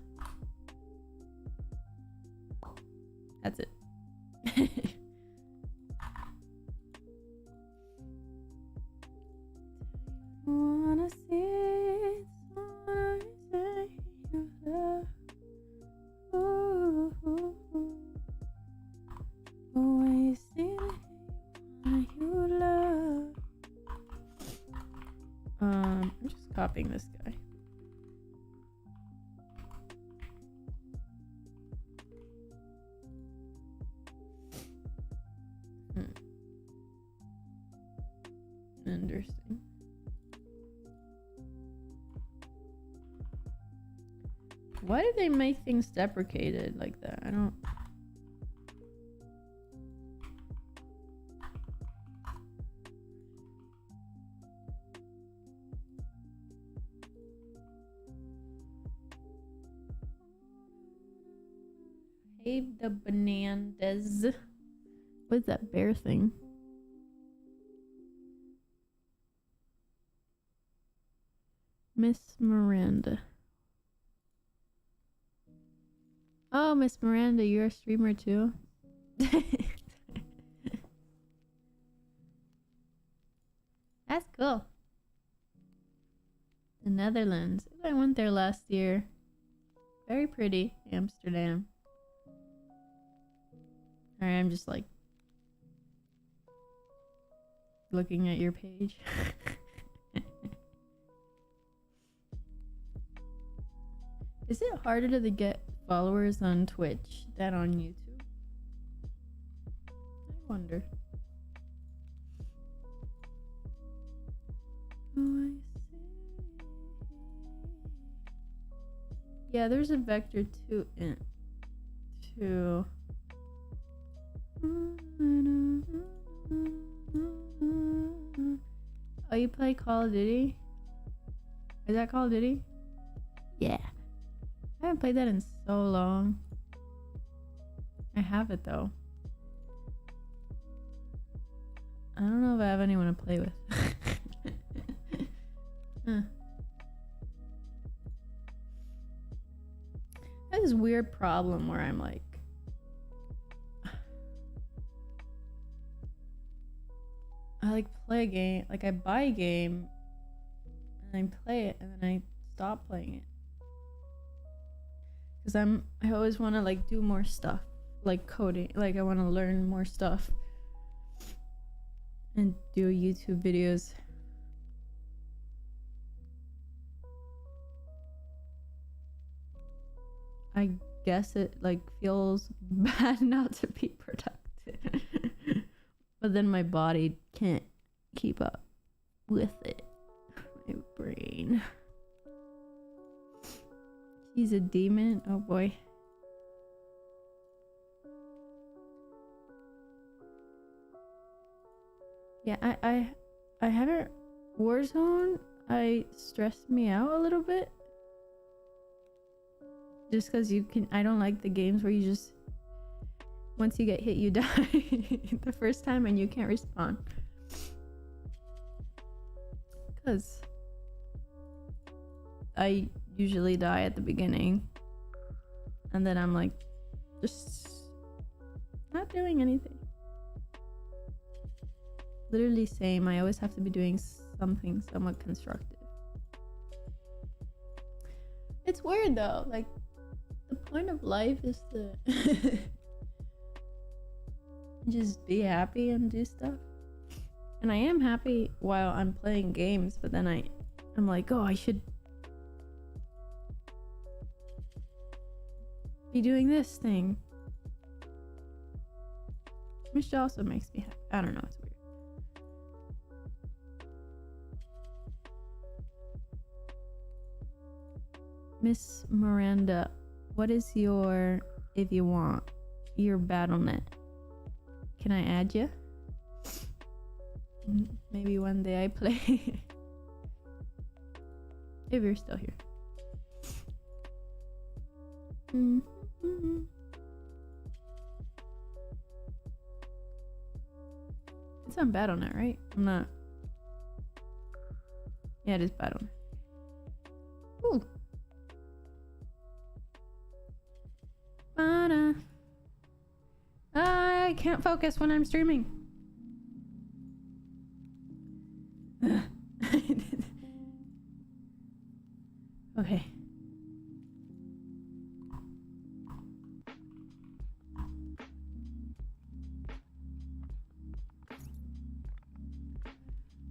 That's it. Wanna see someone say you love. Ooh, ooh, ooh. Wasting you love. I'm just copying this guy. Interesting. Why do they make things deprecated like that? I don't. Save the bananas. What's that bear thing? Miss Miranda. Oh, Miss Miranda, you're a streamer too? That's cool. The Netherlands. I went there last year. Very pretty. Amsterdam. Alright, I'm just like looking at your page. Is it harder to get followers on Twitch than on YouTube? I wonder. Oh, I see. Yeah, there's a vector 2 int. 2. Oh, you play Call of Duty? Is that Call of Duty? Yeah. I haven't played that in so long. I have it though. I don't know if I have anyone to play with. Huh. I have this weird problem where I'm like, I like play a game, like I buy a game and I play it and then I stop playing it. Cause I always want to like do more stuff, like coding, like I want to learn more stuff and do YouTube videos. I guess it like feels bad not to be productive. But then my body can't keep up with it. My brain. He's a demon? Oh boy. Yeah, I haven't. Warzone, I stressed me out a little bit. Just because I don't like the games where you just, once you get hit, you die the first time and you can't respawn. Because I usually die at the beginning. And then I'm like, just not doing anything. Literally same. I always have to be doing something somewhat constructive. It's weird though. Like, the point of life is to just be happy and do stuff. And I am happy while I'm playing games, but then I'm like, oh, I should be doing this thing. which also makes me happy. I don't know, it's weird. Miss Miranda, what is your, if you want, your BattleNet? Can I add you? Maybe one day I play. If you're still here. It's on BattleNet, right? I'm not. Yeah, it is BattleNet. Ooh. I can't focus when I'm streaming. Okay.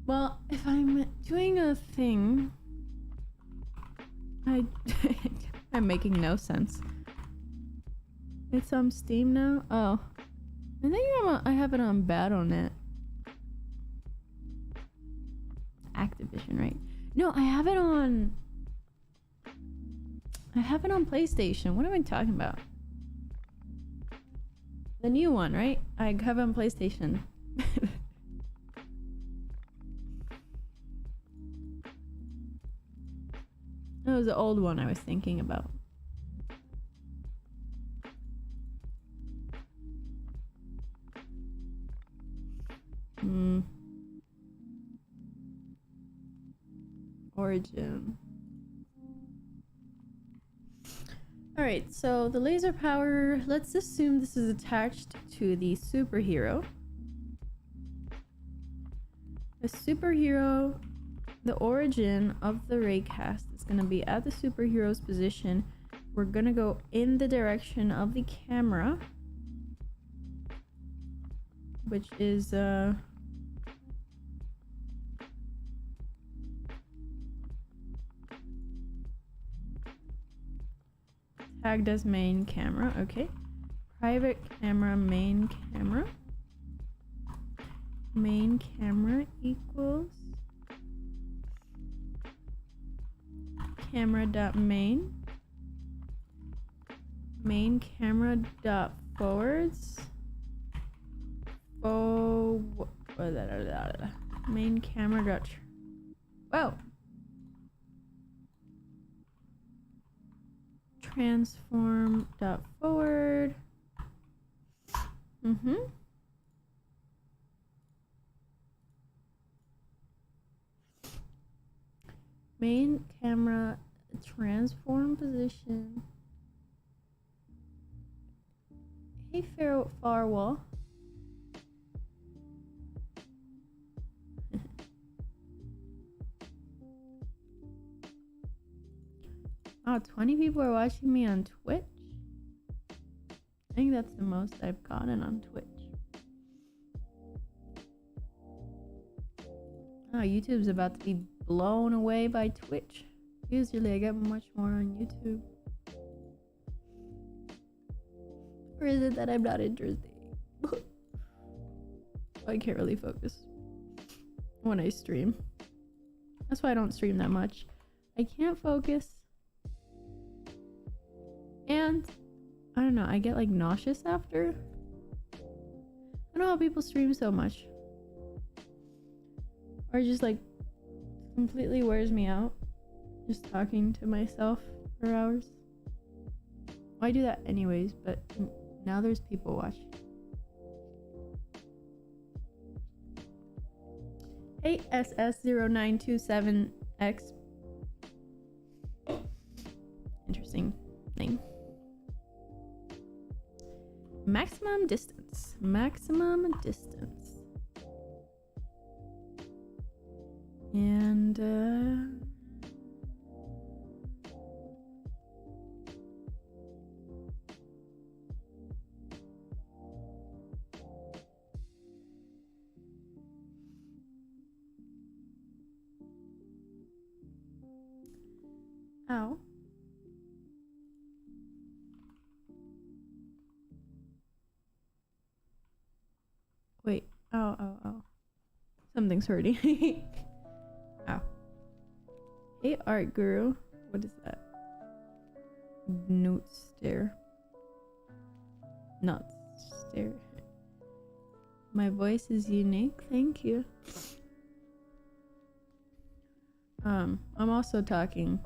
Well, if I'm doing a thing, I'm making no sense. It's on Steam now? Oh. I think I have it on BattleNet. Activision, right? No, I have it on PlayStation. What am I talking about? The new one, right? I have it on PlayStation. That was the old one I was thinking about. Origin. Alright, so the laser power, let's assume this is attached to the superhero. The superhero, the origin of the raycast is going to be at the superhero's position. We're going to go in the direction of the camera, which is tagged as main camera. Okay, private camera, main camera. Main camera equals camera dot main camera dot forwards main camera dot whoa transform dot forward main camera transform position. Hey Farwell. Wow, 20 people are watching me on Twitch. I think that's the most I've gotten on Twitch. Oh, YouTube's about to be blown away by Twitch. Usually I get much more on YouTube. Or is it that I'm not interested? I can't really focus when I stream. That's why I don't stream that much. I can't focus. And I don't know, I get like nauseous after. I don't know how people stream so much. Or just like completely wears me out just talking to myself for hours. Well, I do that anyways, but now there's people watching. Hey SS0927X. Interesting name. Maximum distance. Maximum distance. And ow. Ow, ow, ow. Something's hurting. Ow. Hey, art guru. What is that? Note stare. Not stare. My voice is unique. Thank you. I'm also talking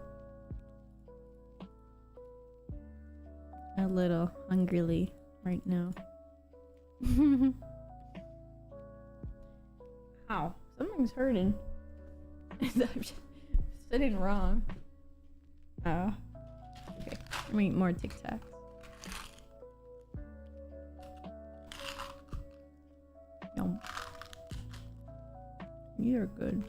a little hungrily right now. Ow. Something's hurting. I'm just sitting wrong. Oh. Okay. Let me eat more Tic Tacs. Yum. You're good.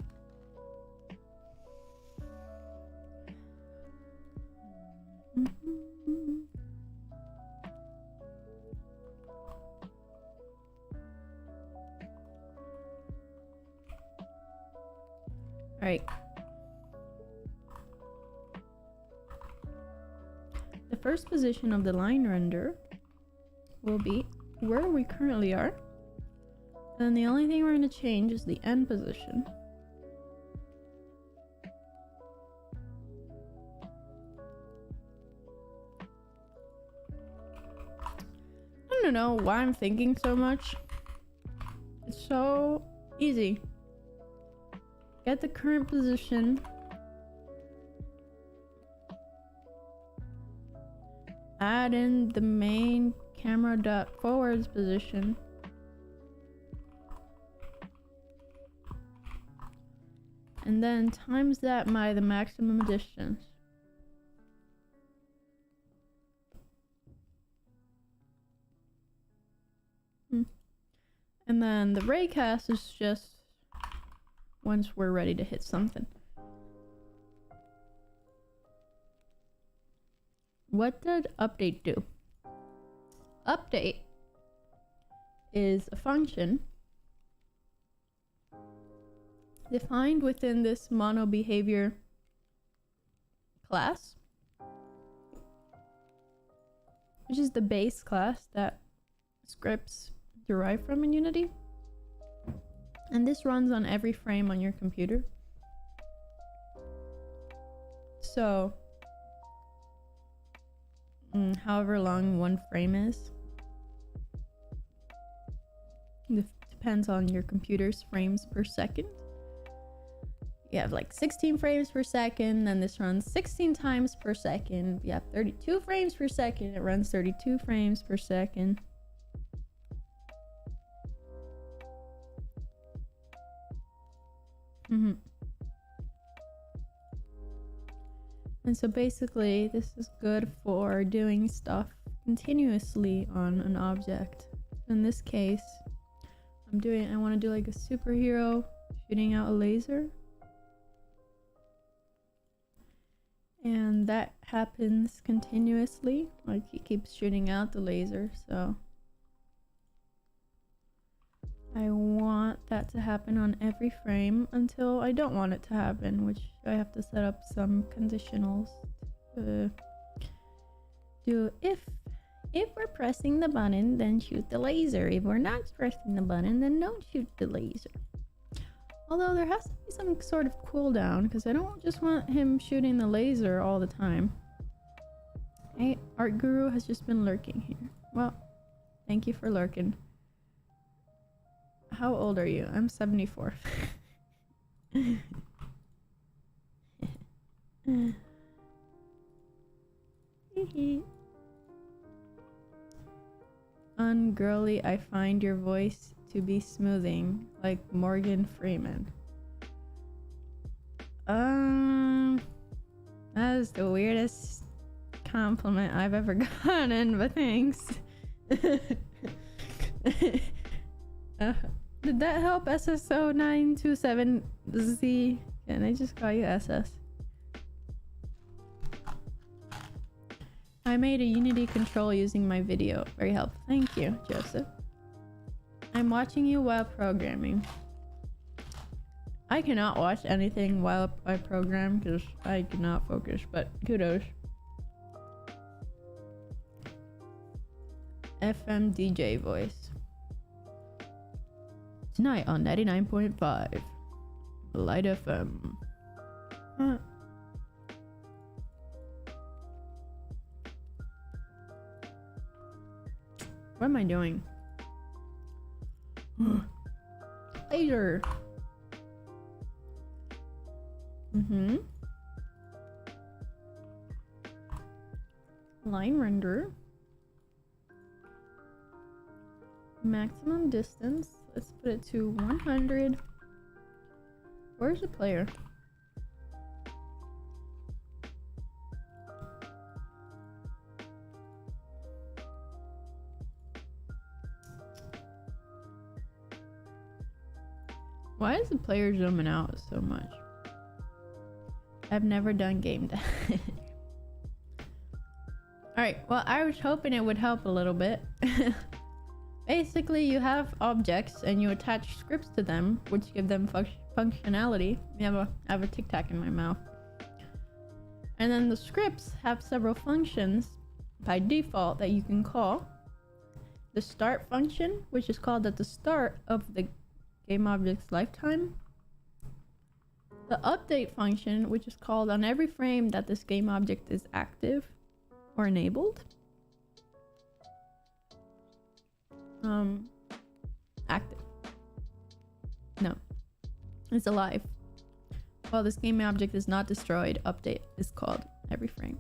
Alright. The first position of the line render will be where we currently are. And the only thing we're going to change is the end position. I don't know why I'm thinking so much. It's so easy. Get the current position. Add in the main camera dot forwards position. And then times that by the maximum distance. And then the raycast is just once we're ready to hit something. What did update do? Update is a function defined within this mono behavior class, which is the base class that scripts derive from in Unity. And this runs on every frame on your computer. So, however long one frame is. It depends on your computer's frames per second. You have like 16 frames per second, then this runs 16 times per second. If you have 32 frames per second, it runs 32 frames per second. And so basically this is good for doing stuff continuously on an object. In this case, I want to do like a superhero shooting out a laser. And that happens continuously, like he keeps shooting out the laser, so I want that to happen on every frame until I don't want it to happen, which I have to set up some conditionals to do. If we're pressing the button, then shoot the laser. If we're not pressing the button, then don't shoot the laser. Although there has to be some sort of cooldown, because I don't just want him shooting the laser all the time. Hey, Art Guru has just been lurking here. Well, thank you for lurking. How old are you? I'm 74. Ungirly, I find your voice to be smoothing, like Morgan Freeman. That is the weirdest compliment I've ever gotten, but thanks. Did that help, SSO927Z? Can I just call you SS? I made a Unity control using my video. Very helpful. Thank you, Joseph. I'm watching you while programming. I cannot watch anything while I program because I cannot focus, but kudos. FM DJ voice. Tonight on 99.5 Light FM. Huh. What am I doing? Later. Line render. Maximum distance. Let's put it to 100. Where's the player? Why is the player zooming out so much? I've never done game damage. Alright, well, I was hoping it would help a little bit. Basically, you have objects and you attach scripts to them, which give them functionality. I have a Tic Tac in my mouth. And then the scripts have several functions by default that you can call. The start function, which is called at the start of the game object's lifetime. The update function, which is called on every frame that this game object is active or enabled. Active. No. It's alive. While this game object is not destroyed, update is called every frame.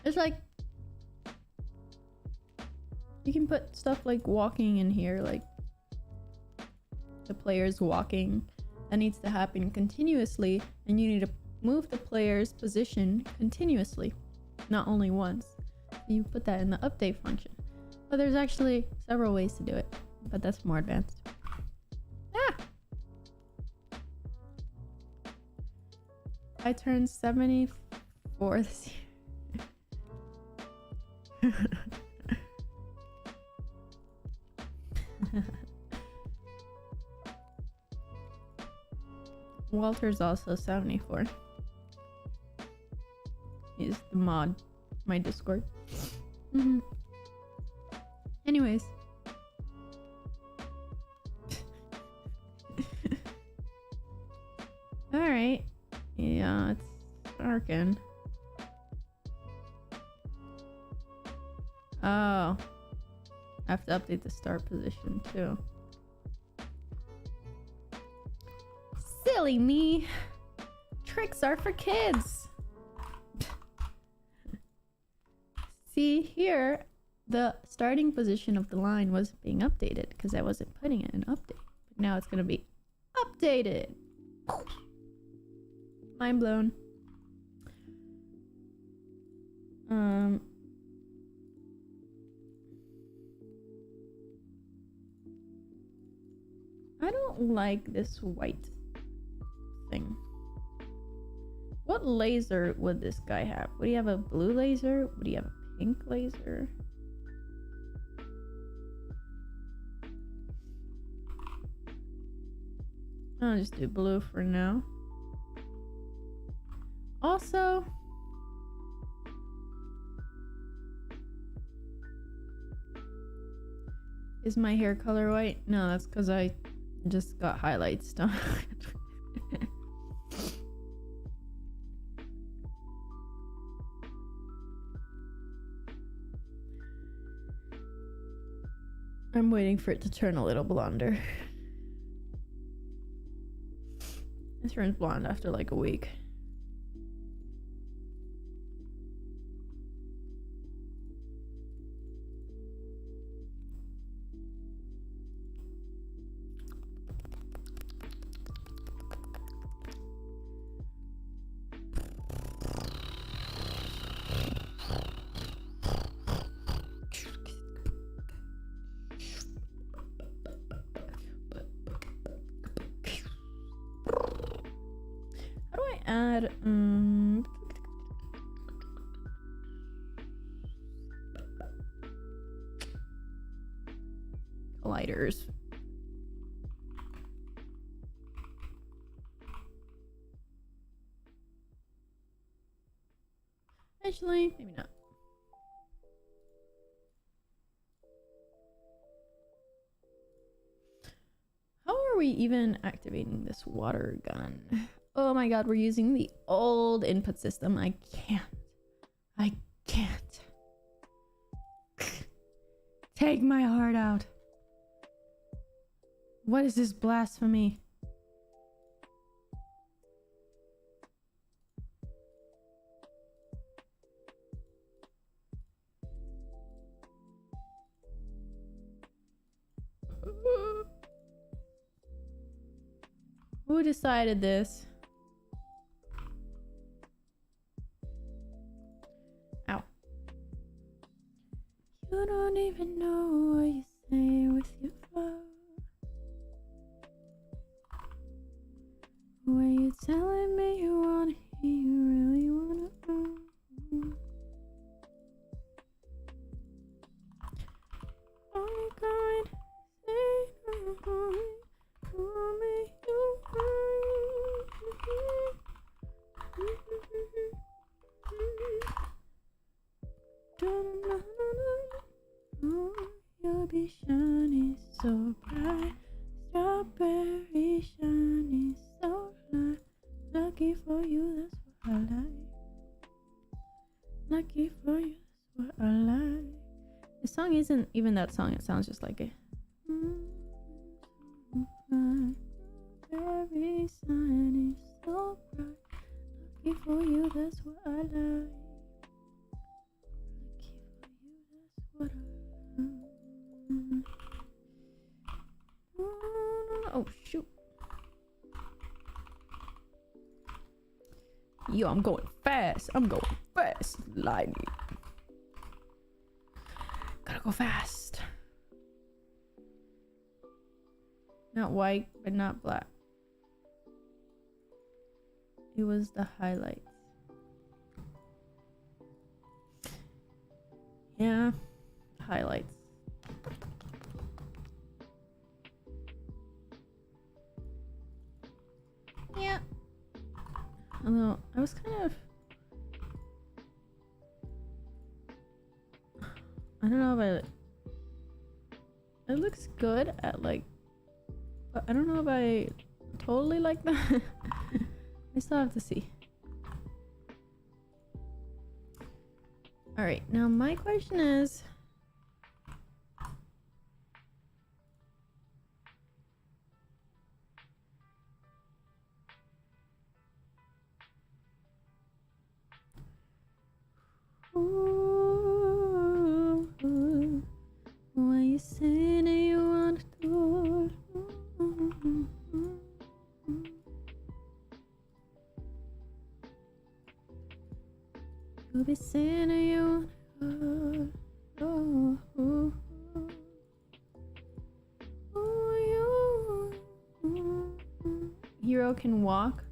It's like you can put stuff like walking in here, like the player's walking. That needs to happen continuously, and you need to move the player's position continuously, not only once. You put that in the update function. But there's actually several ways to do it, but that's more advanced. Ah! I turned 74 this year. Walter's also 74. He's the mod, my Discord. Anyways. Alright. Yeah, it's darkened. Oh. I have to update the start position too. Silly me. Tricks are for kids. See, here, the starting position of the line was being updated because I wasn't putting it in update. But now it's going to be updated. Mind blown. I don't like this white thing. What laser would this guy have? Would he have a blue laser? Would he have a pink laser? I'll just do blue for now. Also, is my hair color white? No, that's because I just got highlights done. I'm waiting for it to turn a little blonder. It turns blonde after like a week. Add colliders. Actually, maybe not. we even activating this water gun? Oh my god, we're using the old input system. I can't. I can't. Take my heart out. What is this blasphemy? Who decided this? Ow. You don't even know what you say with your phone. When you telling me you wanna hear, you really wanna know. Are you going to say no for me? For me, you your be shining so bright, strawberry shining so light. Lucky for you, that's what I like. Lucky for you, that's what I like. The song isn't even that song, it sounds just like it. Strawberry shining so bright. Lucky for you, that's what I like. Lucky for you, that's what I like. Oh shoot. Yo, I'm going fast. I'm going fast. Lightning. Gotta go fast. Not white, but not black. It was the highlights. Yeah, highlights. Yeah. Although I was kind of, I don't know if it looks good at like, but I don't know if I totally like that. I still have to see. All right, now my question is, when you say that you want to do, you'll be saying that you want to, Hero can walk.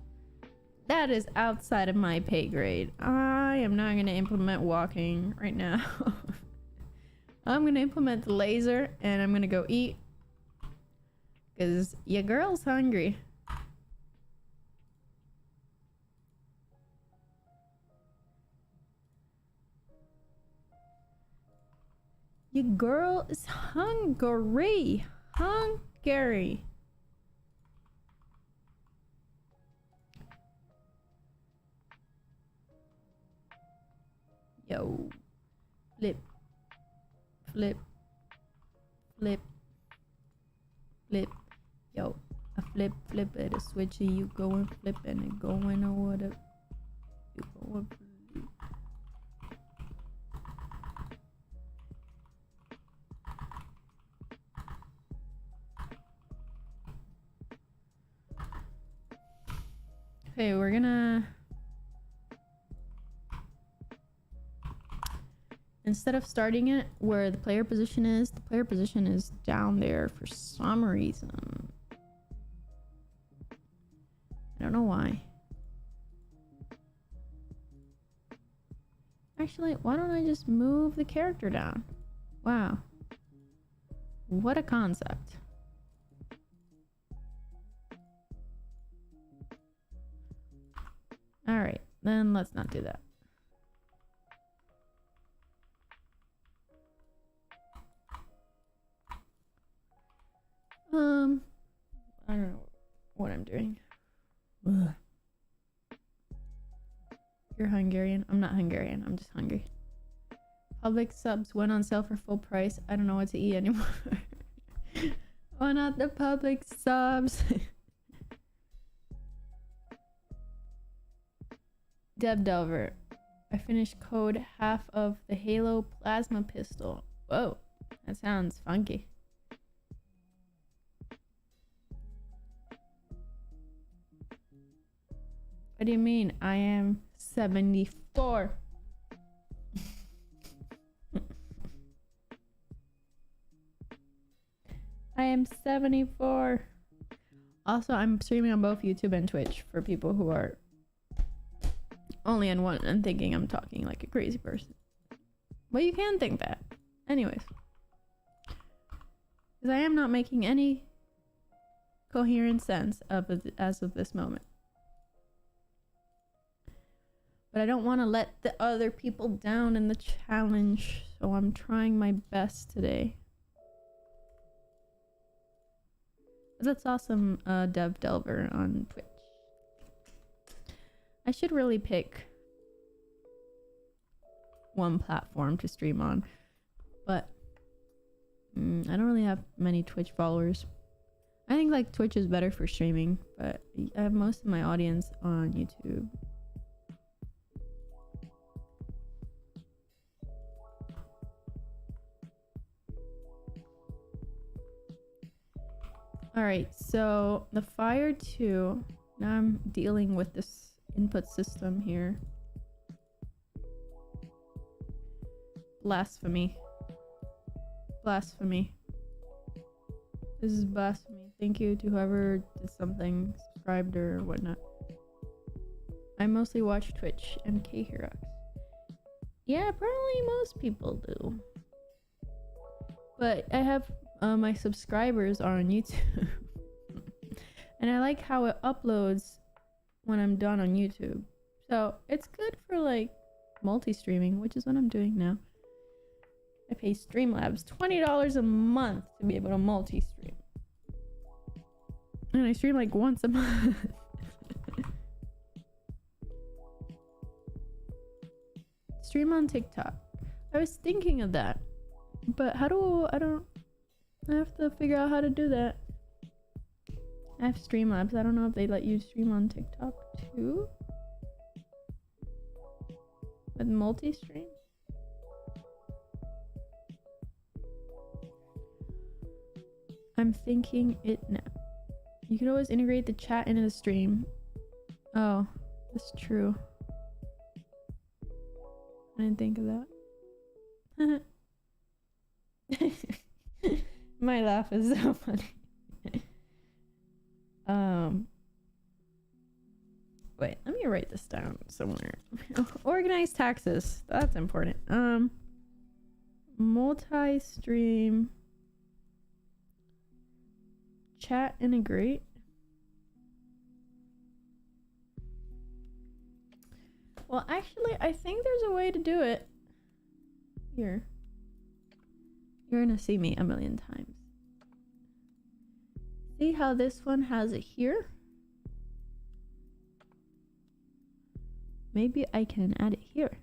That is outside of my pay grade. I am not going to implement walking right now. I'm going to implement the laser and I'm going to go eat. Because your girl's hungry. Your girl is hungry. Hungry. Yo. Flip. Flip. Flip. Flip. Yo. A flip, flip it, a switch, and you go and flip and it go in or whatever. You go and flip. Okay, we're gonna, instead of starting it where the player position is down there for some reason. I don't know why. Actually, why don't I just move the character down? Wow. What a concept. Alright, then let's not do that. I don't doing? Ugh. You're Hungarian. I'm not Hungarian. I'm just hungry. Public subs went on sale for full price. I don't know what to eat anymore. Why not the public subs? Deb Delver. I finished code half of the Halo plasma pistol. Whoa, that sounds funky. What do you mean? I am 74. I am 74. Also, I'm streaming on both YouTube and Twitch for people who are only on one and thinking I'm talking like a crazy person. But you can think that. Anyways. Because I am not making any coherent sense as of this moment. But I don't want to let the other people down in the challenge. So I'm trying my best today. That's awesome, Dev Delver on Twitch. I should really pick one platform to stream on, but I don't really have many Twitch followers. I think like Twitch is better for streaming, but I have most of my audience on YouTube. Alright, so the Fire 2, now I'm dealing with this input system here. Blasphemy. Blasphemy. This is blasphemy. Thank you to whoever did something, subscribed or whatnot. I mostly watch Twitch, MK Herox. Yeah, apparently most people do. But I have my subscribers are on YouTube. And I like how it uploads when I'm done on YouTube. So it's good for like multi-streaming, which is what I'm doing now. I pay Streamlabs $20 a month to be able to multi-stream. And I stream like once a month. Stream on TikTok. I was thinking of that. But I have to figure out how to do that. I have Streamlabs. I don't know if they let you stream on TikTok too. With multi-stream. I'm thinking it now. You can always integrate the chat into the stream. Oh, that's true. I didn't think of that. My laugh is so funny. Wait, let me write this down somewhere. Organize taxes. That's important. Multi-stream chat integrate. Well, actually, I think there's a way to do it. Here. You're gonna see me a million times. See how this one has it here? Maybe I can add it here.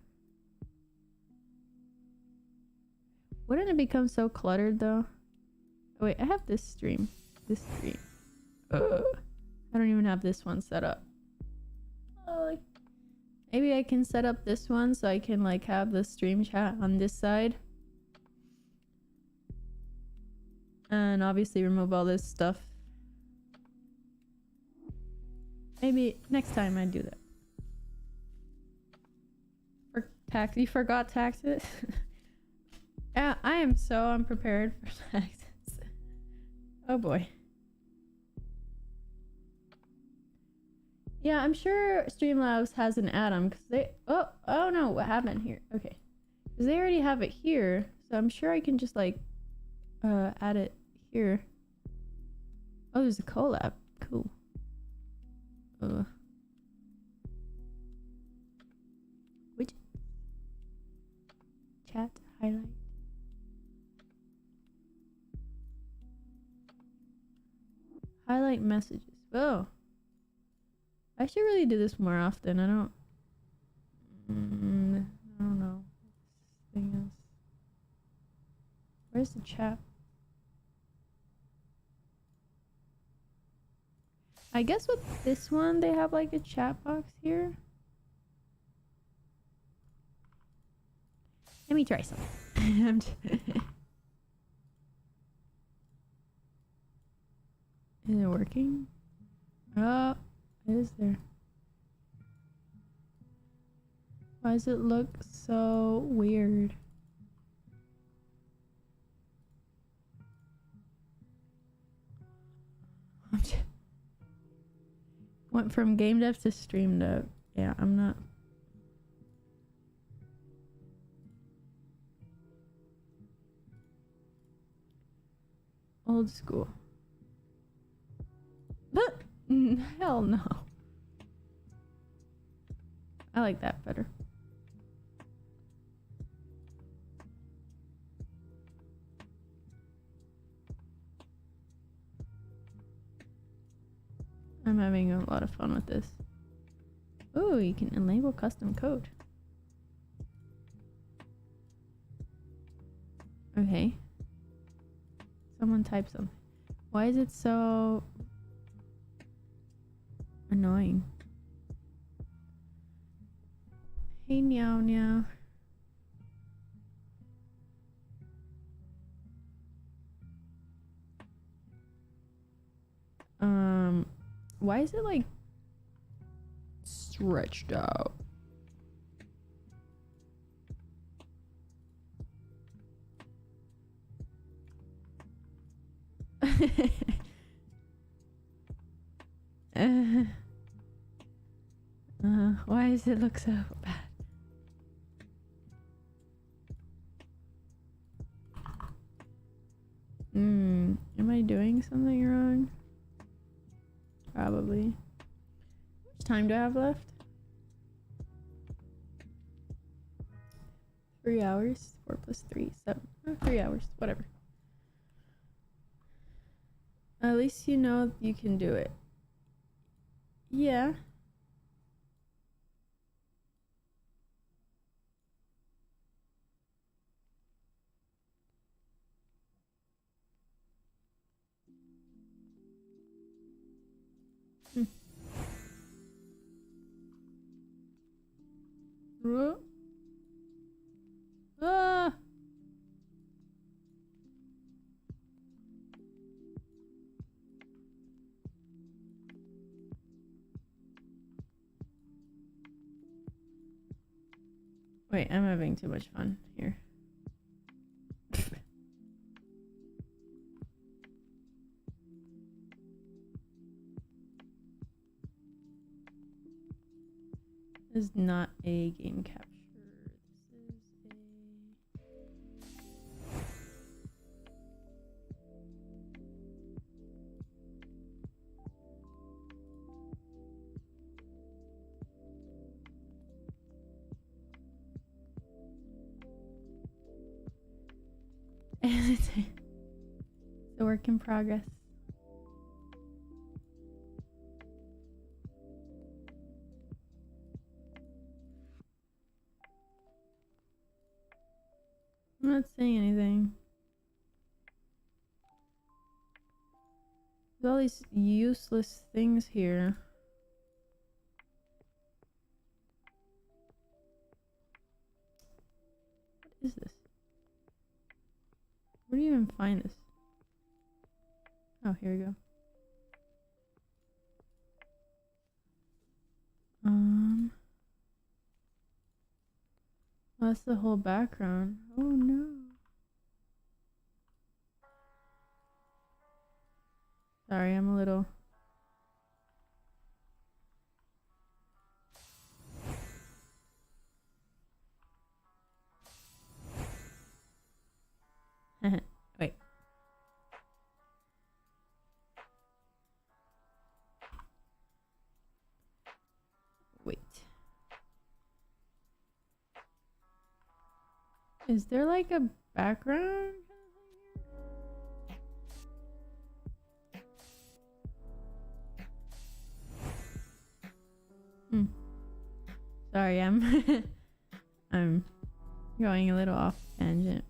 Wouldn't it become so cluttered though? Oh, wait, I have this stream. This stream. I don't even have this one set up. Oh, maybe I can set up this one so I can like have the stream chat on this side. And obviously remove all this stuff. Maybe next time I do that. For tax, you forgot taxes? Yeah, I am so unprepared for taxes. Oh boy. Yeah, I'm sure Streamlabs has an add-on because they... Oh no, what happened here? Okay. Because they already have it here, so I'm sure I can just like add it here. Oh, there's a collab. Cool. Which chat highlight? Highlight messages. Oh, I should really do this more often. I don't know. Thing is, where's the chat? I guess with this one, they have like a chat box here. Let me try something. Is it working? Oh, it is there. Why does it look so weird? Went from game dev to stream dev. Yeah, I'm not. Old school. But hell no. I like that better. I'm having a lot of fun with this. Oh, you can enable custom code. Okay. Someone type something. Why is it so annoying? Hey, meow meow. Why is it like stretched out? Why does it look so bad? Am I doing something wrong? Probably. How much time do I have left? 3 hours. 4 plus 3, 7. 3 hours. Whatever. At least you know you can do it. Yeah. Ah. Wait, I'm having too much fun here. This is not a game capture. It's a work in progress. I'm not saying anything. There's all these useless things here. What is this? Where do you even find this? Oh, here we go. That's the whole background. Oh no. Sorry, I'm a little... Wait. Wait. Is there like a background? Sorry, I'm I'm going a little off tangent.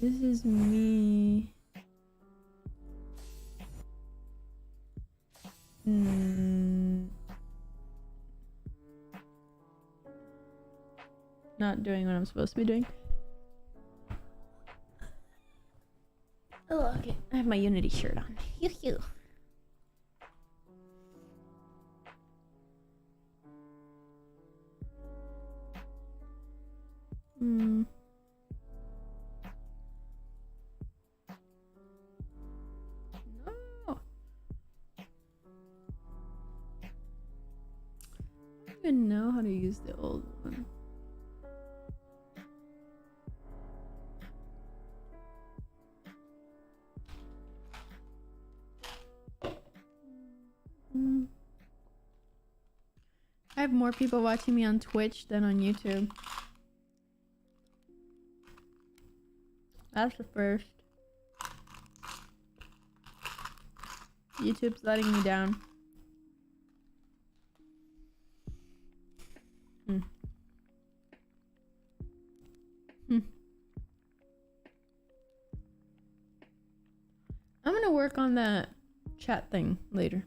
This is me. Not doing what I'm supposed to be doing. Oh, okay. I have my Unity shirt on. Yoo-hoo. No. I don't even know how to use the old one. I have more people watching me on Twitch than on YouTube. That's the first. YouTube's letting me down. I'm gonna work on that chat thing later.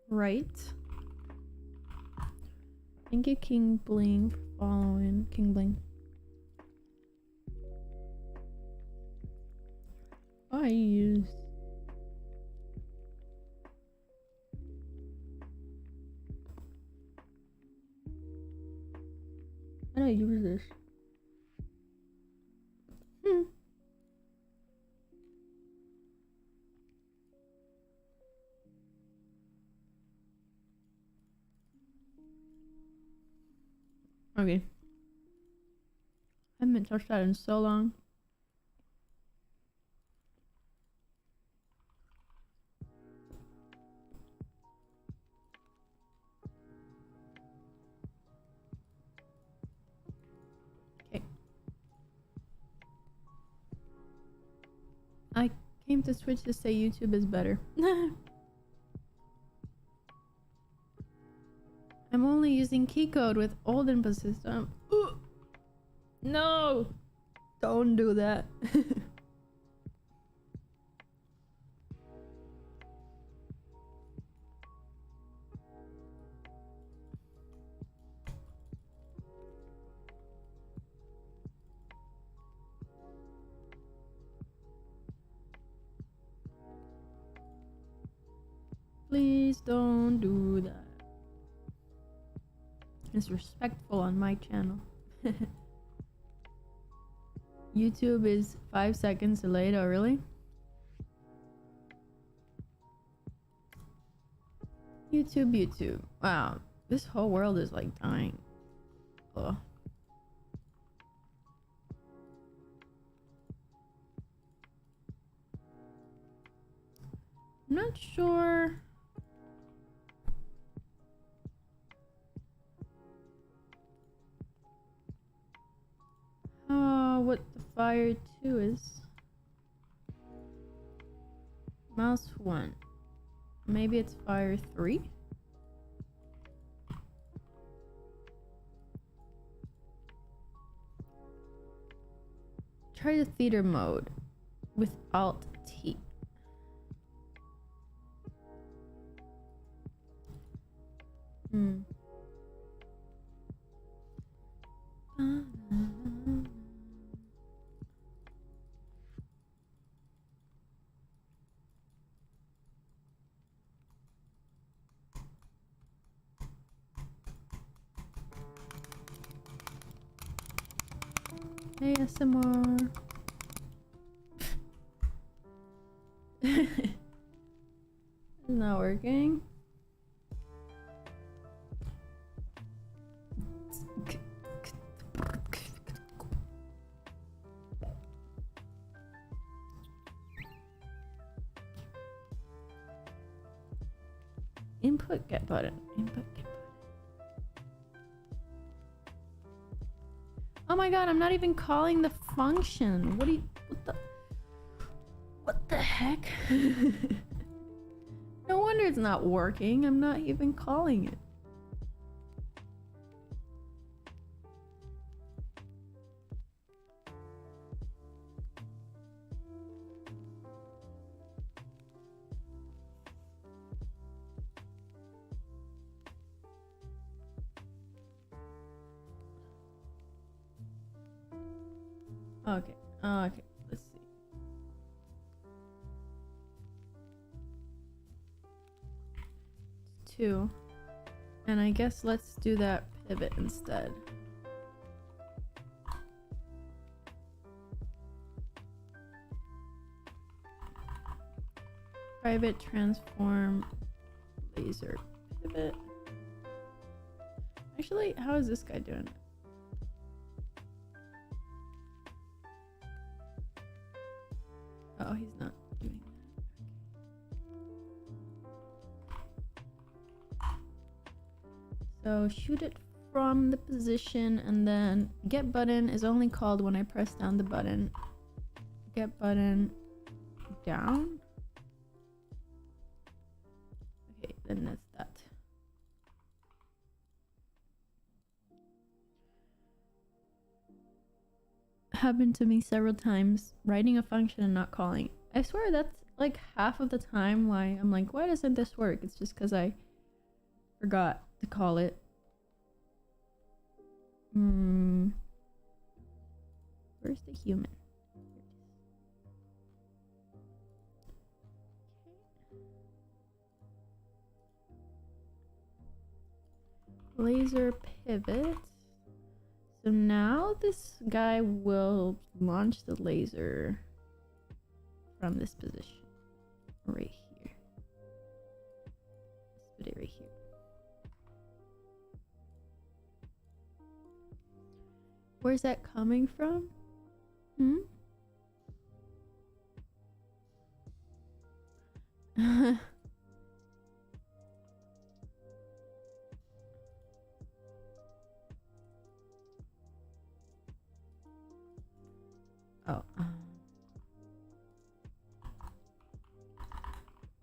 Right. Thank you, King Bling, for following. King Bling. I use. How do I use this? Okay. I haven't touched that in so long. Okay. I came to Twitch to say YouTube is better. I'm only using keycode with old input system. Ooh. No! Don't do that. Please don't do that. It's respectful on my channel. YouTube is 5 seconds delayed. Oh, really? YouTube. Wow. This whole world is like dying. Ugh. I'm not sure. What the Fire 2 is. Mouse 1. Maybe it's Fire 3? Try the theater mode with Alt T. ASMR. It's not working. Input get button. Input get button. Oh my god, I'm not even calling the function. What the heck? No wonder it's not working. I'm not even calling it. Okay, okay, let's see. It's 2. And I guess let's do that pivot instead. Private transform laser pivot. Actually, how is this guy doing? Oh, he's not doing that. So shoot it from the position, and then get button is only called when I press down the button. Get button down. Okay, then that's that. Happened to me several times, writing a function and not calling. I swear that's like half of the time why I'm like, why doesn't this work? It's just because I forgot to call it. Where's the human? Laser pivot. So now this guy will launch the laser from this position. Right here. Let's put it right here. Where's that coming from? Oh,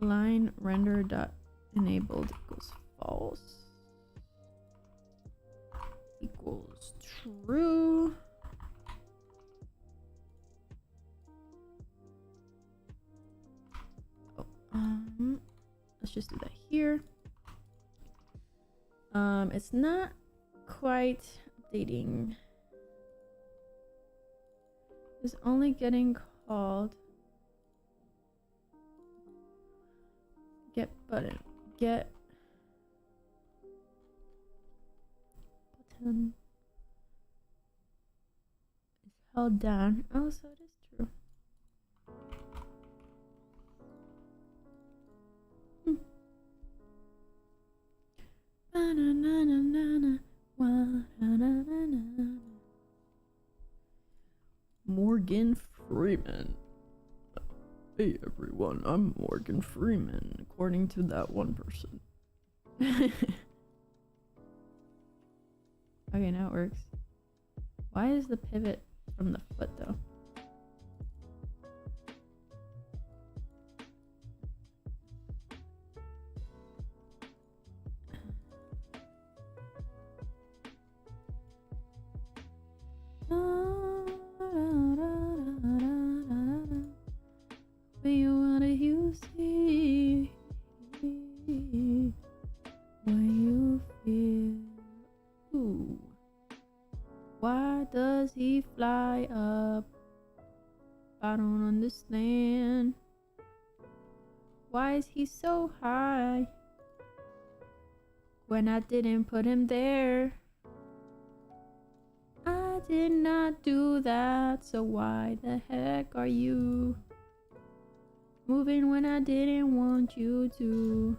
line render dot enabled equals false equals true. Oh, let's just do that here. It's not quite updating. It's only getting called get button. Get button is held down. Oh, so it is true. Morgan Freeman. Hey everyone, I'm Morgan Freeman, according to that one person. Okay, now it works. Why is the pivot from the foot though? What you see when you feel? Ooh. Why does he fly up? I don't understand. Why is he so high when I didn't put him there? I did not do that, so why the heck are you moving when I didn't want you to?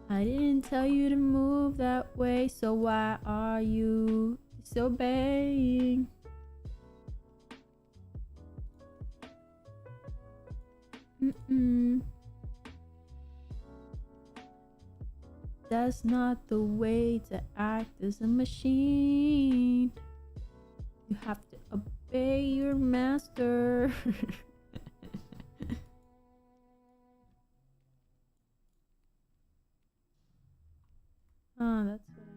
I didn't tell you to move that way, so why are you disobeying? That's not the way to act as a machine. You have to obey your master. Oh, that's what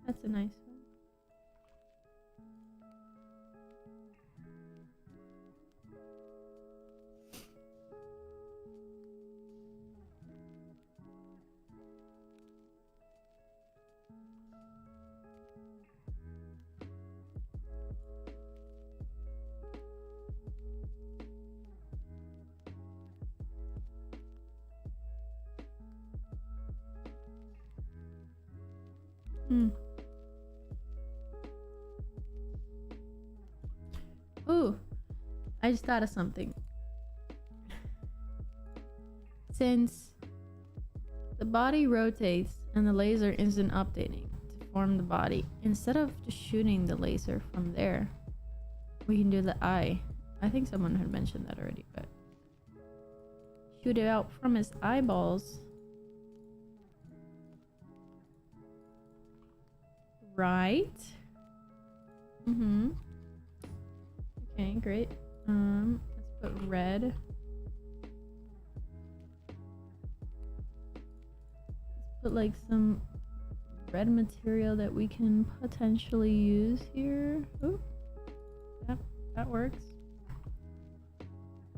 that's a nice one. Ooh, I just thought of something. Since the body rotates and the laser isn't updating to form the body, instead of just shooting the laser from there, we can do the eye. I think someone had mentioned that already, but shoot it out from his eyeballs. Right? Okay, great. Let's put red. Let's put like some red material that we can potentially use here. Ooh. Yep, that works.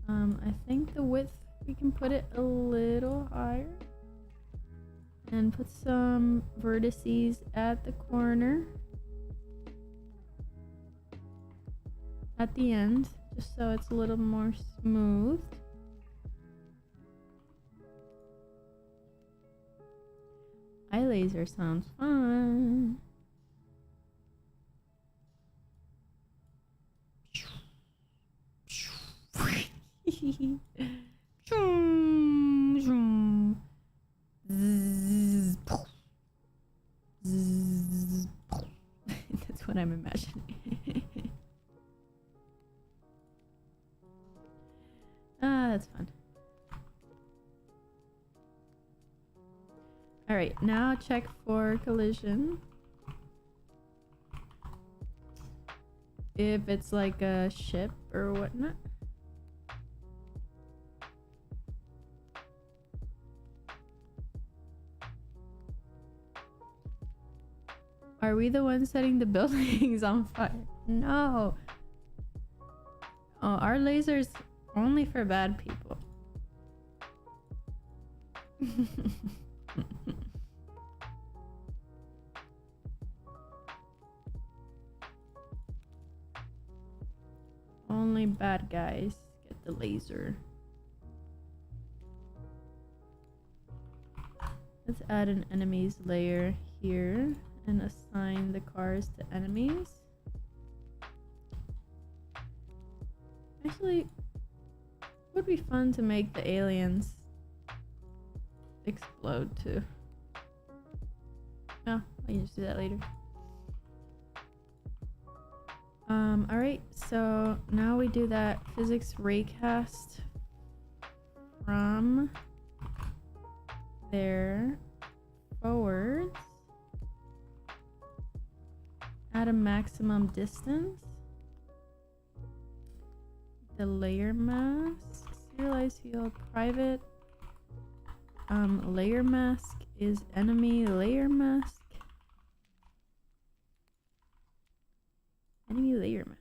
I think the width, we can put it a little higher. And put some vertices at the corner. At the end, just so it's a little more smooth. Eye laser sounds fun. That's what I'm imagining. That's fun. Alright, now check for collision. If it's like a ship or whatnot. Are we the ones setting the buildings on fire? No. Oh, our laser's only for bad people. Only bad guys get the laser. Let's add an enemies layer here and assign the cars to enemies. Actually, it would be fun to make the aliens explode too. Oh, I can just do that later. Alright, so now we do that physics raycast from there forwards at a maximum distance. The layer mask, serialized field, private. Layer mask is enemy layer mask. Enemy layer mask.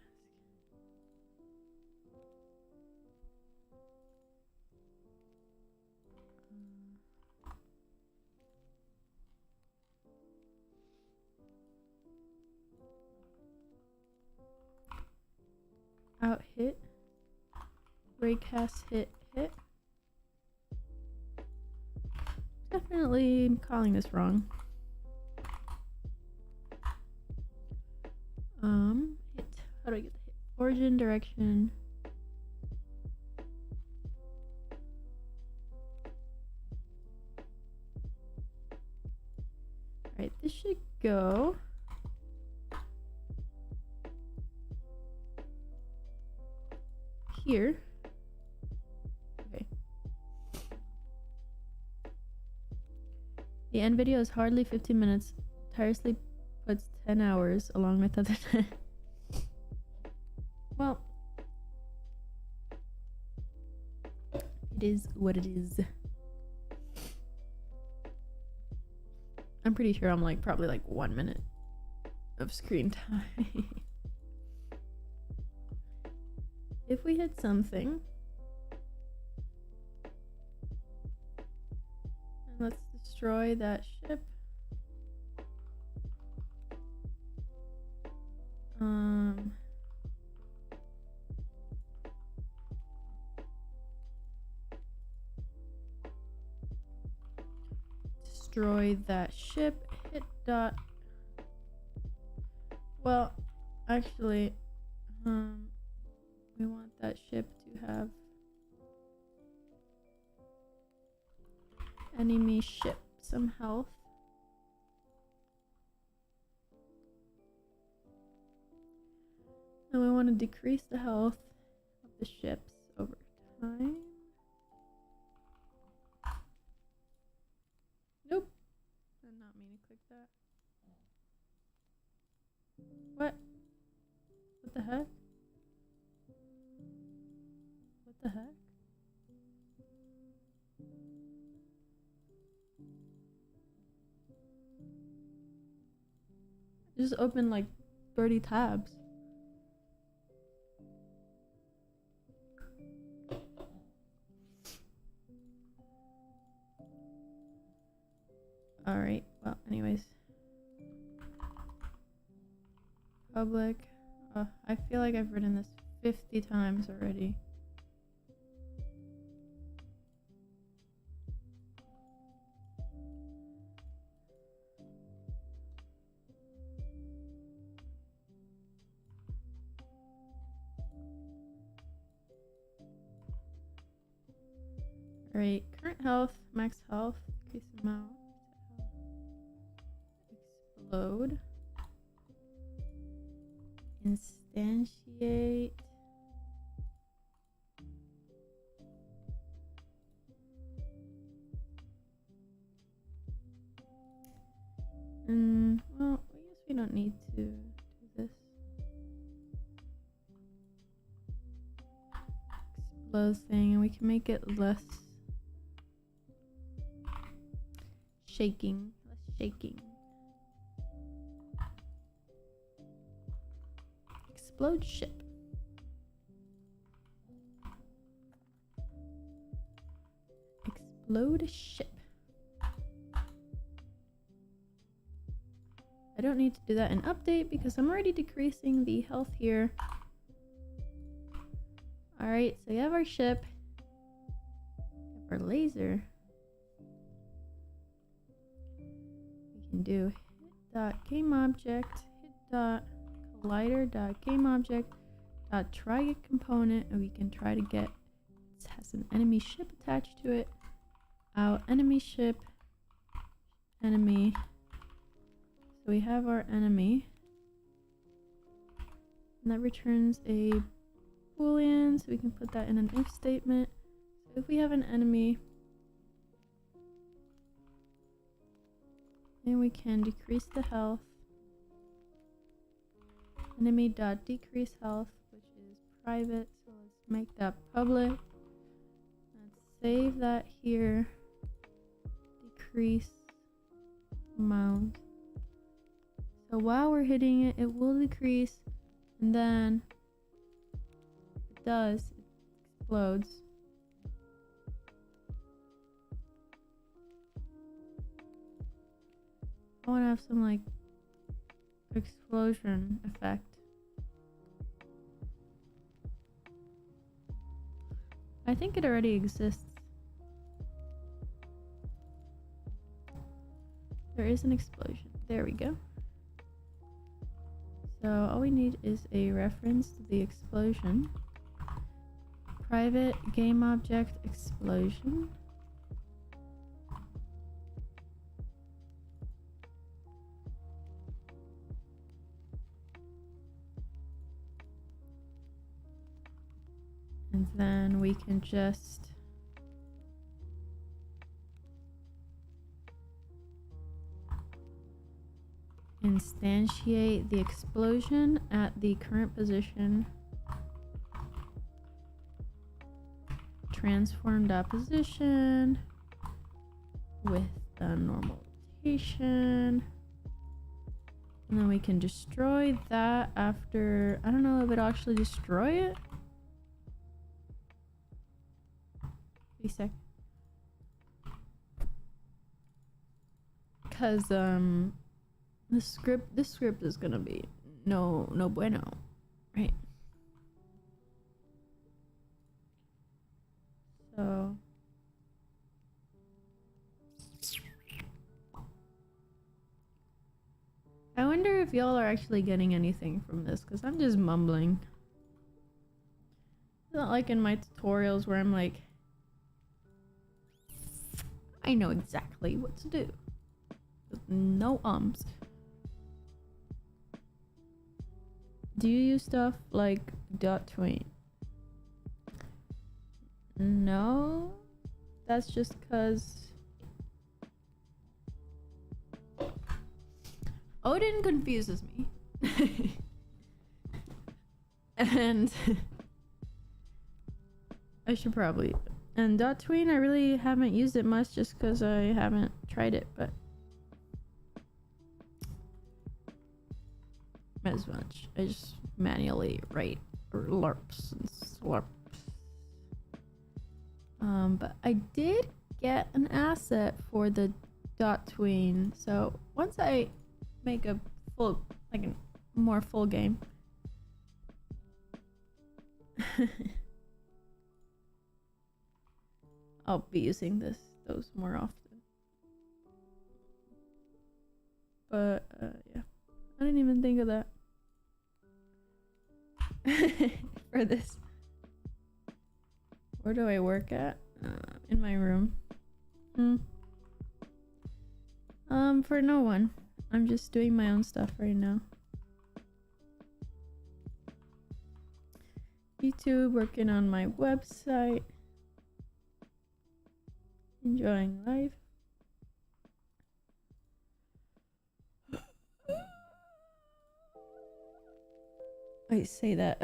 Out hit. Raycast hit. definitely calling this wrong. Hit. How do I get the hit? Origin, direction. Alright, this should go. Here. Okay. The end video is hardly 15 minutes. Tirelessly puts 10 hours along with other. Well, it is what it is. I'm pretty sure I'm like probably like 1 minute of screen time. If we hit something, and let's destroy that ship. Destroy that ship. Hit dot. Well, actually, we want that ship to have enemy ship some health. And we want to decrease the health of the ships over time. Nope. Did not mean to click that. What? What the heck? What the heck? I just opened like 30 tabs. Alright, well, anyways. Public. I feel like I've written this 50 times already. Alright, current health, max health, increase amount, explode, instantiate, well, I guess we don't need to do this. Explode thing, and we can make it less shaking, less shaking. Explode ship. Explode ship. I don't need to do that in update because I'm already decreasing the health here. Alright, so we have our ship. We have our laser. We can do hit dot game object, hit dot collider dot game object dot try get component, and we can try to get, it has an enemy ship attached to it. Out enemy ship, enemy. So we have our enemy, and that returns a boolean, so we can put that in an if statement. So if we have an enemy, then we can decrease the health. Enemy dot decrease health, which is private, so let's make that public. Let's save that here. Decrease amount. So while we're hitting it, it will decrease, and then it does, it explodes. I want to have some like explosion effect. I think it already exists. There is an explosion. There we go. So all we need is a reference to the explosion. Private game object explosion. And then we can just instantiate the explosion at the current position. Transform that position with a normal rotation. And then we can destroy that after. I don't know if it'll actually destroy it. Wait a sec. Cause this script is gonna be no bueno, right? So I wonder if y'all are actually getting anything from this, because I'm just mumbling. It's not like in my tutorials where I'm like, I know exactly what to do. No ums. Do you use stuff like .tween? No, that's just because Odin confuses me. And I should probably. And .tween, I really haven't used it much just because I haven't tried it, but as much. I just manually write LARPs and slurps. But I did get an asset for the .tween, so once I make a full, like a more full game, I'll be using those more often. But yeah, I didn't even think of that for this. Where do I work at? In my room. For no one. I'm just doing my own stuff right now. YouTube, working on my website. Enjoying life. I say that.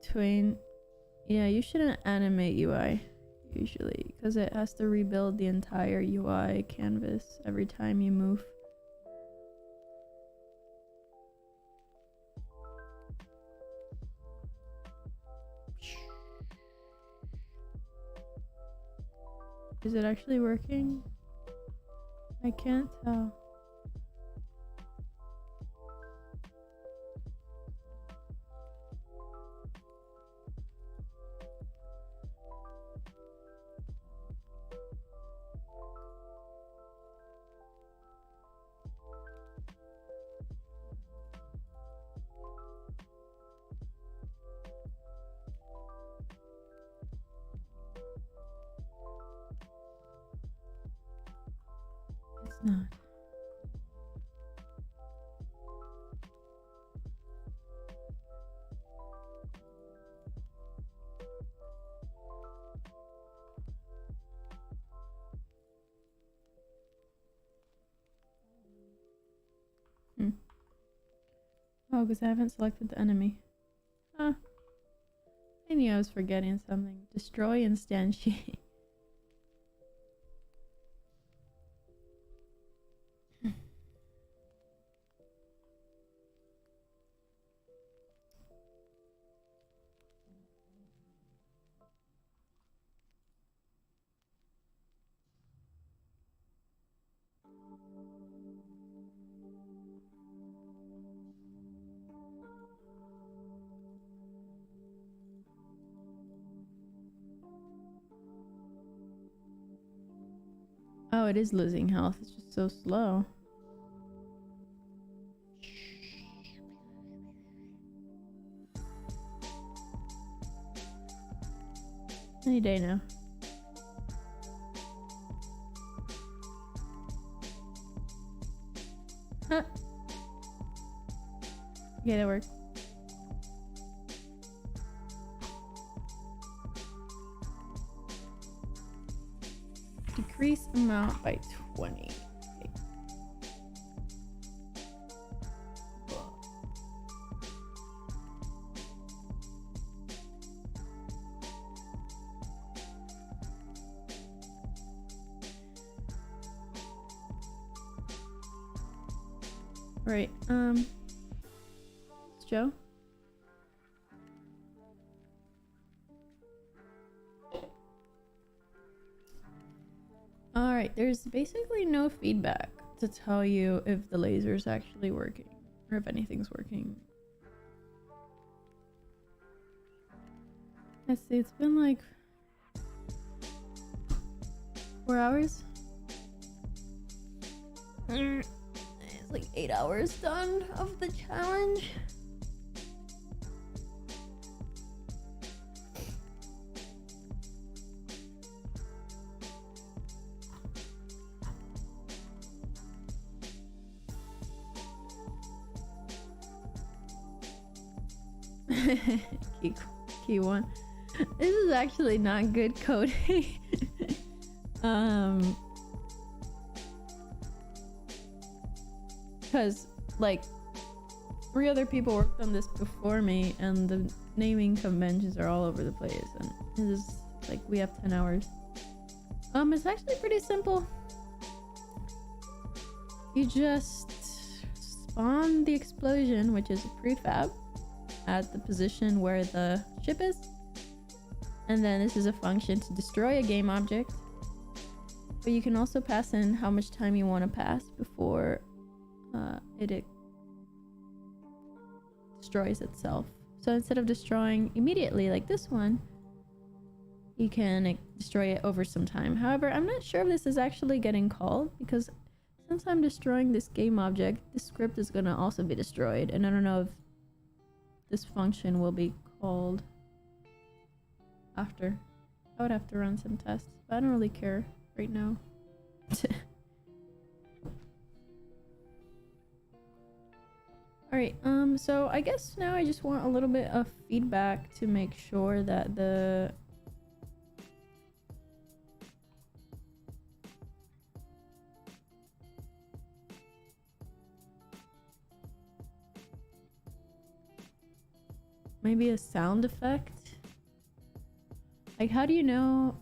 Tween. Yeah, you shouldn't animate UI usually, because it has to rebuild the entire UI canvas every time you move. Is it actually working? I can't tell. It's not. Oh, because I haven't selected the enemy. Huh. I knew I was forgetting something. Destroy instantiate. Oh, it is losing health. It's just so slow. Any day now. Huh. Yeah, that worked. Decrease amount by 20. Okay. Right, it's Joe. Alright, there's basically no feedback to tell you if the laser's actually working or if anything's working. Let's see, it's been like 4 hours. It's like 8 hours done of the challenge. Key one. This is actually not good coding. Because like 3 other people worked on this before me and the naming conventions are all over the place and it is like we have 10 hours. It's actually pretty simple. You just spawn the explosion, which is a prefab, at the position where the ship is, and then this is a function to destroy a game object, but you can also pass in how much time you want to pass before it destroys itself. So instead of destroying immediately like this one, you can destroy it over some time. However, I'm not sure if this is actually getting called, because since I'm destroying this game object, this script is going to also be destroyed, and I don't know if this function will be called after. I would have to run some tests, but I don't really care right now. Alright, so I guess now I just want a little bit of feedback to make sure that the maybe a sound effect. Like, how do you know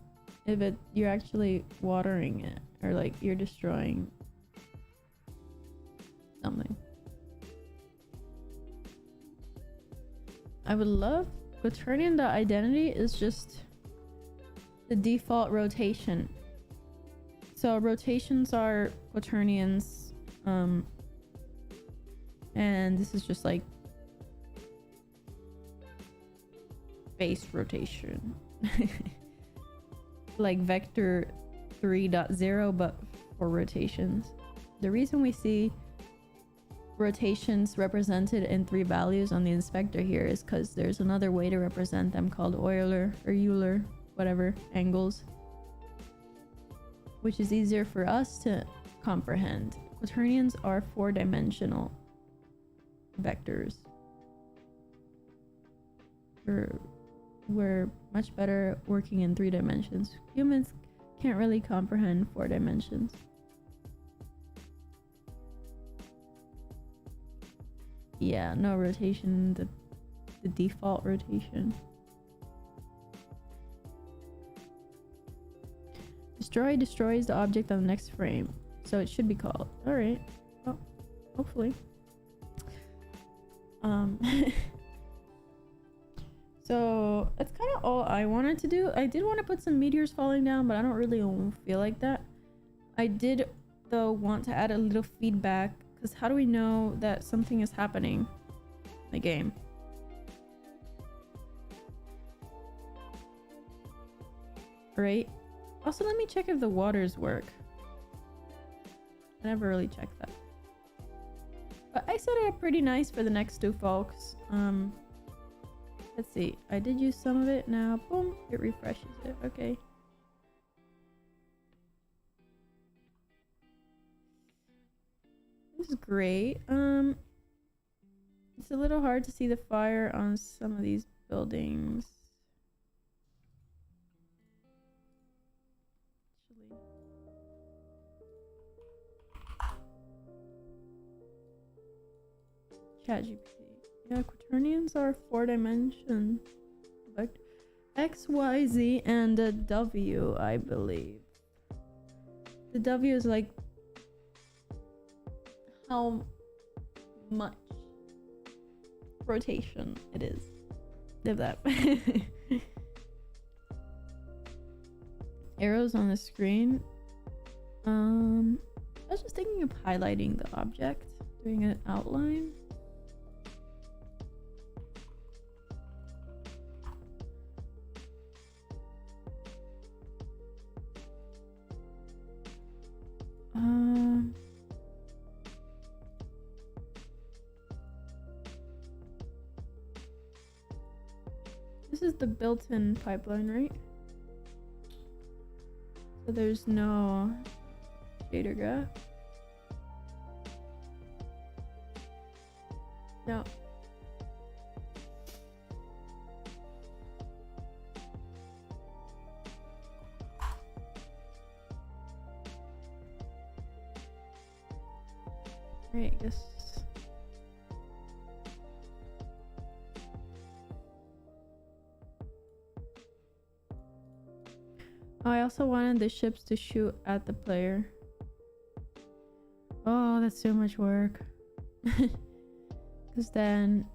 if you're actually watering it or like you're destroying something? I would love Quaternion.identity is just the default rotation. So rotations are Quaternions, and this is just like base rotation. Like vector 3.0 but for rotations. The reason we see rotations represented in 3 values on the inspector here is because there's another way to represent them called Euler or Euler, whatever, angles, which is easier for us to comprehend. Quaternions are 4-dimensional vectors. We're much better working in 3 dimensions. Humans can't really comprehend 4 dimensions. Yeah, no rotation, the default rotation. Destroy destroys the object on the next frame, so it should be called. Alright, well, hopefully. So that's kind of all I wanted to do. I did want to put some meteors falling down, but I don't really feel like that. I did though want to add a little feedback, because how do we know that something is happening in the game? Right? Also, let me check if the waters work. I never really checked that. But I set it up pretty nice for the next two folks. Let's see. I did use some of it. Now, boom, it refreshes it. Okay. This is great. It's a little hard to see the fire on some of these buildings. ChatGPT. Yeah, Quaternions are 4-dimension. Like X, Y, Z, and a W, I believe. The W is like how much rotation it is. If that. Arrows on the screen. I was just thinking of highlighting the object, doing an outline. This is the built-in pipeline, right? So there's no shader graph. No. Right, I guess. Oh, I also wanted the ships to shoot at the player. Oh, that's so much work. Because then,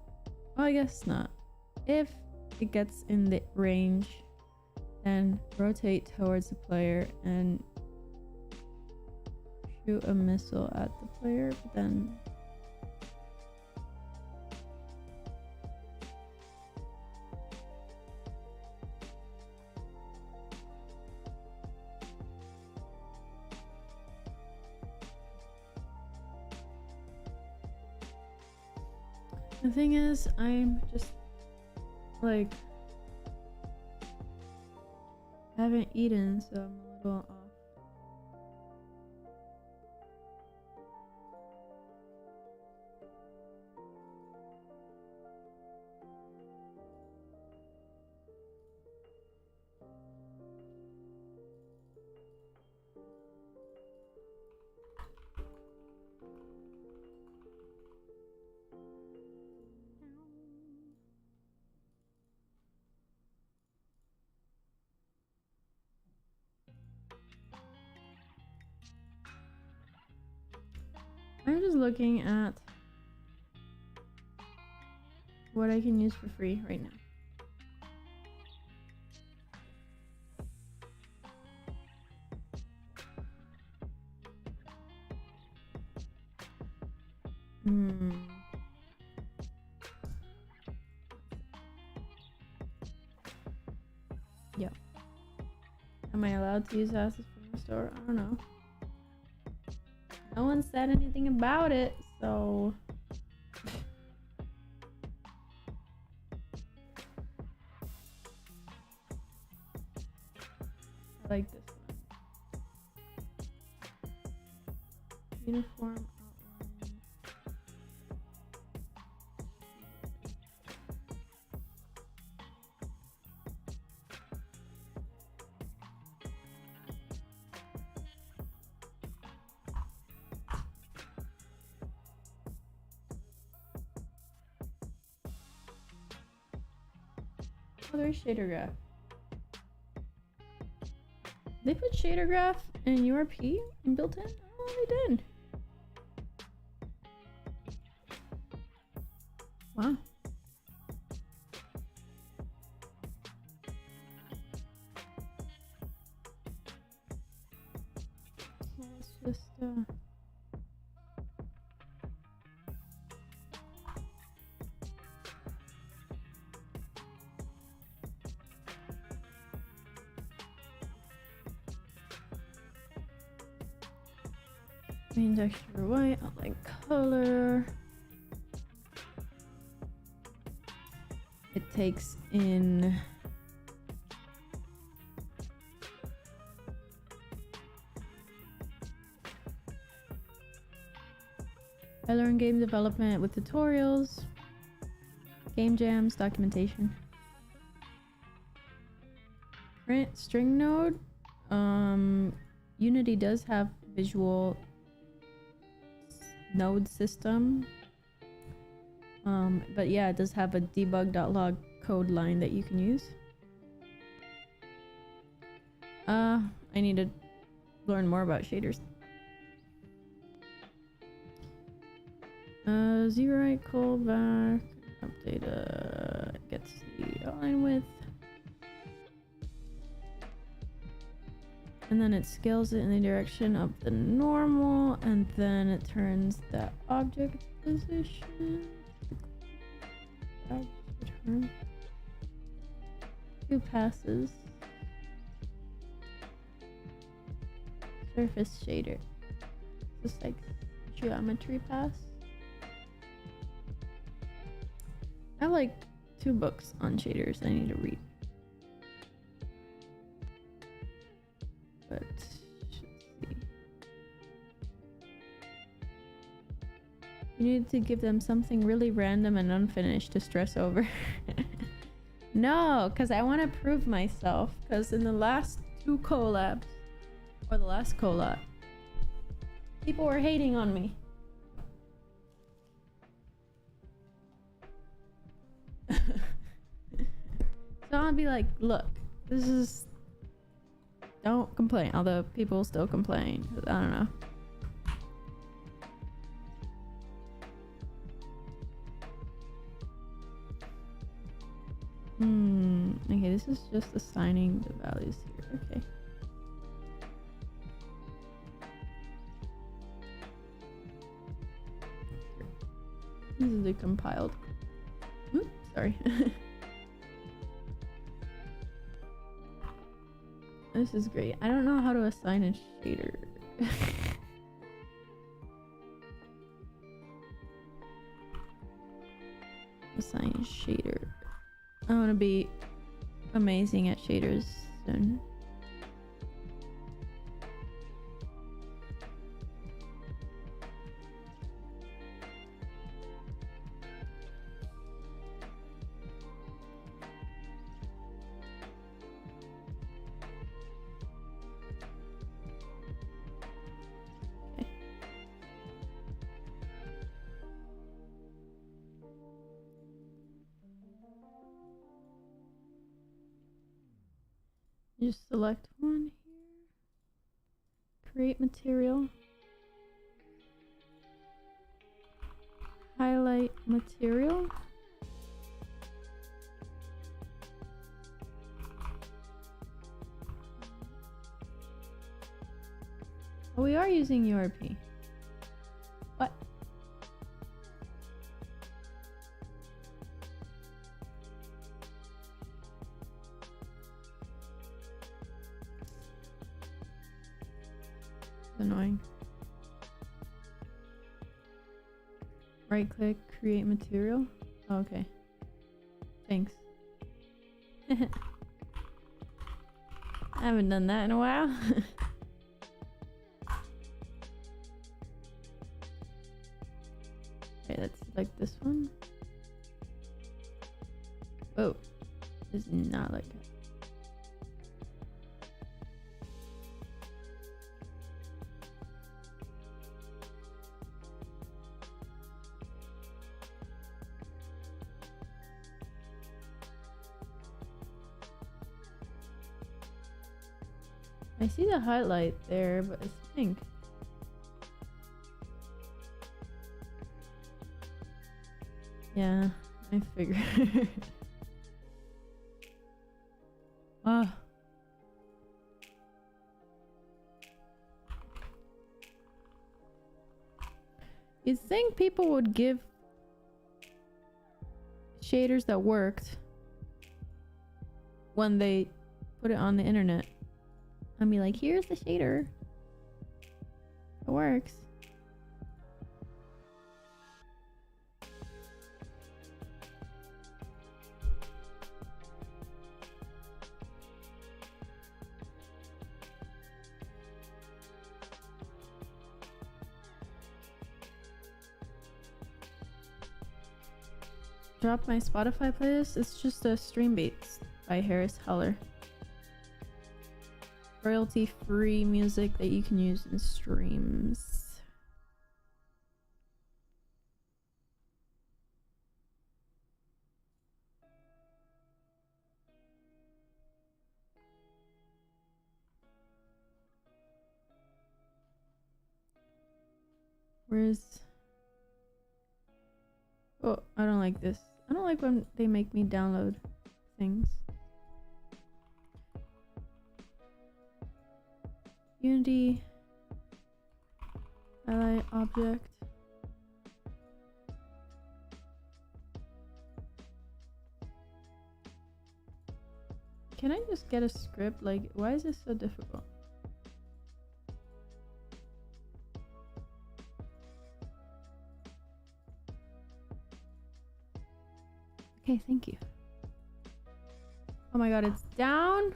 oh, I guess not. If it gets in the range, then rotate towards the player and shoot a missile at the player, but then the thing is, I'm just like haven't eaten, so I'm a little off. I'm just looking at what I can use for free right now. Yep. Am I allowed to use assets from the store? I don't know. No one said anything about it, so I like this one. Uniform outline. Oh, there's shader graph. They put shader graph in URP and built in? Oh, they did. Wow. Let's just Main texture white, outline color. It takes in I learn game development with tutorials, game jams, documentation. Print string node. Unity does have visual node system. But yeah, it does have a debug.log code line that you can use. I need to learn more about shaders. Zero callback, update, gets the outline width. And then it scales it in the direction of the normal, and then it turns the object position. Return. 2 passes. Surface shader. Just like geometry pass. I have like 2 books on shaders I need to read. But should see. You need to give them something really random and unfinished to stress over. No, because I want to prove myself. Because in the last 2 collabs, or the last collab, people were hating on me. So I'll be like, look, this is... Don't complain, although people still complain. I don't know. Okay, this is just assigning the values here. Okay. This is the compiled. Oops, sorry. This is great. I don't know how to assign a shader. Assign shader. I want to be amazing at shaders soon. Just select one here. Create material. Highlight material. Oh, we are using URP. What? Annoying. Right click, create material. Oh, okay. Thanks. I haven't done that in a while. Okay, let's select this one. Oh, this is not like that. I see the highlight there, but it's pink. Yeah, I figured. Ah. You'd think people would give shaders that worked when they put it on the internet. I'll be like, here's the shader. It works. drop my Spotify playlist. It's just a Stream Beats by Harris Heller. Royalty-free music that you can use in streams. Where's... Oh, I don't like this. I don't like when they make me download things. Unity. Highlight object. Can I just get a script? Like, why is this so difficult? Okay, thank you. Oh my god, it's down.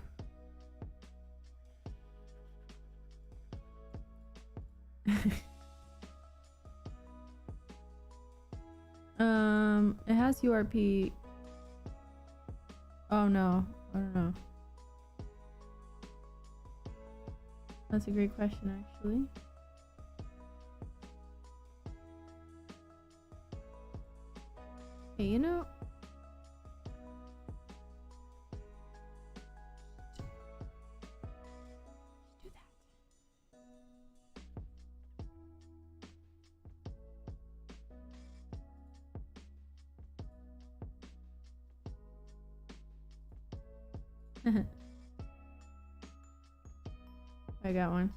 It has URP. Oh no, I don't know. That's a great question, actually. Hey, you know, do that. I got one.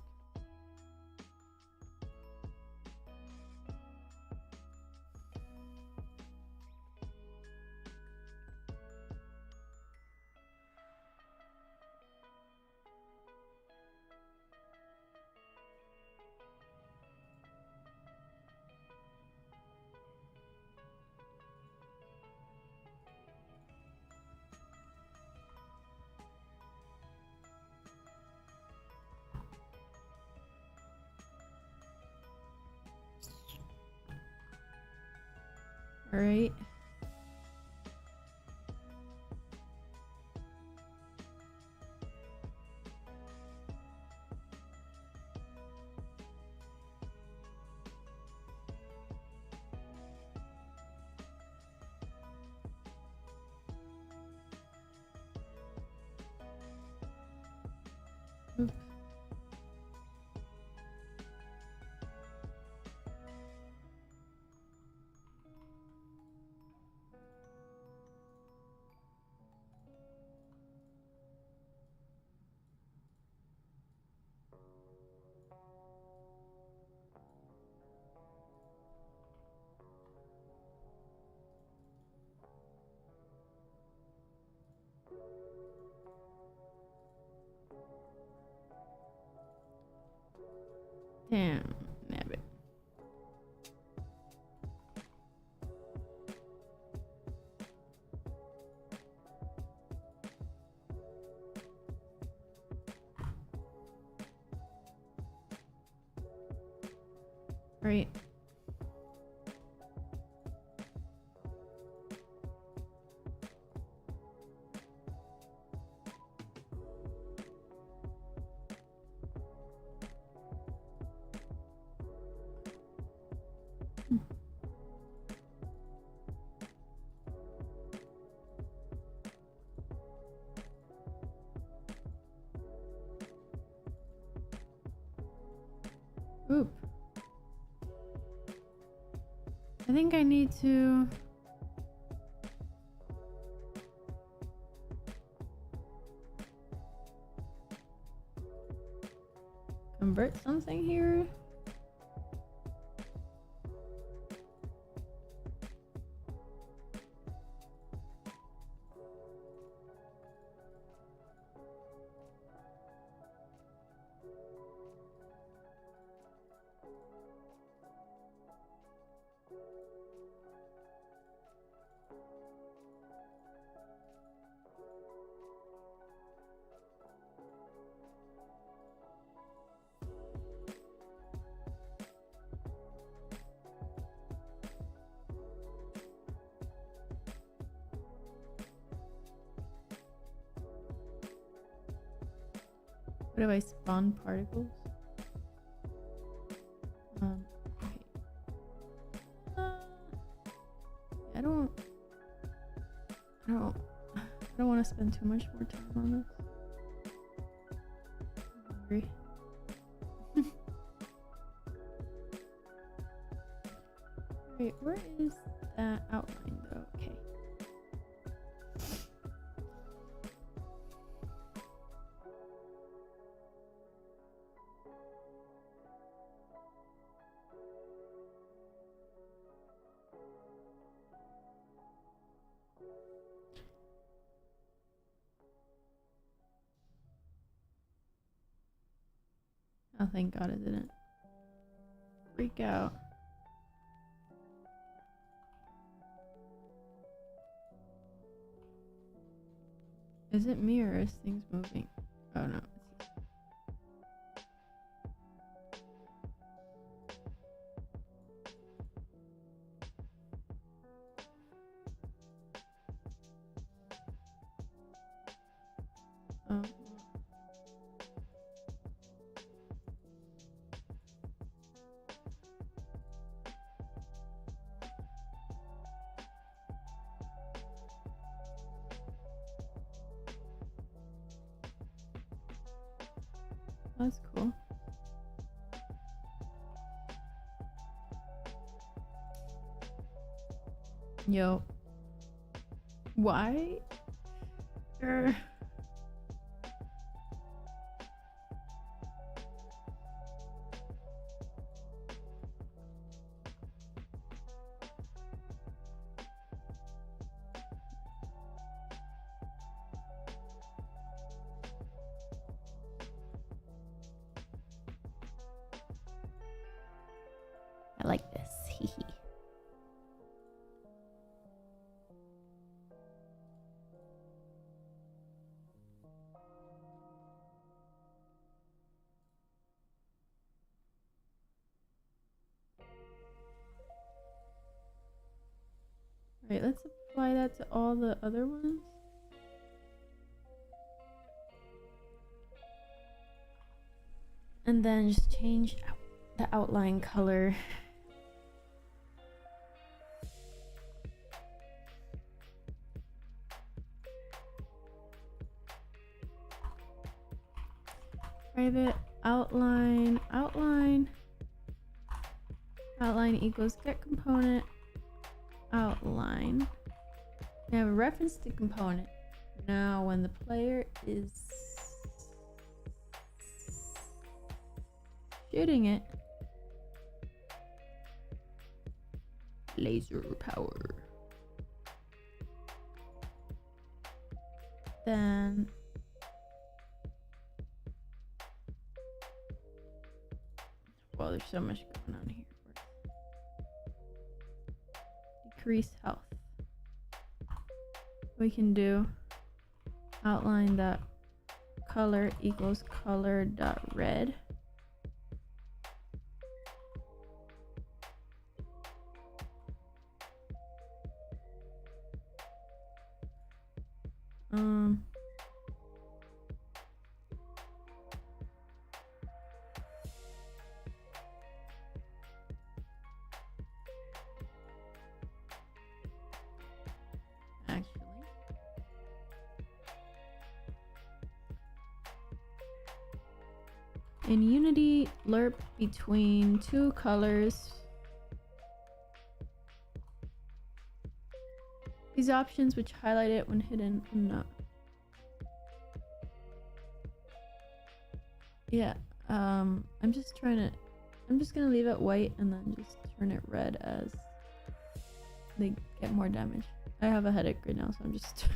All right. Oops. Damn, nabbit. Right. Oop. I think I need to... convert something here. What if I spawn particles? Okay. I don't want to spend too much more time on this. I'm hungry. Wait, where is that outline though? Okay. Oh, thank God it didn't freak out. Is it me or is things moving? Oh no. Oh. That's cool. Yo. Why? I like this. Hee hee. Right, let's apply that to all the other ones. And then just change the outline color. Private outline equals get component outline. We have a reference to component. Now when the player is shooting it, laser power, then well, there's so much going on here. Decrease health. We can do outline dot color equals color dot red. Actually, in Unity, lerp between two colors. These options which highlight it when hidden and not. Yeah, I'm just gonna leave it white and then just turn it red as they get more damage. I have a headache right now, so I'm just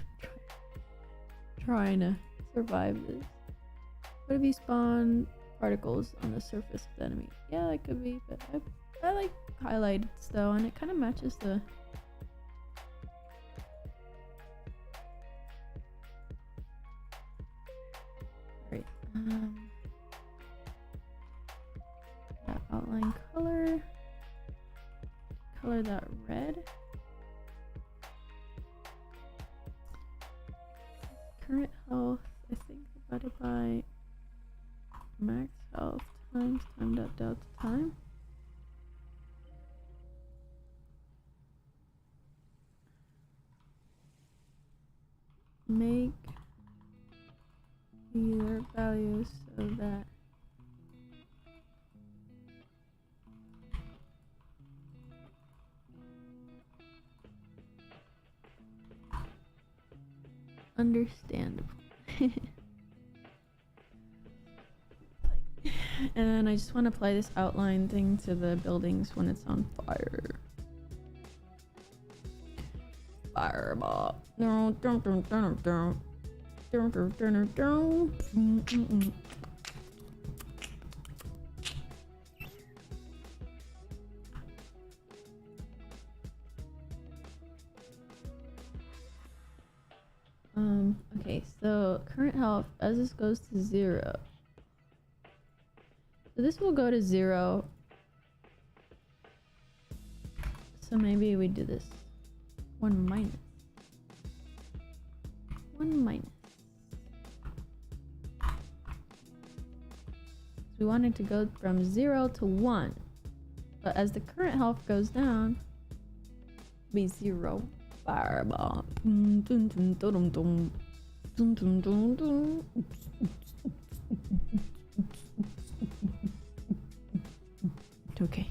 trying to survive this. What if you spawn particles on the surface of the enemy? Yeah, that could be, but I like highlighted though, and it kind of matches the. Right. Outline color that red. Current health, I think, divided by Max health times time dot delta time. Make either values so that understandable. And I just want to apply this outline thing to the buildings when it's on fire. Fireball. Okay, so current health as this goes to 0. So this will go to 0. So maybe we do this. 1 minus. 1 minus. So we want it to go from 0 to 1. But as the current health goes down, it'll be 0. Fireball. Okay.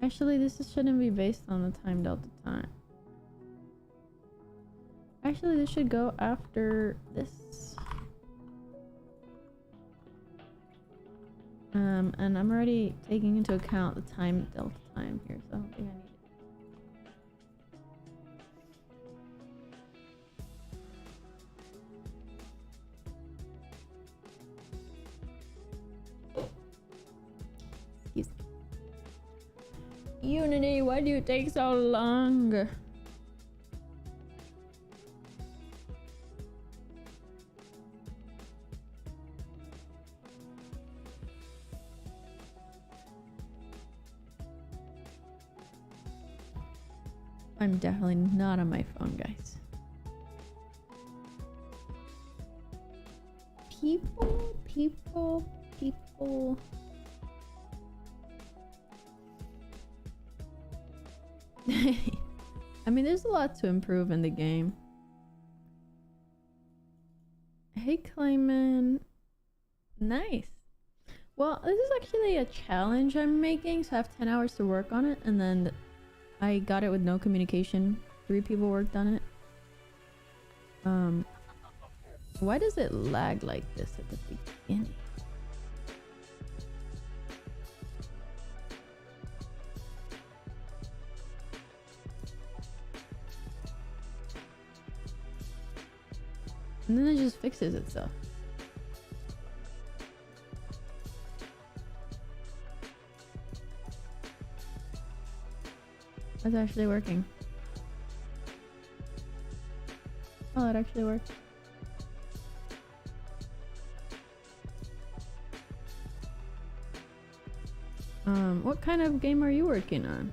Actually, this shouldn't be based on the time delta time. Actually, this should go after this. And I'm already taking into account the time delta time here, so I don't think I need it. Excuse me. Unity, why do you take so long? I'm definitely not on my phone, guys. People. I mean, there's a lot to improve in the game. Hey, Clayman. Nice. Well, this is actually a challenge I'm making, so I have 10 hours to work on it, and then I got it with no communication. 3 people worked on it. Why does it lag like this at the beginning? And then it just fixes itself. It's actually working. Oh, it actually worked. What kind of game are you working on?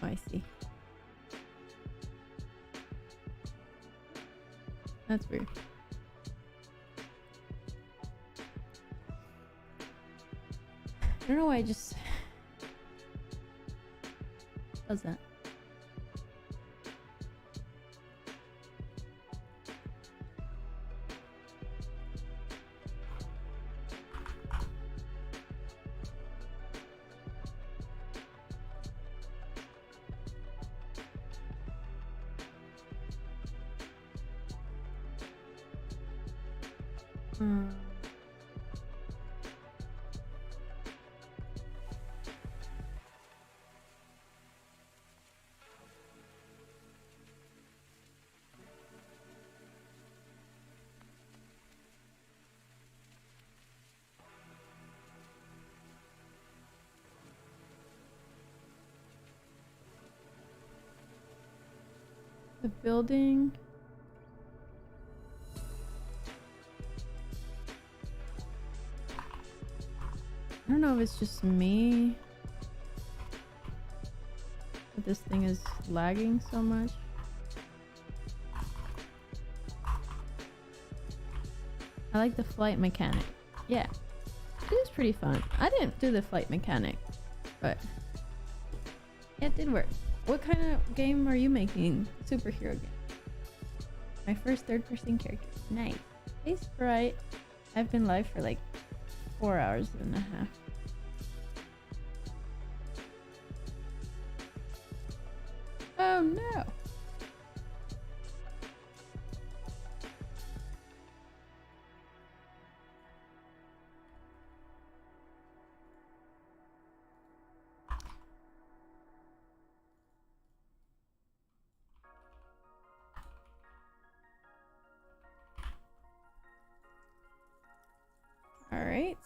Oh, I see. That's weird. I don't know why it just does that. The building. I don't know if it's just me, but this thing is lagging so much. I like the flight mechanic. Yeah, it is pretty fun. I didn't do the flight mechanic, but it did work. What kind of game are you making? Superhero game. My first third-person character. Nice. Hey Sprite. I've been live for like 4 hours and a half. Oh no. All right.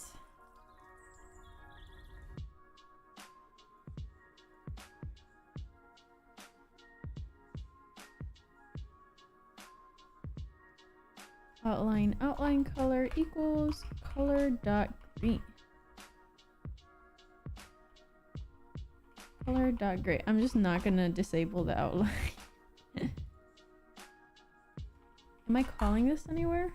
Outline color equals color dot green. Color dot gray. I'm just not gonna disable the outline. Am I calling this anywhere?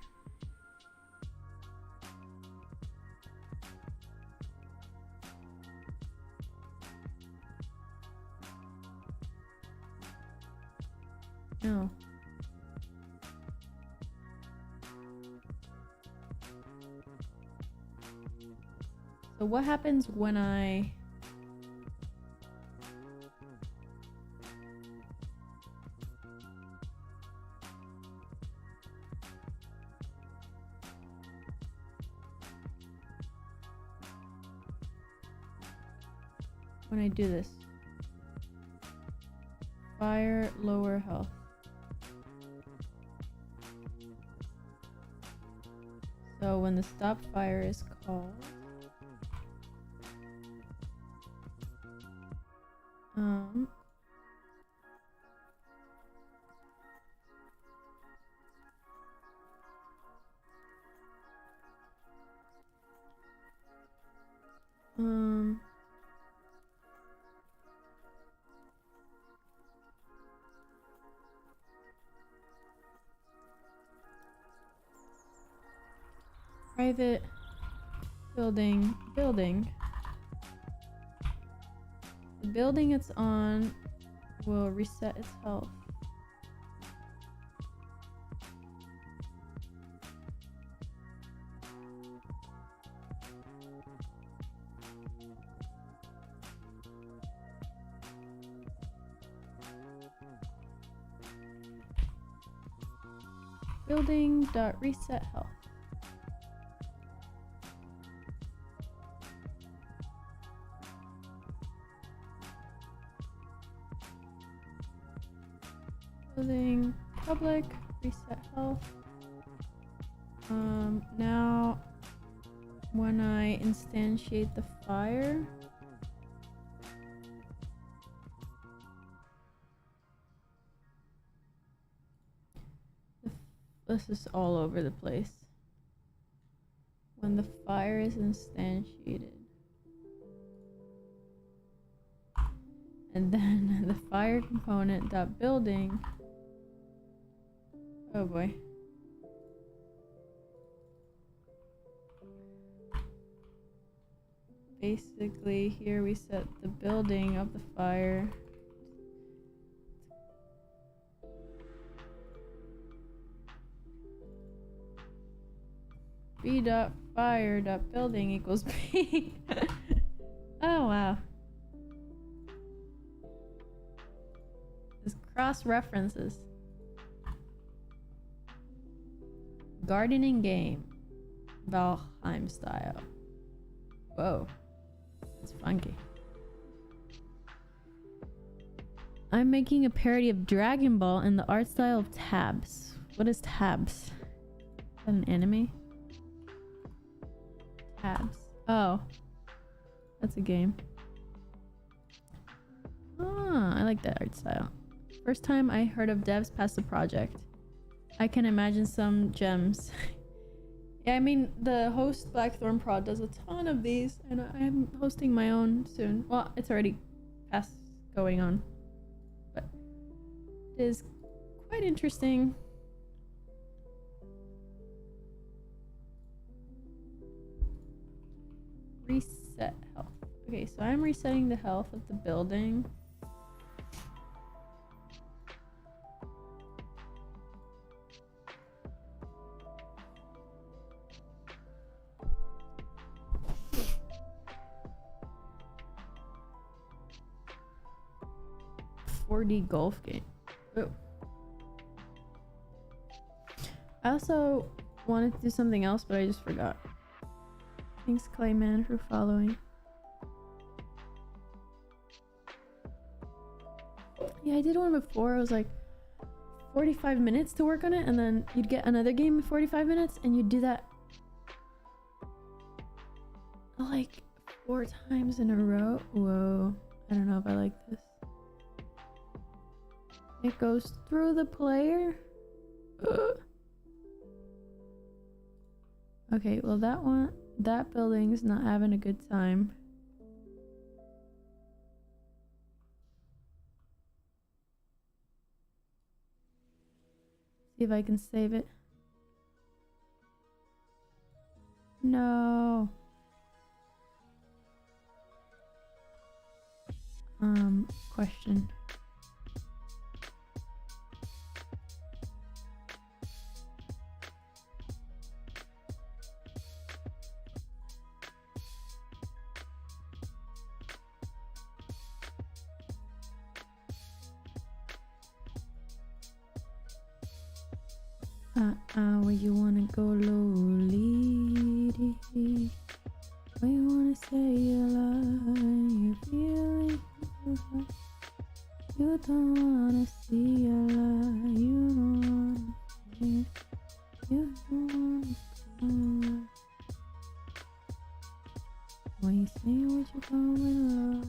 No. So what happens when I do this? Fire, lower health. So when the stop fire is called, private building. The building it's on will reset its health. Building dot reset health. Building public reset health. Now when I instantiate the fire, this is all over the place. When the fire is instantiated, and then the fire component dot building. Oh boy. Basically, here we set the building of the fire. B dot fire dot building equals B. Oh wow. This cross references. Gardening game. Valheim style. Whoa. It's funky. I'm making a parody of Dragon Ball in the art style of tabs. What is tabs? Is that an anime? Tabs. Oh. That's a game. Ah, I like that art style. First time I heard of devs past the project. I can imagine some gems. Yeah, I mean, the host Blackthorn Prod does a ton of these, and I'm hosting my own soon. Well, it's already past going on, but it is quite interesting. Reset health. Okay, so I'm resetting the health of the building. .4D golf game. Oh. I also wanted to do something else, but I just forgot. Thanks, Clayman, for following. Yeah, I did one before. It was like 45 minutes to work on it, and then you'd get another game in 45 minutes, and you'd do that like 4 times in a row. Whoa. I don't know if I like this. It goes through the player. Ugh. Okay, well that building's not having a good time. See if I can save it. No. Question. Where you wanna go, lady? Where you wanna say a lie? You're feeling good. You don't wanna see a lie. You don't wanna see. You don't wanna go. When you say what you call with love,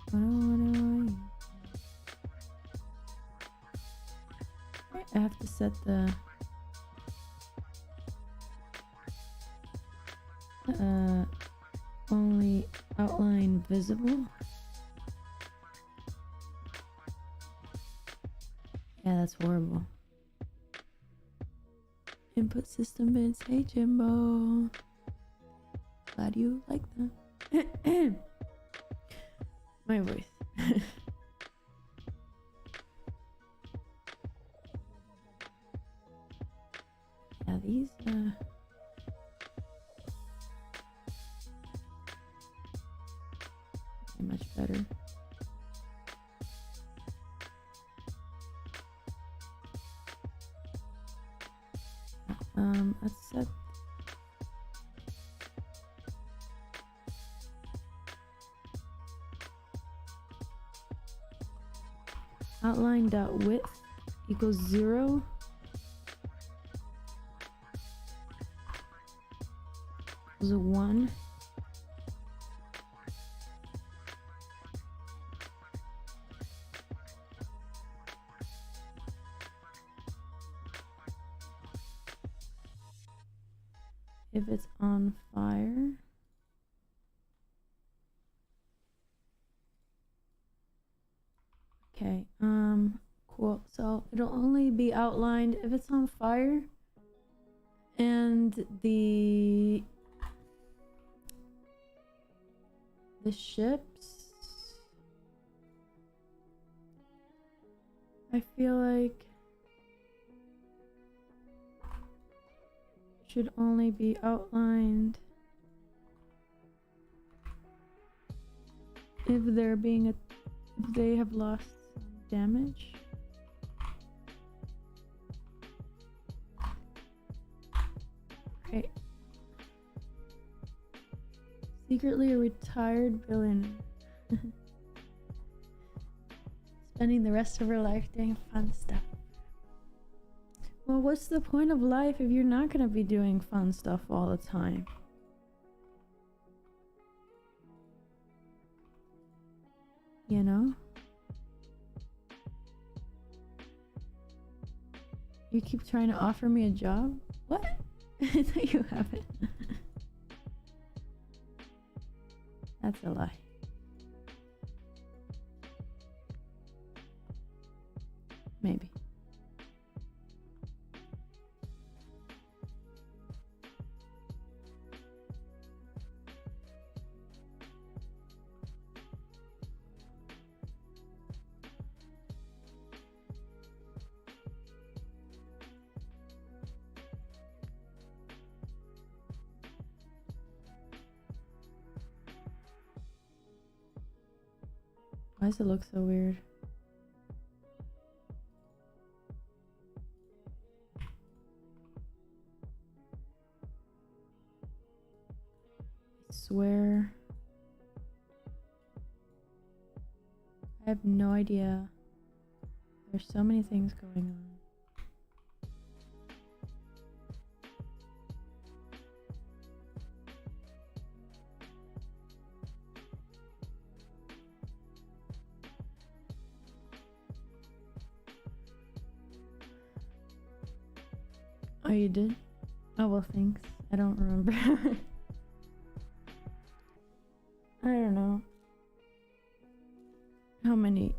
I don't wanna. I have to set the only outline visible. Yeah, that's horrible. Input system bits. Hey Jimbo. Glad you like that. My voice. Yeah, these much better. Let's set outline dot width equals 0. Equals a 1. If it's on fire, okay, cool. So it'll only be outlined if it's on fire, and the ships, I feel like should only be outlined if they're being if they have lost damage. Okay. Secretly a retired villain. Spending the rest of her life doing fun stuff. Well, what's the point of life if you're not gonna be doing fun stuff all the time? You know? You keep trying to offer me a job? What? I thought you haven't. That's a lie. Maybe. Why does it look so weird? I swear. I have no idea. There's so many things going on. Oh, you did? Oh, well, thanks. I don't remember. I don't know. How many?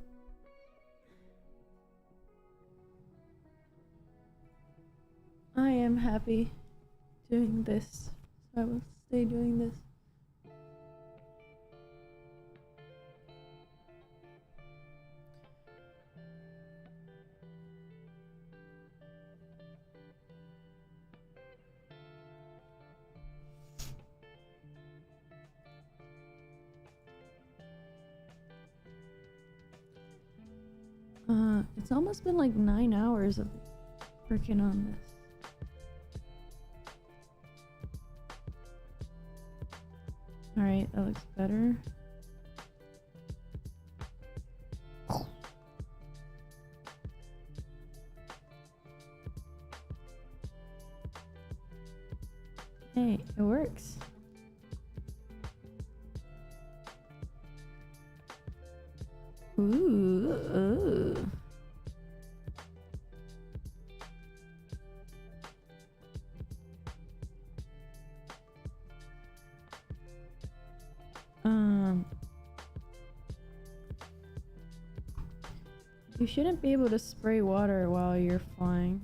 I am happy doing this. So I will stay doing this. It's almost been like 9 hours of working on this. Alright, that looks better. Hey, it works. Ooh. You shouldn't be able to spray water while you're flying.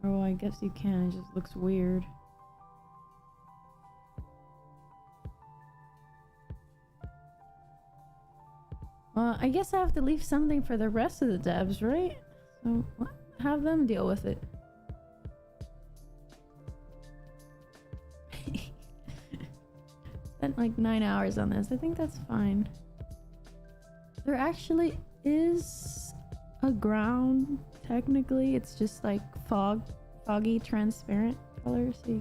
Or well, I guess you can, it just looks weird. Well, I guess I have to leave something for the rest of the devs, right? So have them deal with it. Spent like 9 hours on this. I think that's fine. There actually is a ground. Technically, it's just like foggy, transparent color. See.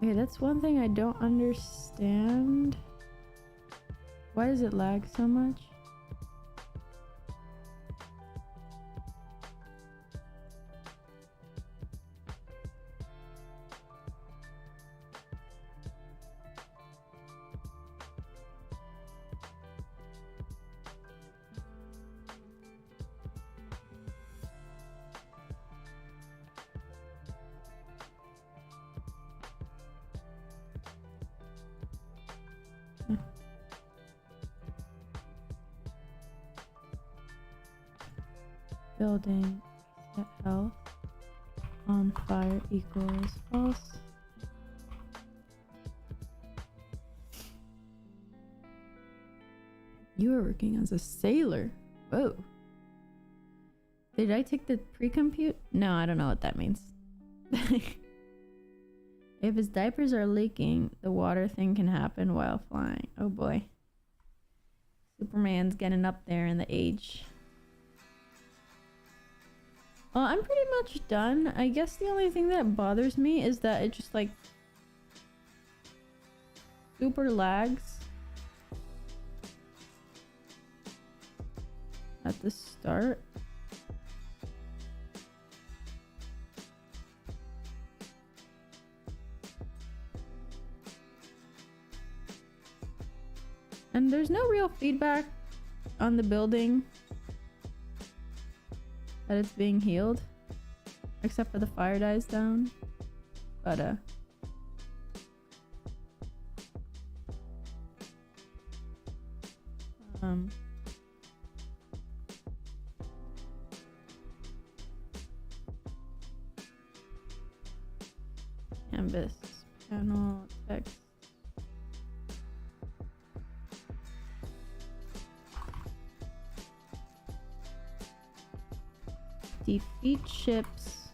Okay, that's one thing I don't understand. Why does it lag so much? Building set health on fire equals false. You are working as a sailor. Whoa. Did I take the pre-compute? No, I don't know what that means. If his diapers are leaking, the water thing can happen while flying. Oh boy. Superman's getting up there in the age. Well, I'm pretty much done. I guess the only thing that bothers me is that it just like super lags at the start. And there's no real feedback on the building that it's being healed, except for the fire dies down. But canvas, panel, text. Defeat ships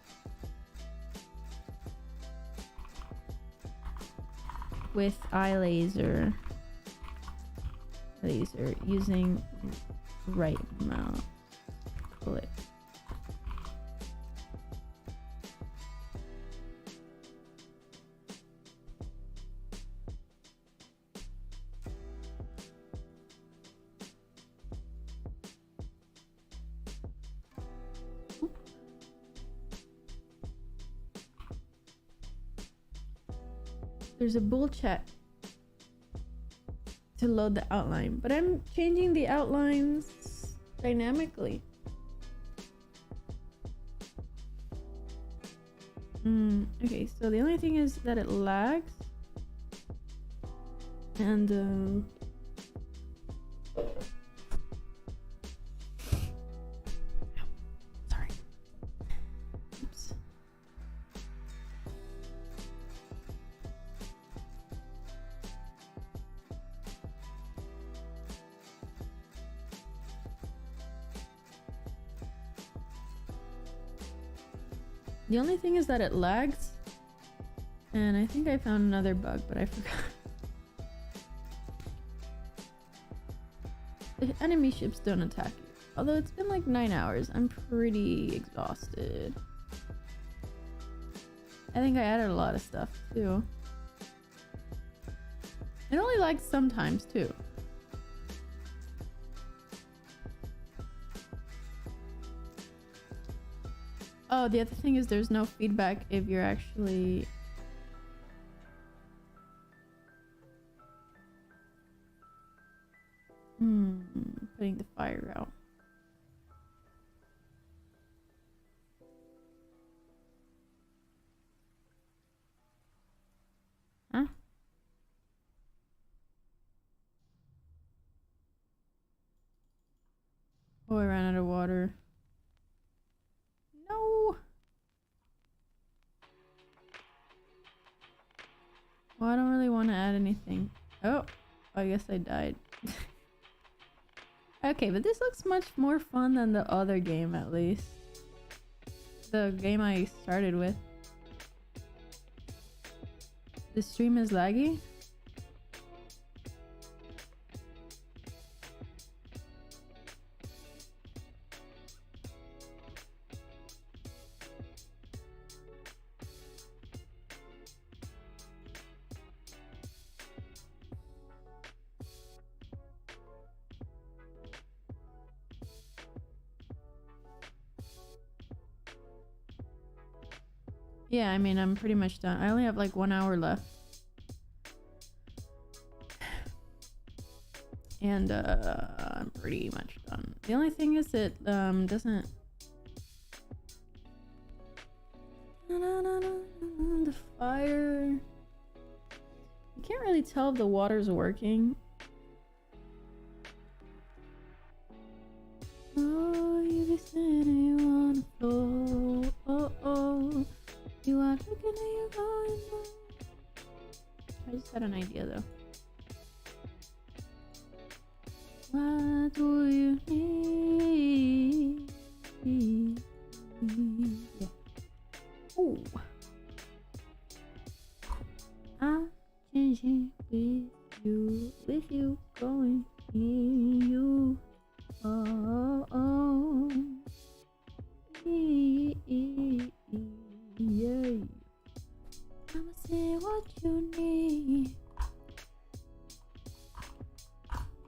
with eye laser using right mouse click. There's a bull chat to load the outline, but I'm changing the outlines dynamically. Okay, so the only thing is that it lags, and sorry. Oops. The only thing is that it lags, and I think I found another bug, but I forgot. The enemy ships don't attack you. Although it's been like 9 hours, I'm pretty exhausted. I think I added a lot of stuff too. It only lags sometimes too. Oh, the other thing is there's no feedback if you're actually... putting the fire out. Huh? Oh, I ran out of water. No! Well, I don't really want to add anything. Oh, I guess I died. Okay, but this looks much more fun than the other game, at least. The game I started with. The stream is laggy? Yeah, I mean, I'm pretty much done. I only have like 1 hour left. And I'm pretty much done. The only thing is it doesn't... The fire... You can't really tell if the water's working. Oh, you be saying you wanna flow. Oh, oh. You are looking at you going low. I just had an idea though. What do you need? Yeah. Ooh. I'm changing with you, going in you. Oh, oh. Yeah. I'ma say what you need.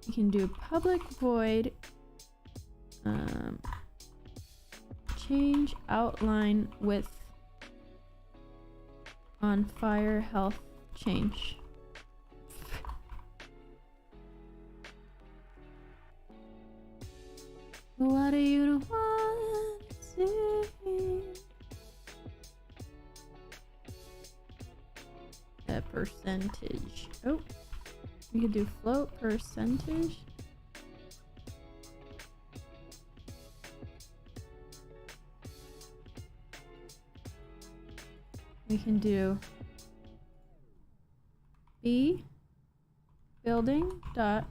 You can do public void. Change outline width on fire health change. What do you want to see? That percentage. Oh, we could do float percentage. We can do B building dot,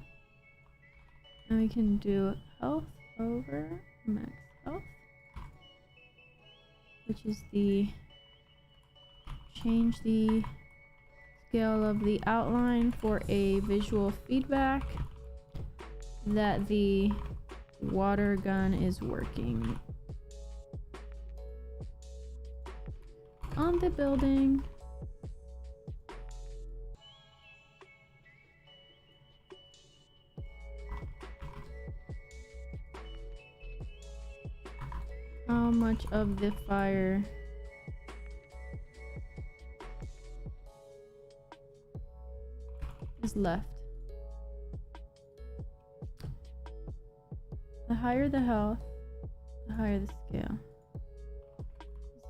and we can do health over max health, which is the change the scale of the outline for a visual feedback that the water gun is working on the building. How much of the fire is left? The higher the health, the higher the scale.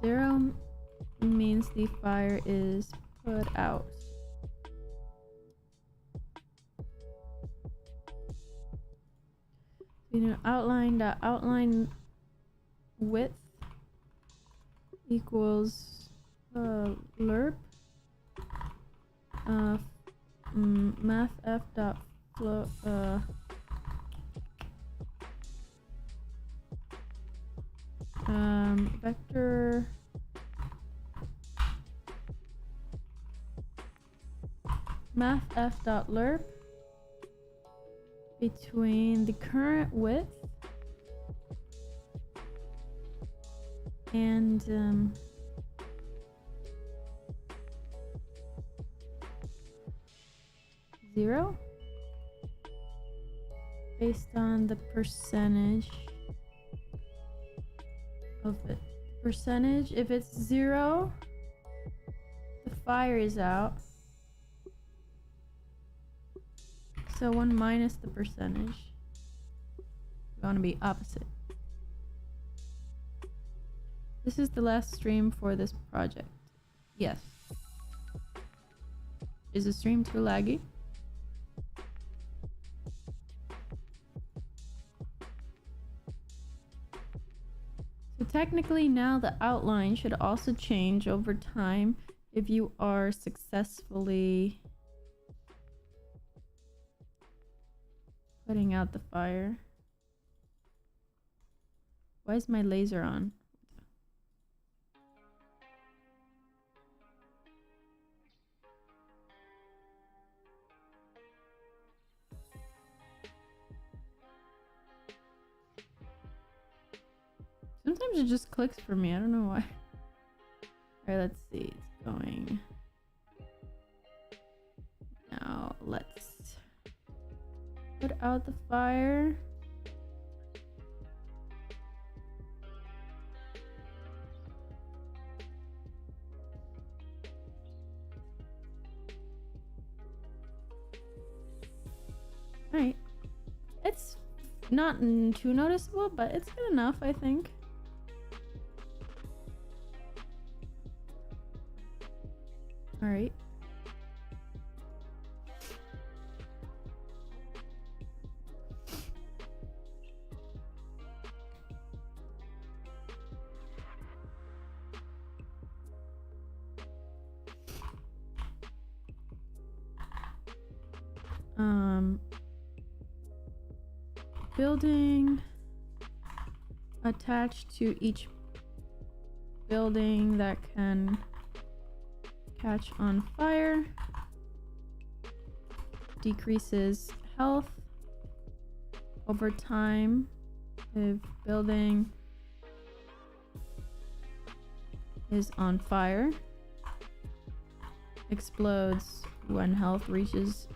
0 means the fire is put out. You know, outline width equals lerp math f dot flow vector math f dot lerp between the current width and 0 based on the percentage of it. Percentage, if it's 0, the fire is out. So 1 minus the percentage. We want to be opposite. This is the last stream for this project. Yes. Is the stream too laggy? So technically now the outline should also change over time if you are successfully putting out the fire. Why is my laser on? Sometimes it just clicks for me. I don't know why. Alright, let's see. It's going. Now let's put out the fire. Alright. It's not too noticeable, but it's good enough, I think. All right. Building attached to each building that can catch on fire decreases health over time. If building is on fire, explodes when health reaches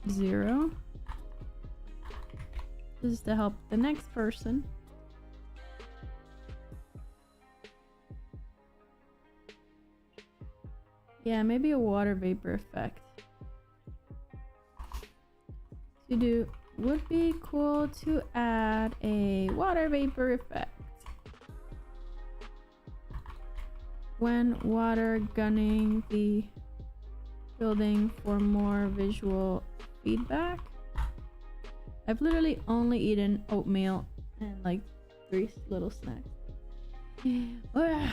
0. This is to help the next person. Yeah, maybe a water vapor effect. You do would be cool to add a water vapor effect. When water gunning the building for more visual feedback. I've literally only eaten oatmeal and like 3 little snacks. Alright.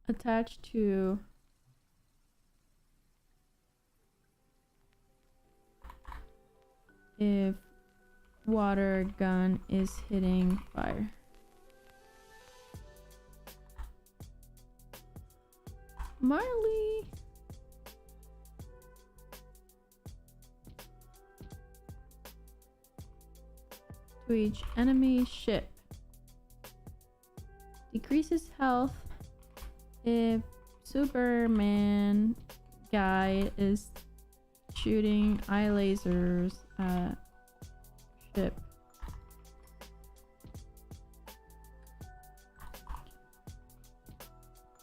Attached to if water gun is hitting fire. Marley. To each enemy ship. Decreases health if Superman guy is shooting eye lasers at ship.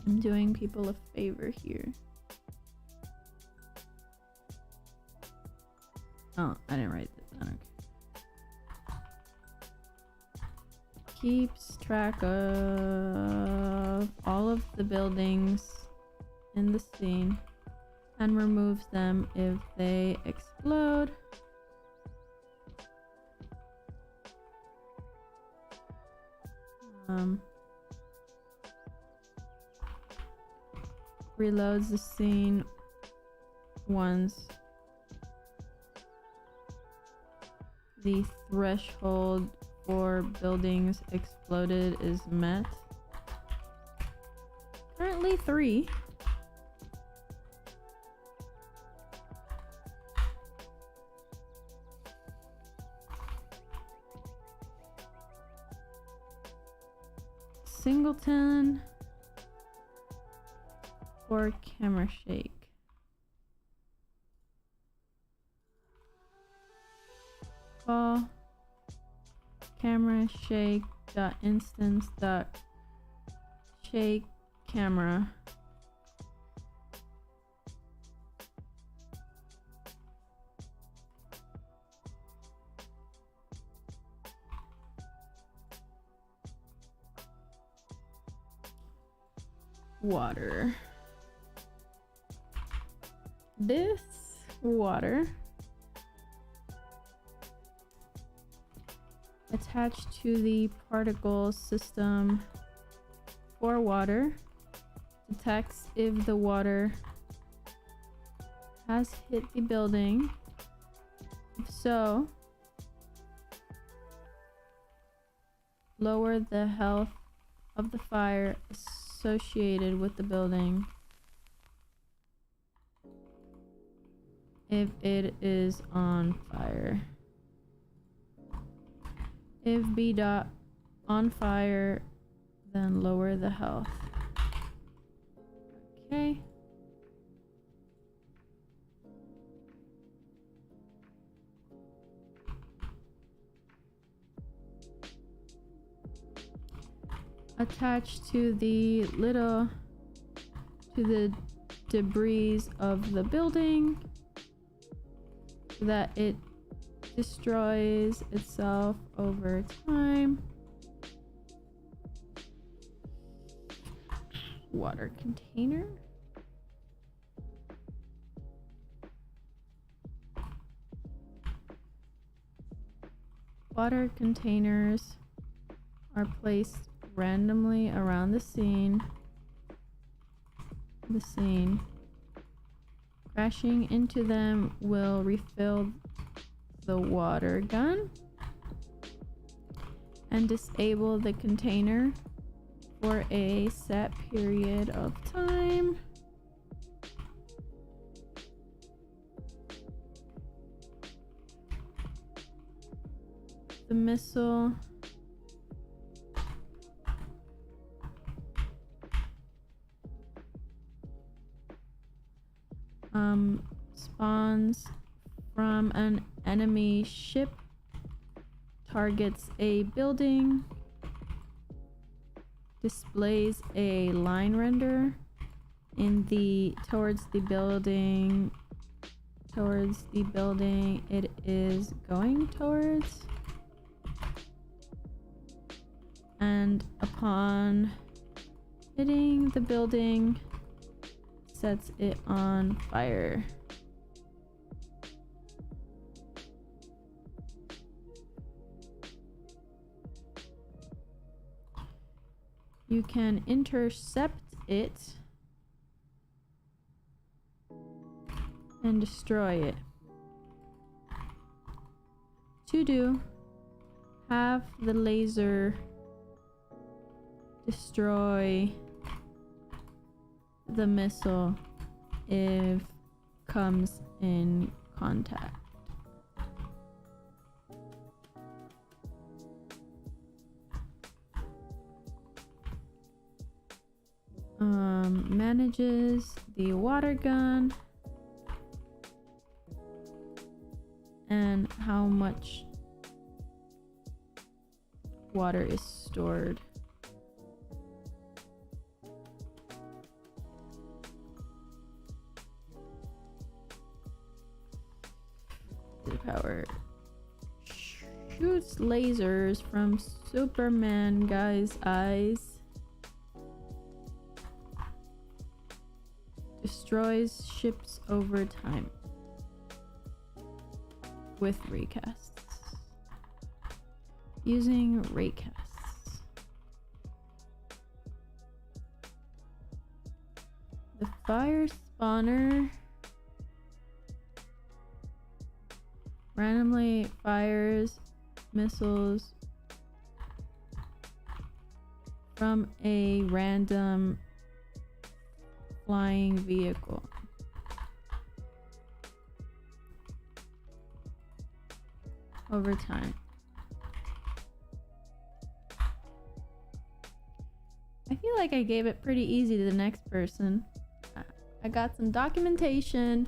I'm doing people a favor here. Oh, I didn't write this down. Okay. Keeps track of all of the buildings in the scene and removes them if they explode. Reloads the scene once the threshold for buildings exploded is met. Currently 3. Singleton for camera shake. Call camera shake dot instance dot shake camera. Water. This water attached to the particle system for water detects if the water has hit the building. If so, lower the health of the fire associated with the building if it is on fire. If B dot on fire, then lower the health. Okay. Attached to the debris of the building so that it destroys itself over time. Water container. Water containers are placed randomly around the scene. Crashing into them will refill the water gun and disable the container for a set period of time. The missile spawns from an enemy ship, targets a building, displays a line render in the towards the building it is going towards, and upon hitting the building sets it on fire. You can intercept it and destroy it. To do, have the laser destroy the missile if comes in contact. Manages the water gun and how much water is stored. The power shoots lasers from Superman guy's eyes. Destroys ships over time with recasts. Using recasts. The fire spawner randomly fires missiles from a random flying vehicle. Over time. I feel like I gave it pretty easy to the next person. I got some documentation.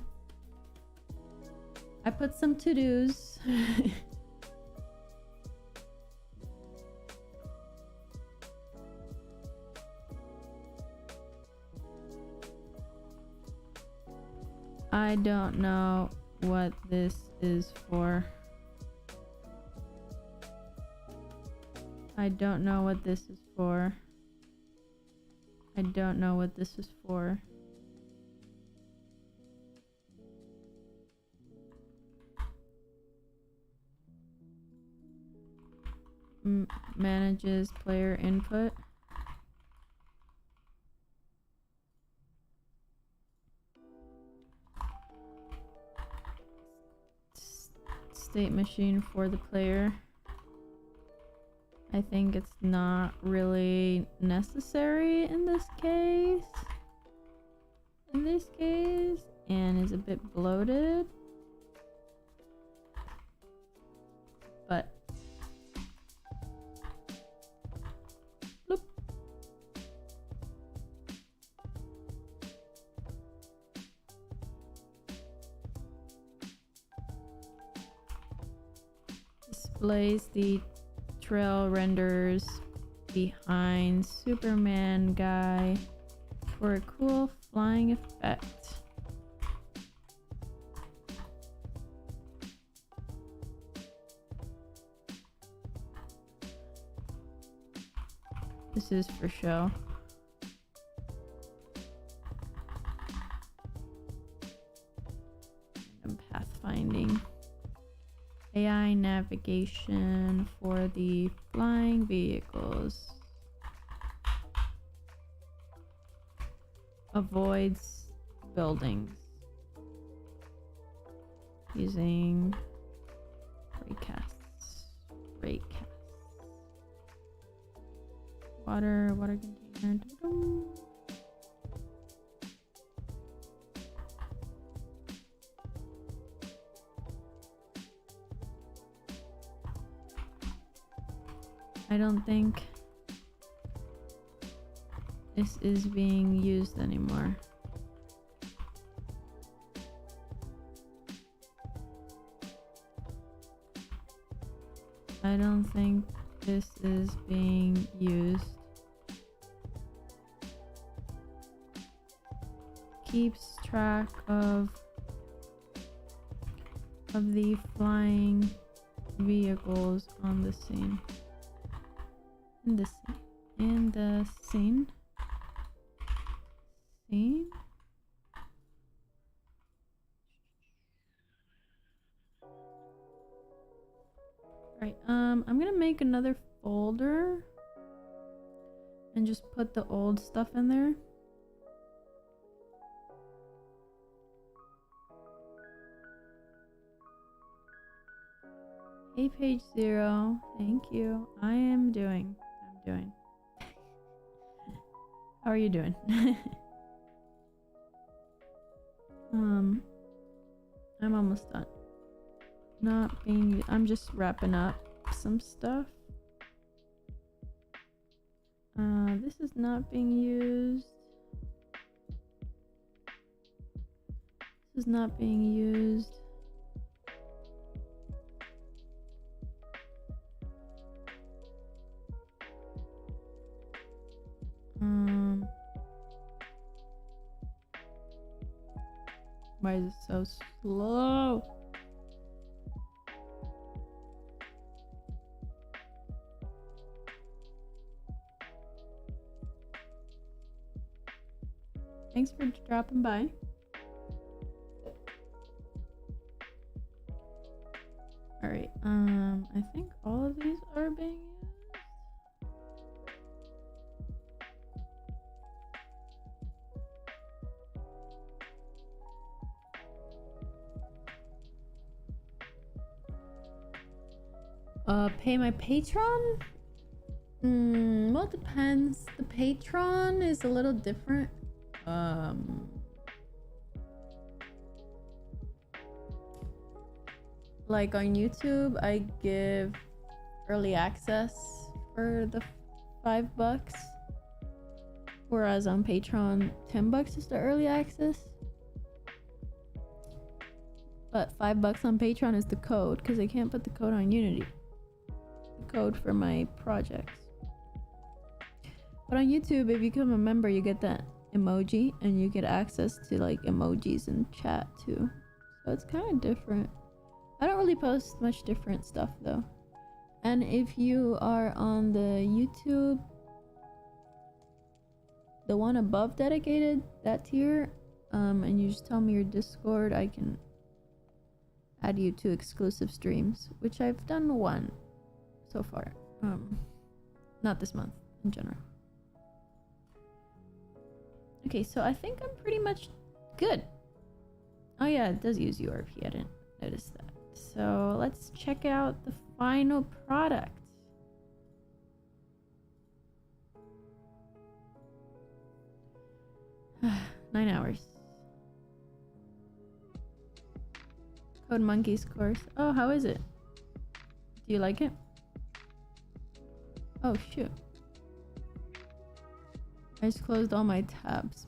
I put some to-dos. I don't know what this is for. I don't know what this is for. I don't know what this is for. Manages player input. State machine for the player. I think it's not really necessary in this case. And is a bit bloated. But bloop. Displays the trail renders behind Superman guy for a cool flying effect. This is for show. And pathfinding. AI navigation for the flying vehicles. Avoids buildings. Using recasts. Water container. I don't think this is being used anymore. I don't think this is being used. Keeps track of the flying vehicles on the scene. In the scene. In the scene. Scene. Right. I'm gonna make another folder and just put the old stuff in there. Hey, page 0. Thank you. I'm doing. How are you doing? I'm almost done. I'm just wrapping up some stuff. This is not being used. This is not being used. Why is it so slow? Thanks for dropping by. Alright, I think all of these are being used. Pay my patron? Well, it depends. The patron is a little different. Like on YouTube, I give early access for the $5, whereas on Patreon, $10 is the early access. But $5 on Patreon is the code, because I can't put the code on Unity. The code for my projects. But on YouTube, if you become a member, you get that emoji, and you get access to like emojis and chat too. So it's kind of different. I don't really post much different stuff though. And if you are on the YouTube, the one above dedicated, that tier, and you just tell me your Discord, I can add you to exclusive streams, which I've done one so far. Not this month, in general. Okay, so I think I'm pretty much good. Oh yeah, it does use URP, I didn't notice that. So let's check out the final product. Nine hours. Code Monkeys course. Oh, how is it? Do you like it? Oh shoot. I just closed all my tabs.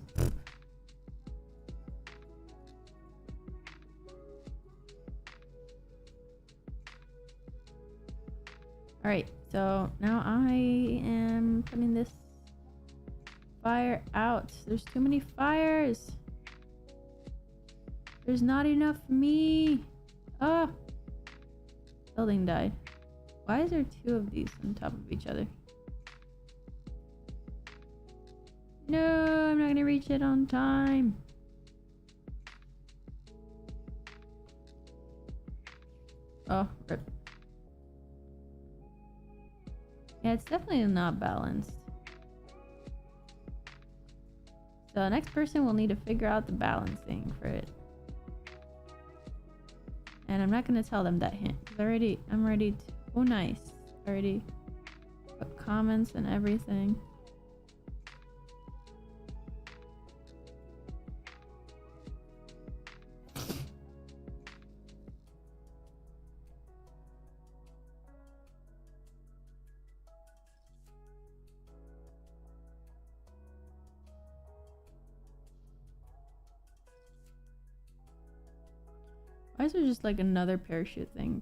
Alright, so now I am putting this fire out. There's too many fires. There's not enough me. Ah! Building died. Why is there two of these on top of each other? No, I'm not gonna reach it on time. Oh, rip. Yeah, it's definitely not balanced. So the next person will need to figure out the balancing for it. And I'm not gonna tell them that hint. I'm ready to, oh nice. Already put comments and everything. Why is there just like another parachute thing?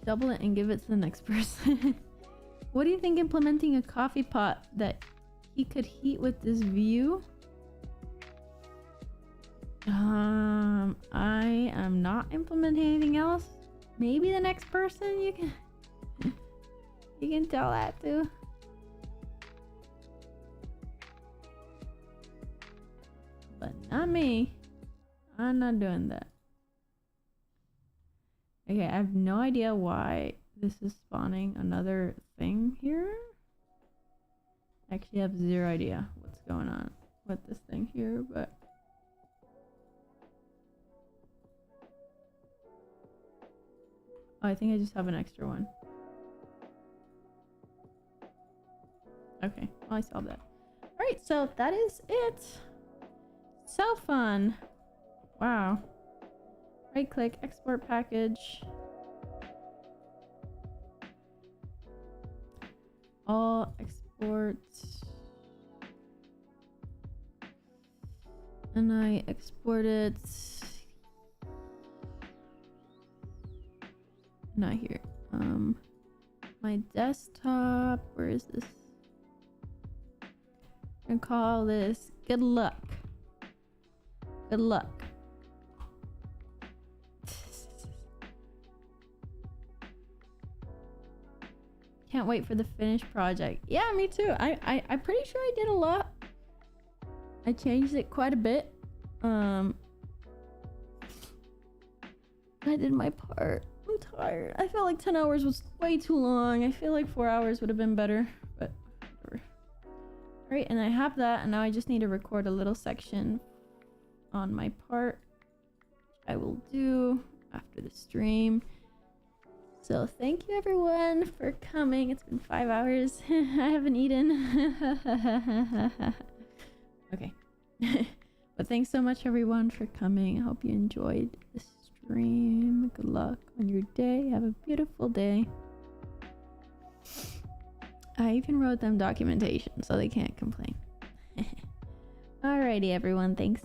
double it and give it to the next person. What do you think implementing a coffee pot that he could heat with this view? I am not implementing anything else. Maybe the next person you can you can tell that to. But not me. I'm not doing that. Okay, I have no idea why this is spawning another thing here. I actually have zero idea what's going on with this thing here, but oh, I think I just have an extra one. Okay, well, I solved that. Alright, so that is it. So fun. Wow. Right click, export package. All exports. And I export it. Not here. My desktop. Where is this? I'm gonna call this good luck. Good luck. Can't wait for the finished project. Yeah, me too. I'm pretty sure I did a lot. I changed it quite a bit. I did my part. I'm tired. I felt like 10 hours was way too long. I feel like 4 hours would have been better, but whatever. Alright, and I have that, and now I just need to record a little section on my part, which I will do after the stream. So thank you everyone for coming. It's been 5 hours. I haven't eaten. Okay. But thanks so much everyone for coming. I hope you enjoyed the stream. Good luck on your day. Have a beautiful day. I even wrote them documentation so they can't complain. Alrighty everyone, thanks.